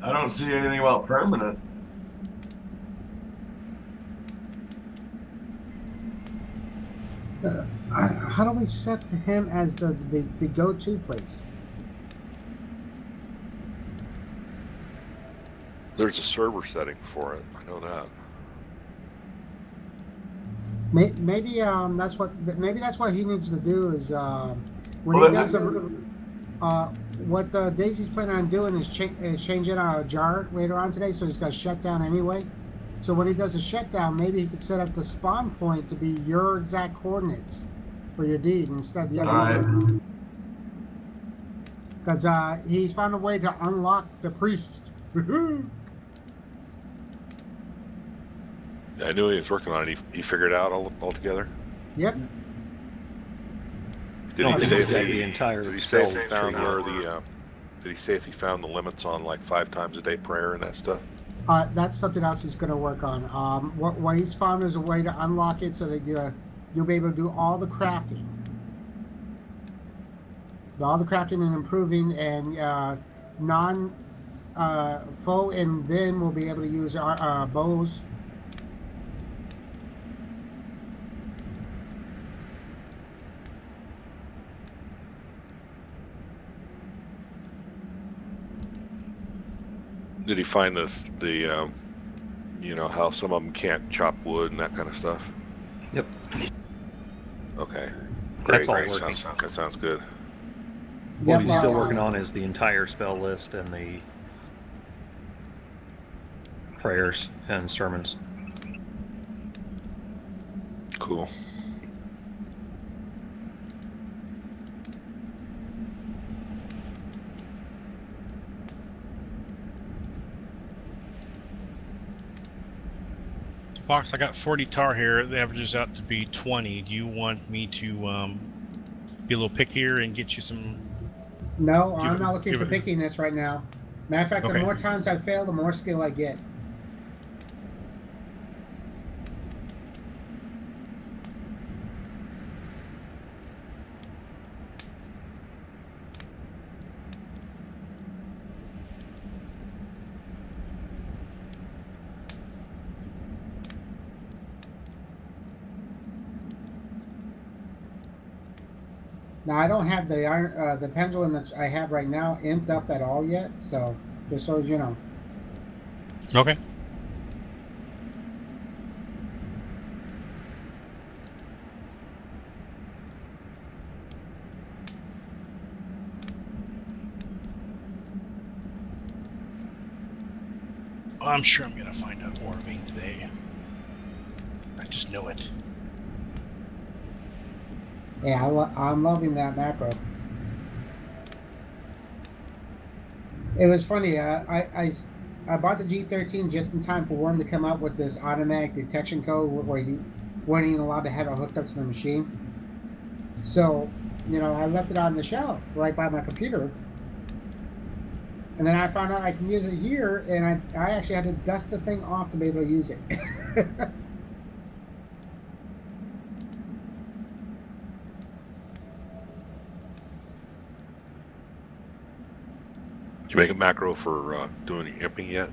[SPEAKER 1] I don't see anything about permanent.
[SPEAKER 3] How do we set him as the go-to place?
[SPEAKER 14] There's a server setting for it. I know that.
[SPEAKER 3] Maybe that's what he needs to do is when he does what Daisy's planning on doing is changing out a jar later on today, so he's got shut down anyway. So when he does a shutdown, maybe he could set up the spawn point to be your exact coordinates for your deed instead of the other one. Because he's found a way to unlock the priest.
[SPEAKER 14] I knew he was working on it. He figured it out altogether.
[SPEAKER 3] Yep.
[SPEAKER 14] Did he say if
[SPEAKER 5] the entire
[SPEAKER 14] Did he say if he found where the? Did he say if he found the limits on like 5 times a day prayer and that stuff?
[SPEAKER 3] That's something else he's going to work on. What he's found is a way to unlock it so that you'll be able to do all the crafting. All the crafting and improving, and Foe and Vin will be able to use our bows.
[SPEAKER 14] Did he find the you know how some of them can't chop wood and that kind of stuff?
[SPEAKER 5] Yep.
[SPEAKER 14] Okay.
[SPEAKER 5] That's all
[SPEAKER 14] Great.
[SPEAKER 5] working.
[SPEAKER 14] That sounds good.
[SPEAKER 5] What he's still working on is the entire spell list and the prayers and sermons.
[SPEAKER 14] Cool.
[SPEAKER 2] Box, I got 40 tar here. It averages out to be 20. Do you want me to be a little pickier and get you some?
[SPEAKER 3] No, I'm not looking for pickiness right now. Matter of fact, the more times I fail, the more skill I get. Now I don't have the iron, the pendulum that I have right now imped up at all yet, so just so you know.
[SPEAKER 2] Okay. I'm sure I'm gonna find out ore vein today. I just know it.
[SPEAKER 3] Yeah, I'm loving that macro. It was funny. I bought the G13 just in time for Wurm to come up with this automatic detection code where you weren't even allowed to have it hooked up to the machine. So, I left it on the shelf right by my computer. And then I found out I can use it here, and I actually had to dust the thing off to be able to use it.
[SPEAKER 14] Did you make a macro for doing your imping yet?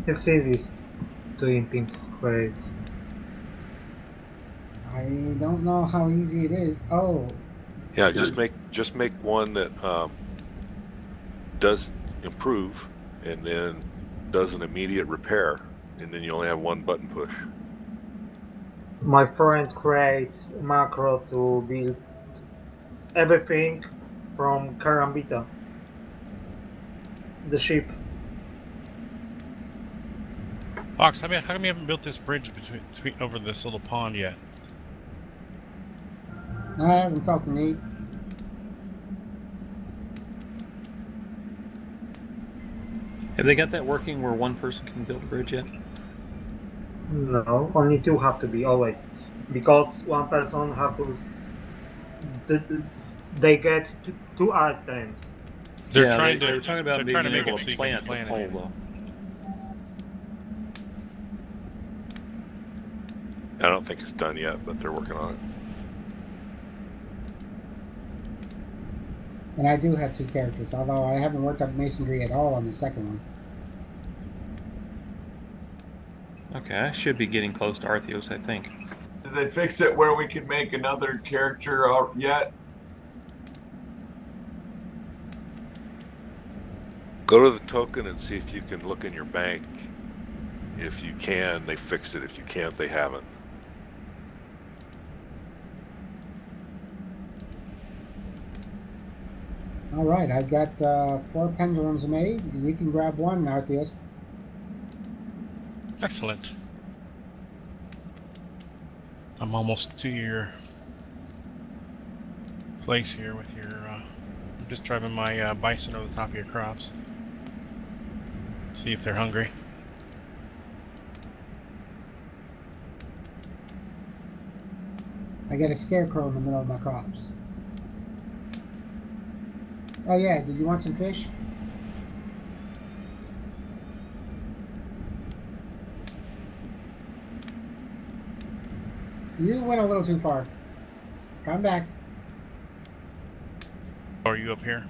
[SPEAKER 11] It's easy to imping queries.
[SPEAKER 3] I don't know how easy it is. Oh.
[SPEAKER 14] Yeah, just make one that does improve and then does an immediate repair, and then you only have one button push.
[SPEAKER 11] My friend creates a macro to build everything from Karambita, the ship.
[SPEAKER 2] Fox, how come you haven't built this bridge between over this little pond yet?
[SPEAKER 3] I haven't felt the need.
[SPEAKER 5] Have they got that working where one person can build a bridge yet?
[SPEAKER 11] No, only two have to be always, because one person has they get two items.
[SPEAKER 2] They were
[SPEAKER 5] talking
[SPEAKER 2] they're
[SPEAKER 5] about
[SPEAKER 2] trying to
[SPEAKER 5] being
[SPEAKER 2] make
[SPEAKER 5] able
[SPEAKER 2] it
[SPEAKER 5] to
[SPEAKER 2] so you
[SPEAKER 5] plant
[SPEAKER 2] can plant
[SPEAKER 5] the pole,
[SPEAKER 2] it.
[SPEAKER 5] though.
[SPEAKER 14] I don't think it's done yet, but they're working on it.
[SPEAKER 3] And I do have two characters, although I haven't worked on masonry at all on the second one.
[SPEAKER 5] Okay, I should be getting close to Artheos, I think.
[SPEAKER 1] Did they fix it where we could make another character out yet?
[SPEAKER 14] Go to the token and see if you can look in your bank. If you can, they fixed it. If you can't, they haven't.
[SPEAKER 3] All right, I've got 4 pendulums made. You can grab one, Artheos.
[SPEAKER 2] Excellent. I'm almost to your place here with your. I'm just driving my bison over the top of your crops. See if they're hungry.
[SPEAKER 3] I got a scarecrow in the middle of my crops. Oh yeah, did you want some fish? You went a little too far. Come back.
[SPEAKER 2] Are you up here?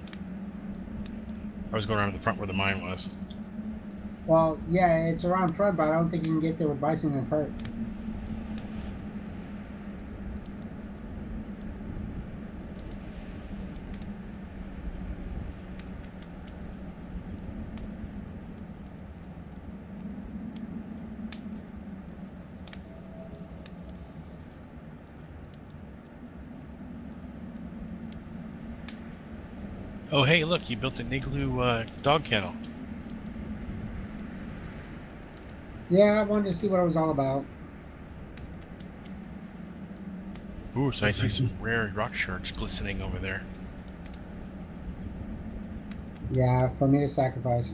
[SPEAKER 2] I was going around to the front where the mine was.
[SPEAKER 3] Well, yeah, it's around front, but I don't think you can get there with bison and cart.
[SPEAKER 2] Oh, hey, look, you built an igloo dog kennel.
[SPEAKER 3] Yeah, I wanted to see what it was all about.
[SPEAKER 2] Ooh, so I see some rare rock shards glistening over there.
[SPEAKER 3] Yeah, for me to sacrifice.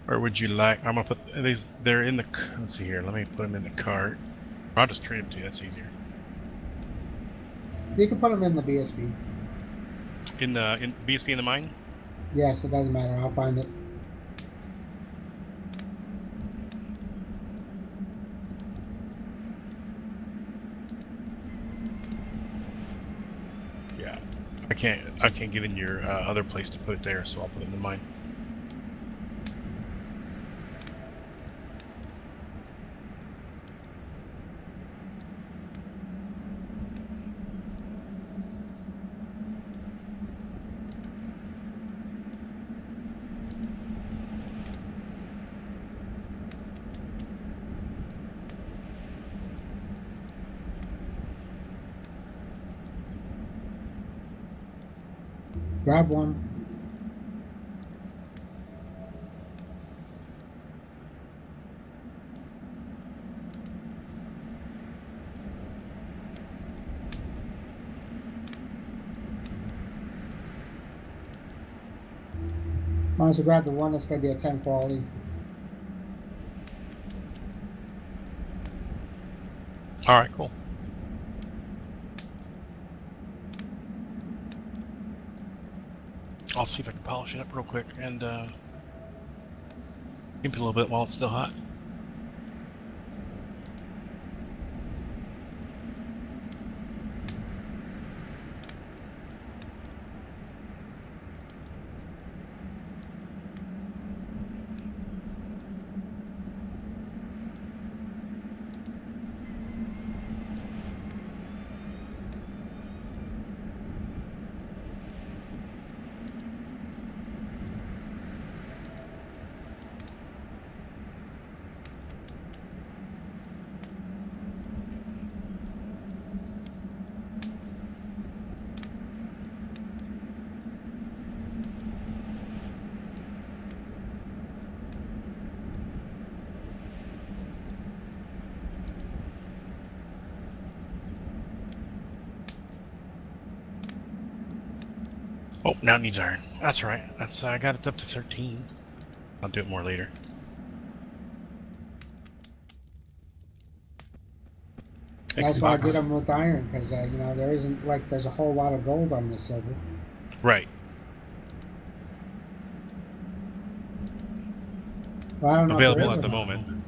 [SPEAKER 2] Or would you like? I'm gonna put these. They're in the. Let's see here. Let me put them in the cart. I'll just trade them to you. That's easier.
[SPEAKER 3] You can put them in the BSB.
[SPEAKER 2] In BSB in the mine.
[SPEAKER 3] Yes, it doesn't matter. I'll find it.
[SPEAKER 2] Yeah, I can't get in your other place to put it there, so I'll put it in the mine.
[SPEAKER 3] Grab one. Might as well grab the one that's going to be a 10 quality.
[SPEAKER 2] All right, cool. I'll see if I can polish it up real quick and keep it a little bit while it's still hot. Oh, now it needs iron. That's right. That's I got it up to 13. I'll do it more later.
[SPEAKER 3] That's why I did them with iron, because you know, there isn't like there's a whole lot of gold on this server.
[SPEAKER 2] Right.
[SPEAKER 3] Well, I don't know
[SPEAKER 2] Available
[SPEAKER 3] if
[SPEAKER 2] at the
[SPEAKER 3] there is
[SPEAKER 2] moment.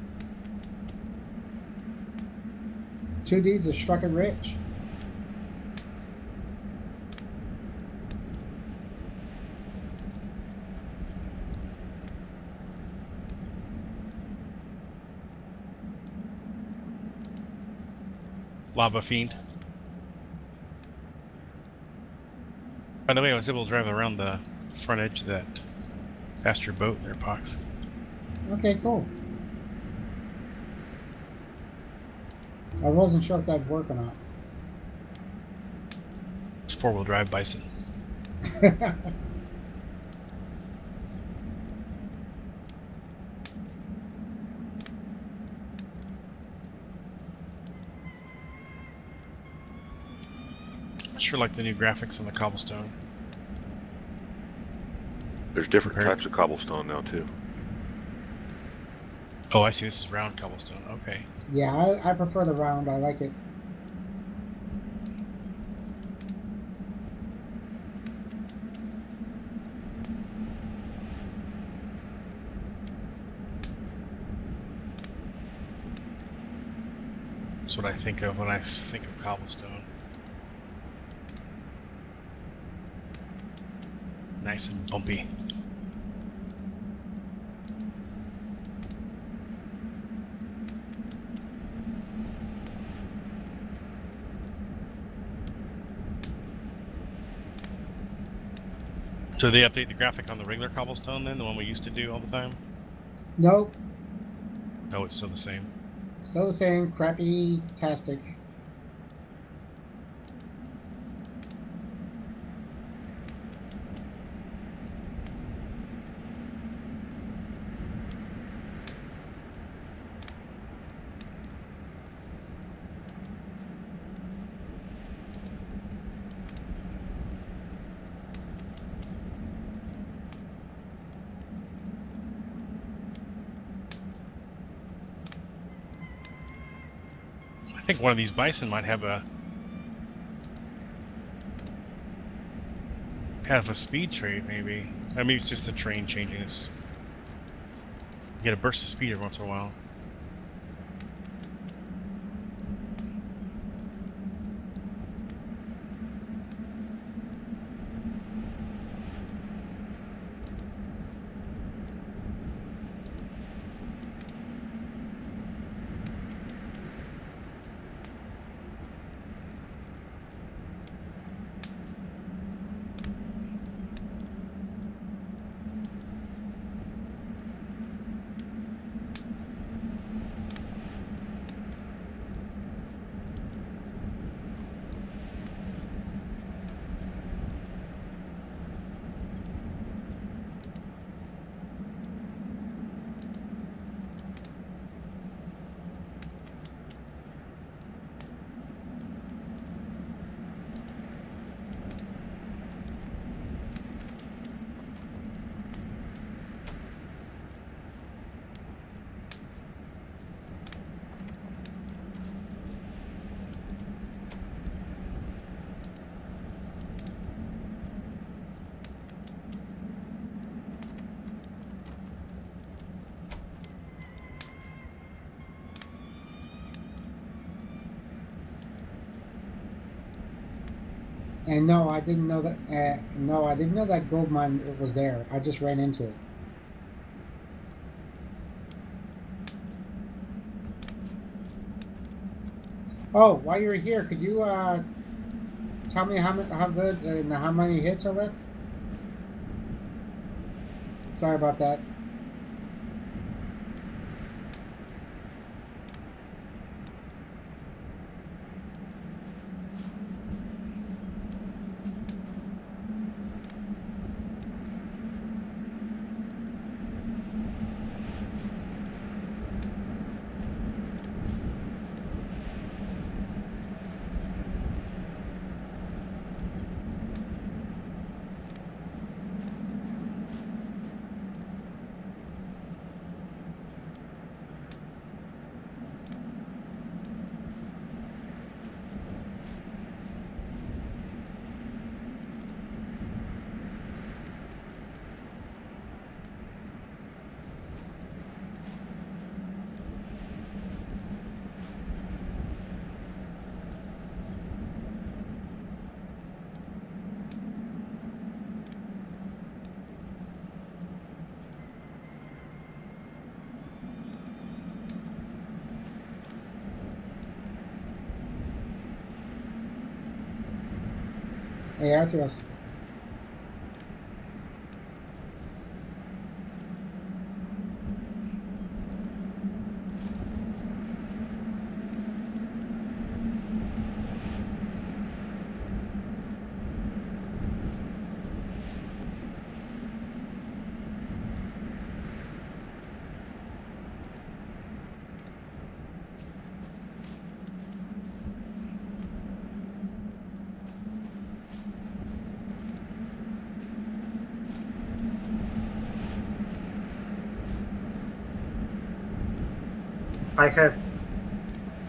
[SPEAKER 3] 2 deeds are struck it rich.
[SPEAKER 2] Lava Fiend. By the way, I was able to drive around the front edge of that pasture boat there, Pox.
[SPEAKER 3] Okay, cool. I wasn't sure if that'd work or not.
[SPEAKER 2] It's 4-wheel drive bison. I sure like the new graphics on the cobblestone.
[SPEAKER 14] There's different types of cobblestone now too.
[SPEAKER 2] Oh, I see. This is round cobblestone. Okay.
[SPEAKER 3] Yeah, I prefer the round. I like it.
[SPEAKER 2] That's what I think of when I think of cobblestone. Nice and bumpy. So they update the graphic on the regular cobblestone then, the one we used to do all the time?
[SPEAKER 3] Nope.
[SPEAKER 2] No, it's still the same.
[SPEAKER 3] Still the same. Crappy-tastic.
[SPEAKER 2] I think one of these bison might have a speed trait, maybe. I mean, it's just the train changing its. You get a burst of speed every once in a while.
[SPEAKER 3] And no, I didn't know that. No, I didn't know that gold mine was there. I just ran into it. Oh, while you're here, could you tell me how good and how many hits are left? Sorry about that. Hey, Arthur.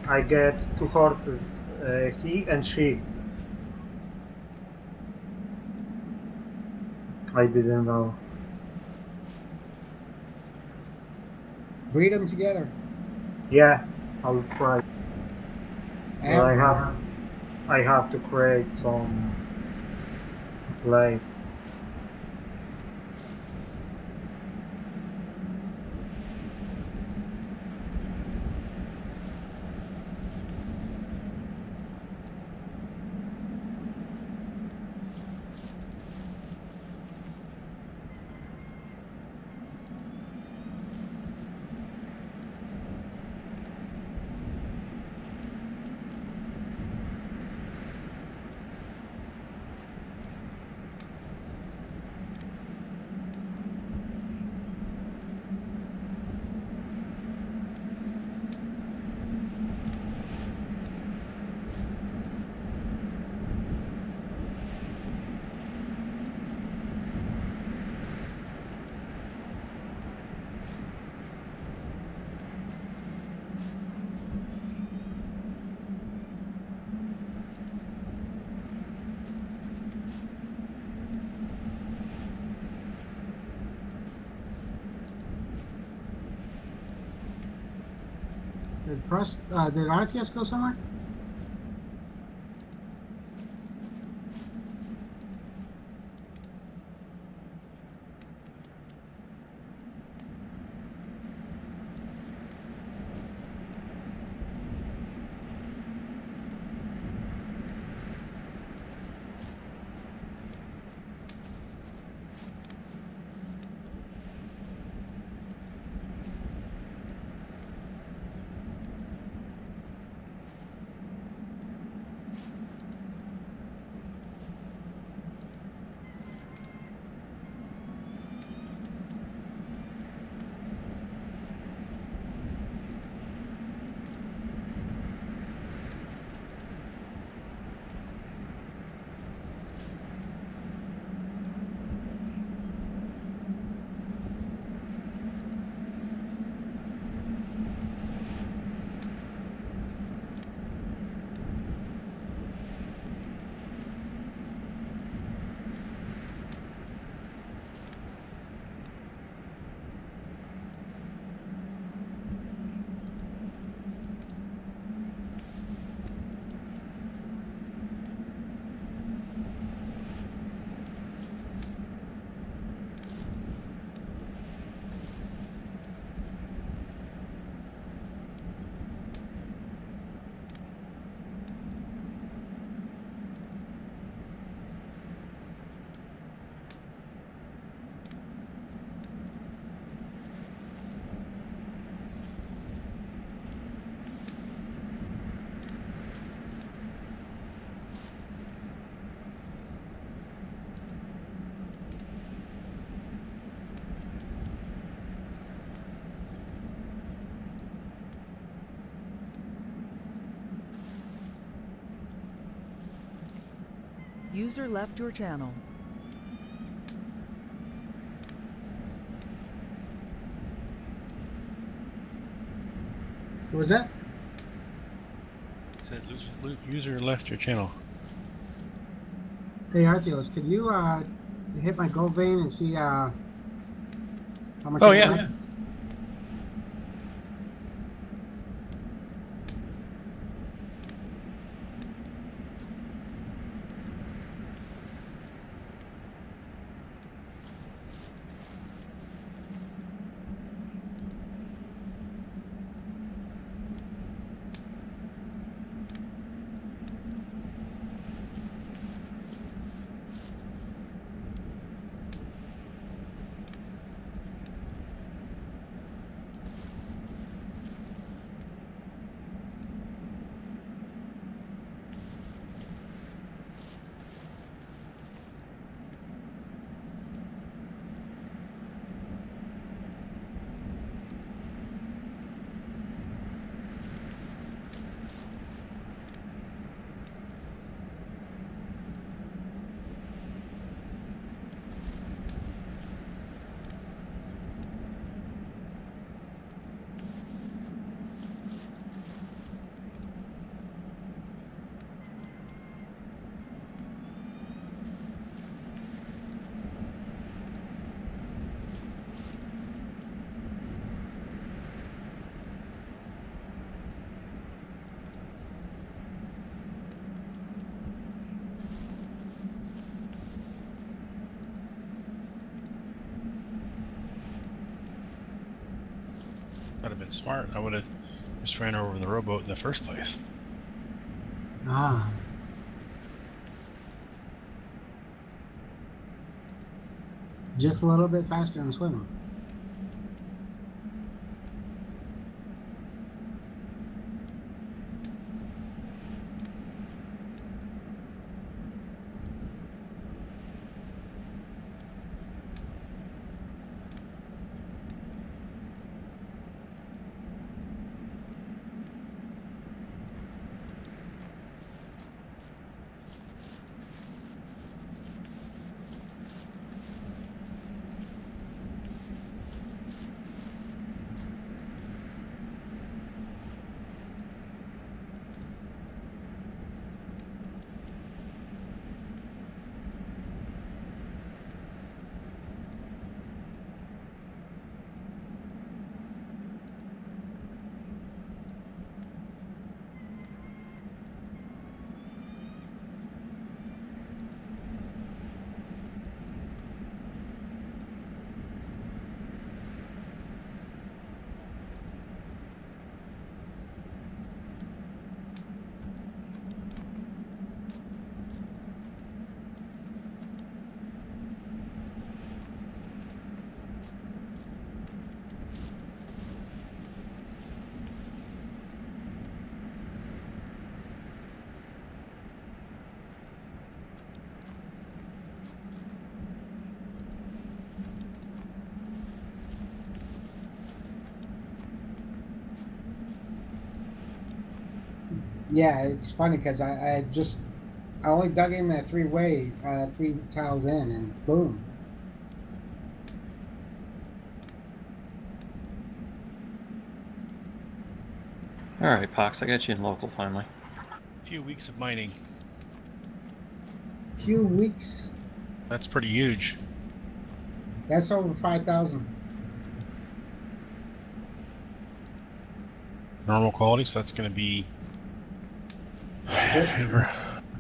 [SPEAKER 11] I get 2 horses, he and she. I didn't know.
[SPEAKER 3] Breed them together.
[SPEAKER 11] Yeah, I'll try. But
[SPEAKER 3] And
[SPEAKER 11] I have to create some place.
[SPEAKER 3] did RTS go somewhere?
[SPEAKER 6] User left your channel.
[SPEAKER 3] What was that?
[SPEAKER 2] Said user left your channel.
[SPEAKER 3] Hey, Artheos, could you hit my gold vein and see how much
[SPEAKER 2] Oh
[SPEAKER 3] I got
[SPEAKER 2] yeah.
[SPEAKER 3] left?
[SPEAKER 2] That'd have been smart. I would have just ran over the rowboat in the first place.
[SPEAKER 3] Ah. Just a little bit faster than swimming. Yeah, it's funny because I only dug in that three tiles in, and boom.
[SPEAKER 5] All right, Pox, I got you in local finally.
[SPEAKER 2] A few weeks of mining.
[SPEAKER 3] Few weeks.
[SPEAKER 2] That's pretty huge.
[SPEAKER 3] That's over 5,000.
[SPEAKER 2] Normal quality, so that's going to be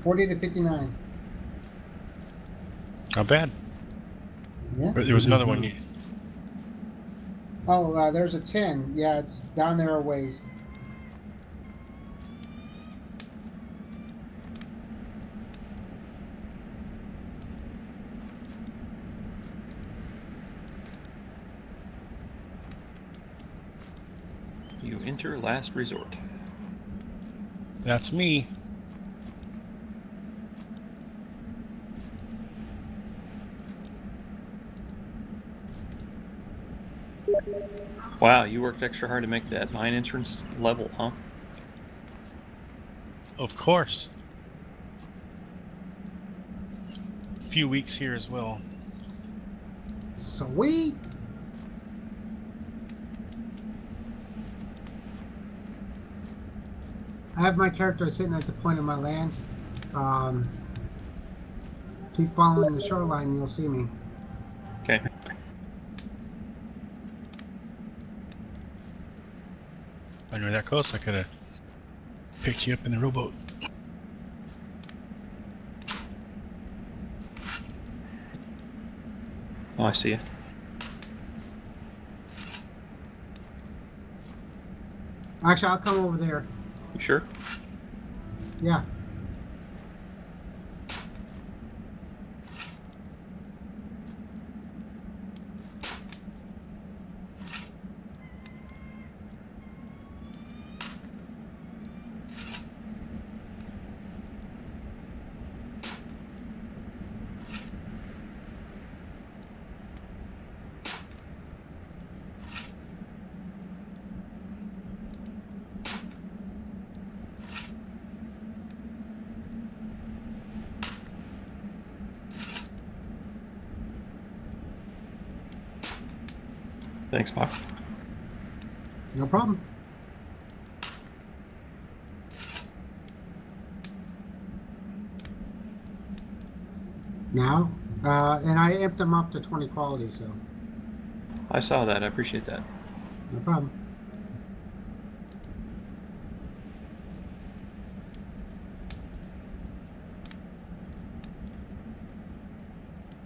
[SPEAKER 3] 40 to 59.
[SPEAKER 2] Not bad.
[SPEAKER 3] Yeah.
[SPEAKER 2] But there was another one.
[SPEAKER 3] Oh, there's a 10. Yeah, it's down there a ways.
[SPEAKER 5] You enter last resort.
[SPEAKER 2] That's me.
[SPEAKER 5] Wow, you worked extra hard to make that mine entrance level, huh?
[SPEAKER 2] Of course. few weeks here as well.
[SPEAKER 3] Sweet. I have my character sitting at the point of my land. Keep following the shoreline and you'll see me.
[SPEAKER 5] Okay.
[SPEAKER 2] I know that close. I could have picked you up in the rowboat.
[SPEAKER 5] Oh, I see you.
[SPEAKER 3] Actually, I'll come over there.
[SPEAKER 5] You sure?
[SPEAKER 3] Yeah.
[SPEAKER 5] Thanks, Fox.
[SPEAKER 3] No problem. Now, and I amped them up to 20 quality, so
[SPEAKER 5] I saw that. I appreciate that.
[SPEAKER 3] no problem.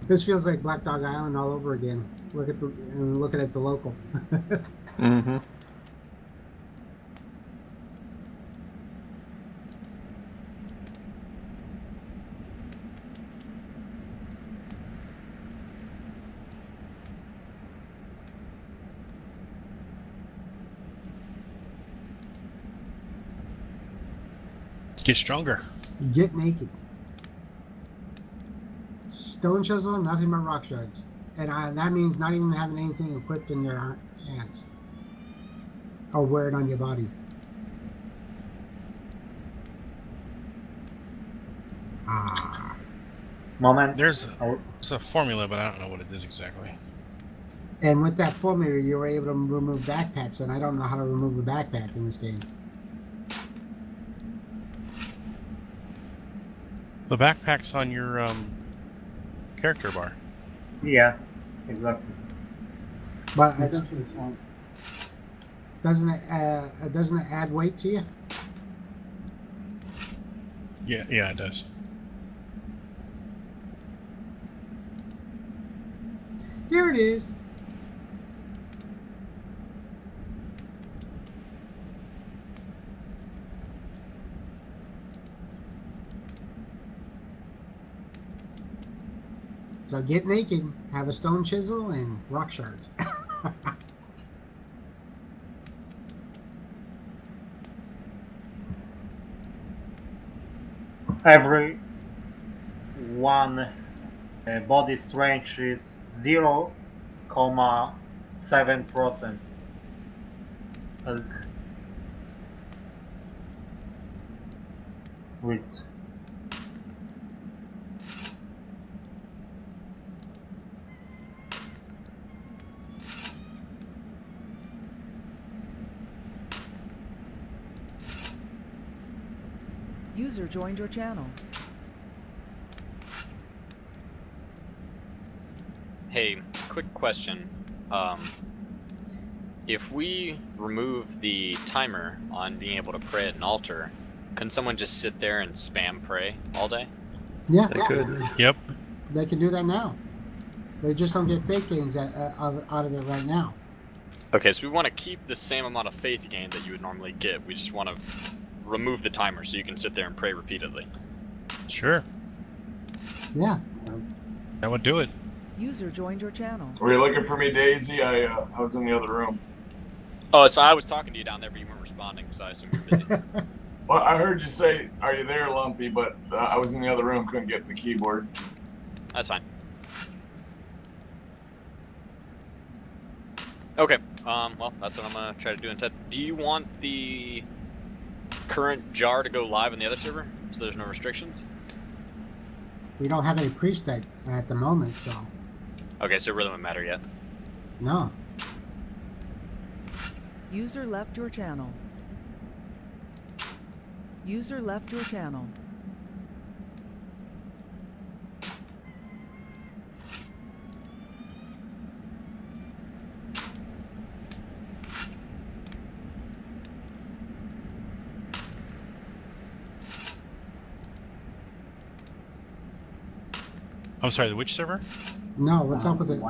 [SPEAKER 3] This feels like Black Dog Island all over again. Looking at the local.
[SPEAKER 5] Mm-hmm.
[SPEAKER 2] Get stronger.
[SPEAKER 3] Get naked. Stone chisel, nothing but rock shards. And that means not even having anything equipped in your hands. Or wear it on your body.
[SPEAKER 11] Moment.
[SPEAKER 2] There's a formula, but I don't know what it is exactly.
[SPEAKER 3] And with that formula, you were able to remove backpacks, and I don't know how to remove a backpack in this game.
[SPEAKER 2] The backpack's on your character bar.
[SPEAKER 11] Yeah, exactly.
[SPEAKER 3] But it's, doesn't it add weight to you?
[SPEAKER 2] Yeah, it does.
[SPEAKER 3] Here it is. So get naked, have a stone chisel, and rock shards.
[SPEAKER 11] Every one body strength is 0.7%. With
[SPEAKER 6] User joined your channel.
[SPEAKER 10] Hey, quick question. If we remove the timer on being able to pray at an altar, can someone just sit there and spam pray all day?
[SPEAKER 3] Yeah,
[SPEAKER 5] They could.
[SPEAKER 2] Yep.
[SPEAKER 3] they can do that now. They just don't get faith gains out of it right now.
[SPEAKER 10] Okay, so we want to keep the same amount of faith gain that you would normally get. We just want to remove the timer so you can sit there and pray repeatedly.
[SPEAKER 2] Sure.
[SPEAKER 3] Yeah.
[SPEAKER 2] That would do it.
[SPEAKER 6] User joined your channel.
[SPEAKER 1] Were you looking for me, Daisy? I was in the other room.
[SPEAKER 10] Oh, it's fine. I was talking to you down there, but you weren't responding, so I assume you're busy.
[SPEAKER 1] Well, I heard you say, "Are you there, Lumpy?" But I was in the other room, couldn't get the keyboard.
[SPEAKER 10] That's fine. Okay. Well, that's what I'm gonna try to do instead. Do you want the current jar to go live on the other server, so there's no restrictions?
[SPEAKER 3] We don't have any priest at the moment, so
[SPEAKER 10] Okay, so it really won't matter yet.
[SPEAKER 3] no.
[SPEAKER 6] User left your channel. User left your channel.
[SPEAKER 2] I'm sorry, the which server?
[SPEAKER 3] No, what's up with it?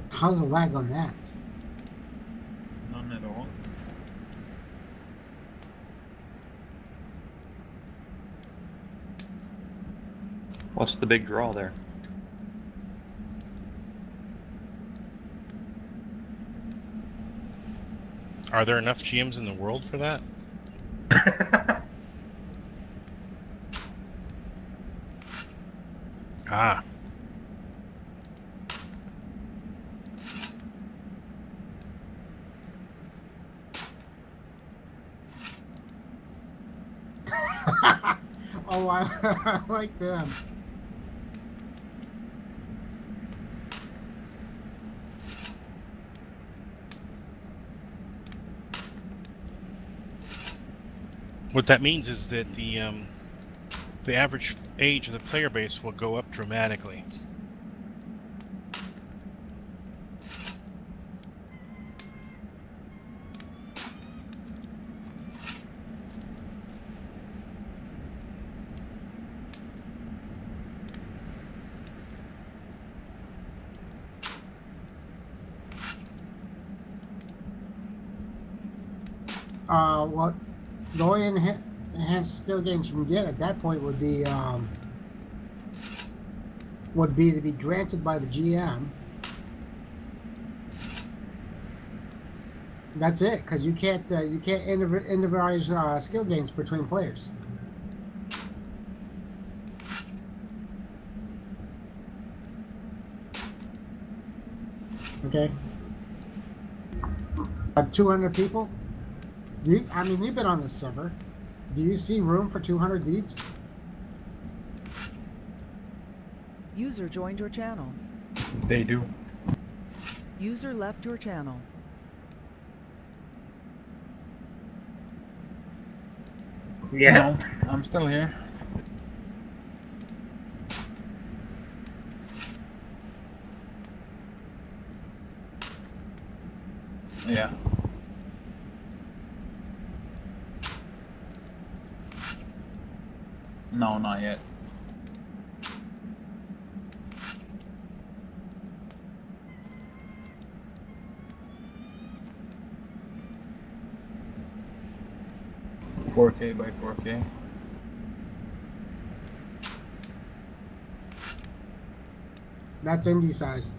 [SPEAKER 3] How's the lag on that?
[SPEAKER 12] None at all.
[SPEAKER 5] What's the big draw there?
[SPEAKER 2] Are there enough GMs in the world for that? Ah.
[SPEAKER 3] Oh, I like them.
[SPEAKER 2] What that means is that the average age of the player base will go up dramatically.
[SPEAKER 3] What the only enhanced skill gains you can get at that point would be to be granted by the GM. That's it, because you can't individualize skill gains between players. Okay. 200 people. I mean, you've been on this server. Do you see room for 200 deeds?
[SPEAKER 6] User joined your channel.
[SPEAKER 12] They do.
[SPEAKER 6] User left your channel.
[SPEAKER 11] Yeah.
[SPEAKER 12] No, I'm still here. Yeah. No, not yet. $4K by 4K.
[SPEAKER 3] That's indie size.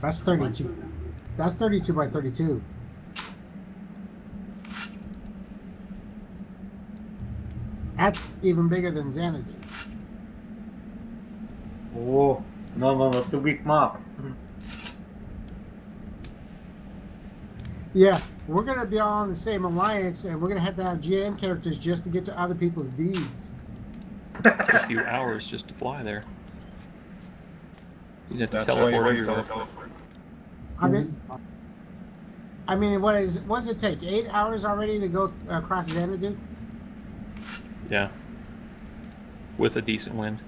[SPEAKER 3] That's 32. That's 32 by 32. That's even bigger than Xanadu.
[SPEAKER 11] Oh, no, too big map.
[SPEAKER 3] Yeah, we're gonna be all on the same alliance, and we're gonna have to have GM characters just to get to other people's deeds.
[SPEAKER 5] A few hours just to fly there. You have to teleport everywhere.
[SPEAKER 3] I mean, what does it take? 8 hours already to go across Xanadu?
[SPEAKER 5] Yeah. With a decent wind.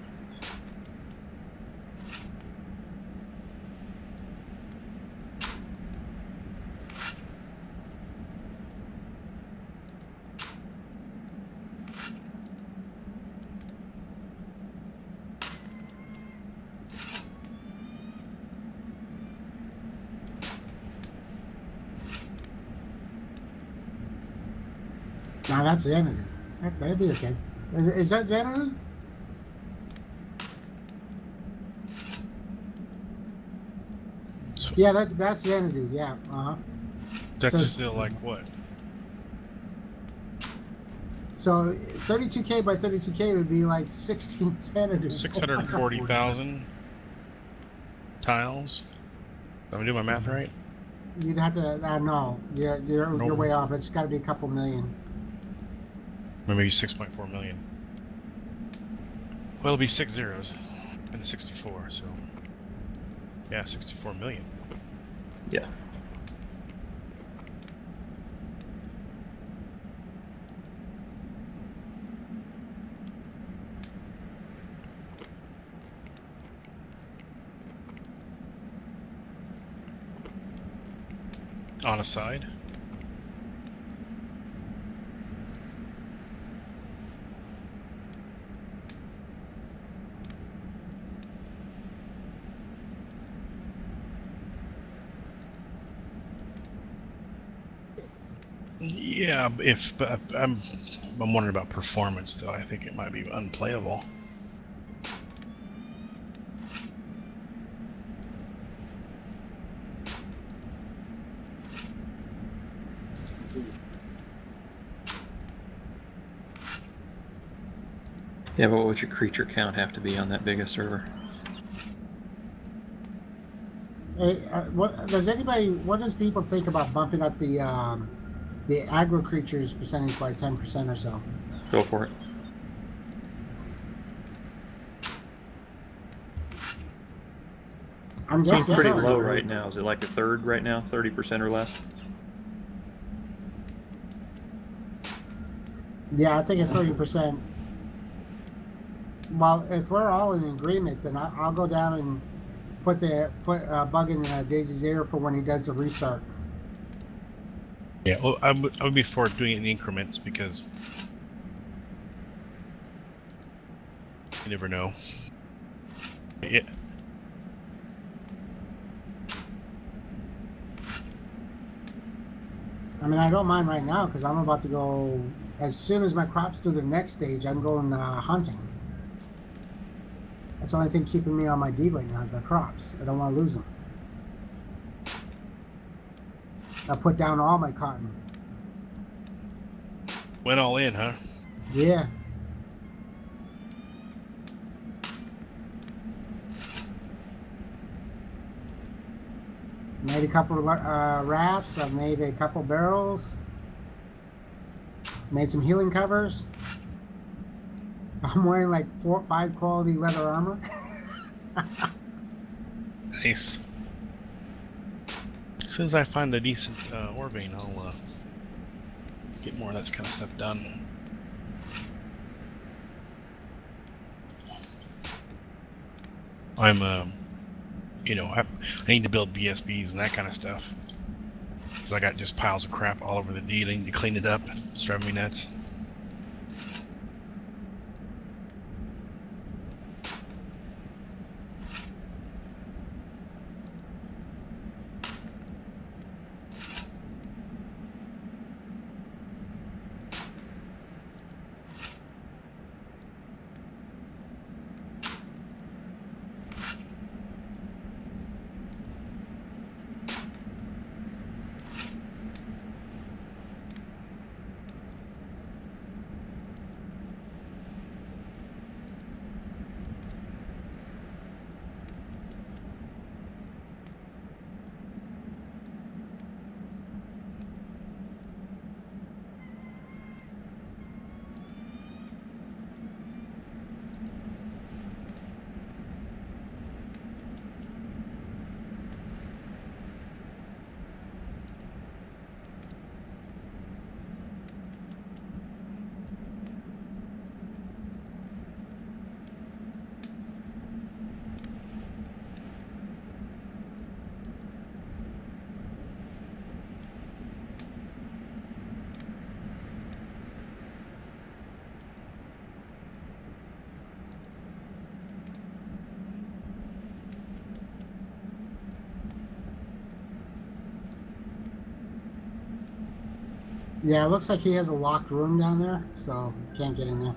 [SPEAKER 3] Now that's Xanadu. That'd be okay. Is that Xanadu? Yeah, that's the entity. Yeah.
[SPEAKER 2] That's
[SPEAKER 3] So-
[SPEAKER 2] still like what?
[SPEAKER 3] So 32K by 32K would be like 16 senators.
[SPEAKER 2] 640,000 tiles. Am I doing my math right?
[SPEAKER 3] You'd have to. No, you're way off. It's got to be a couple million.
[SPEAKER 2] Or maybe 6.4 million. Well, it'll be 6 zeros and 64, so yeah, 64 million.
[SPEAKER 5] Yeah.
[SPEAKER 2] On a side. Yeah, but I'm wondering about performance though. I think it might be unplayable.
[SPEAKER 5] Yeah, but what would your creature count have to be on that big a server?
[SPEAKER 3] Hey, what does people think about bumping up the aggro creatures percentage by 10% or so?
[SPEAKER 5] Go for it.
[SPEAKER 3] I'm
[SPEAKER 5] Seems
[SPEAKER 3] guessing
[SPEAKER 5] pretty
[SPEAKER 3] so.
[SPEAKER 5] low right now. Is it like a third right now? 30% or less?
[SPEAKER 3] Yeah, I think it's 30%. Well, if we're all in agreement, then I'll go down and put bug in Daisy's ear for when he does the restart.
[SPEAKER 2] Yeah, well, I would be for doing it in increments because you never know. Yeah.
[SPEAKER 3] I mean, I don't mind right now because I'm about to go. As soon as my crops do the next stage, I'm going hunting. That's the only thing keeping me on my deed right now is my crops. I don't want to lose them. I put down all my cotton.
[SPEAKER 2] Went all in, huh?
[SPEAKER 3] Yeah. Made a couple of rafts. I've made a couple barrels. Made some healing covers. I'm wearing like 4 or 5 quality leather armor.
[SPEAKER 2] Nice. As soon as I find a decent ore vein, I'll get more of that kind of stuff done. I'm, you know, I need to build BSBs and that kind of stuff. Because I got just piles of crap all over the deed. I need to clean it up. It's driving me nuts.
[SPEAKER 3] Yeah, it looks like he has a locked room down there, so can't get in there.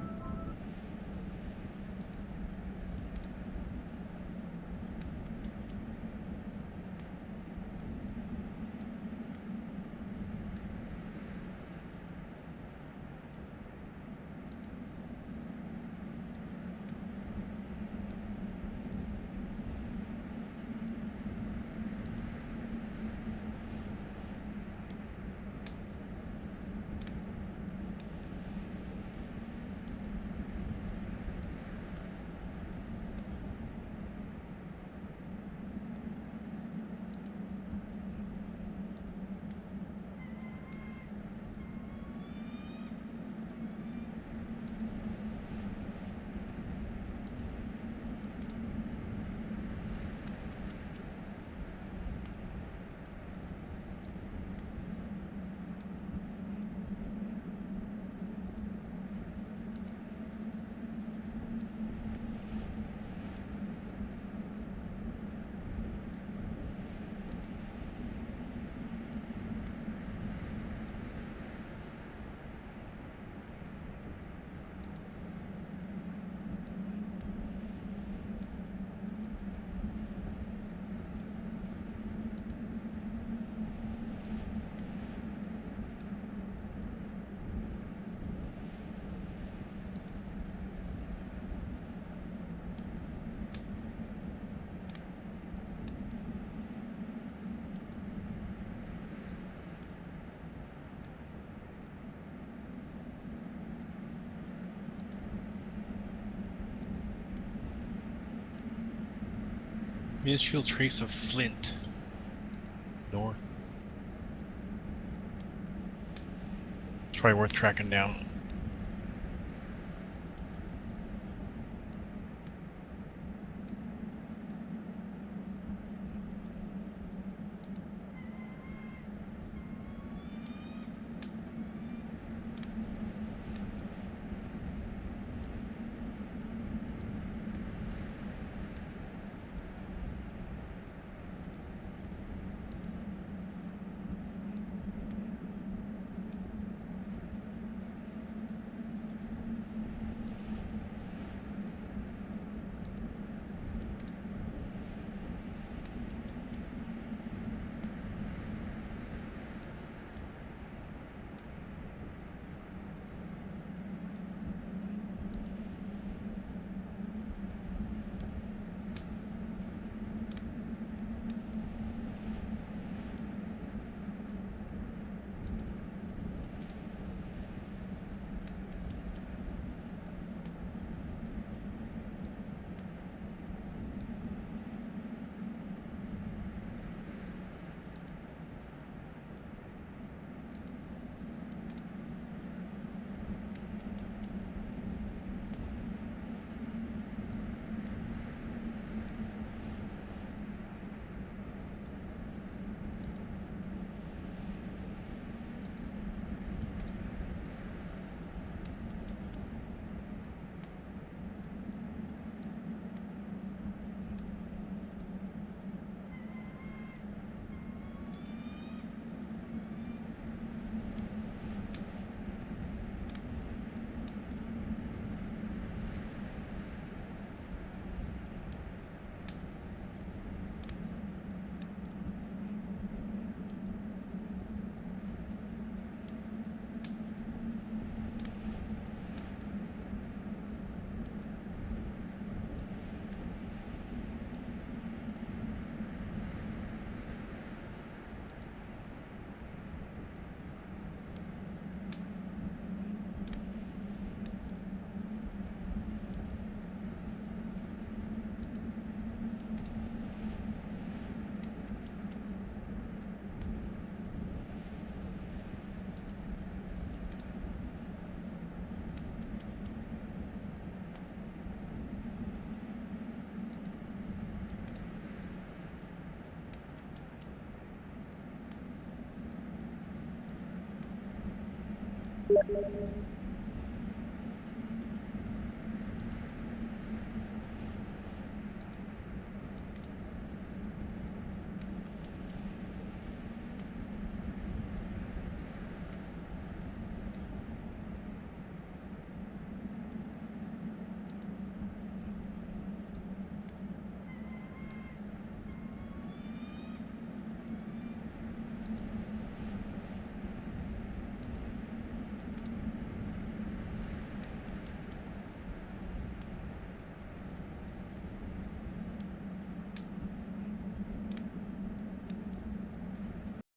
[SPEAKER 2] Minuscule trace of flint. North. It's probably worth tracking down.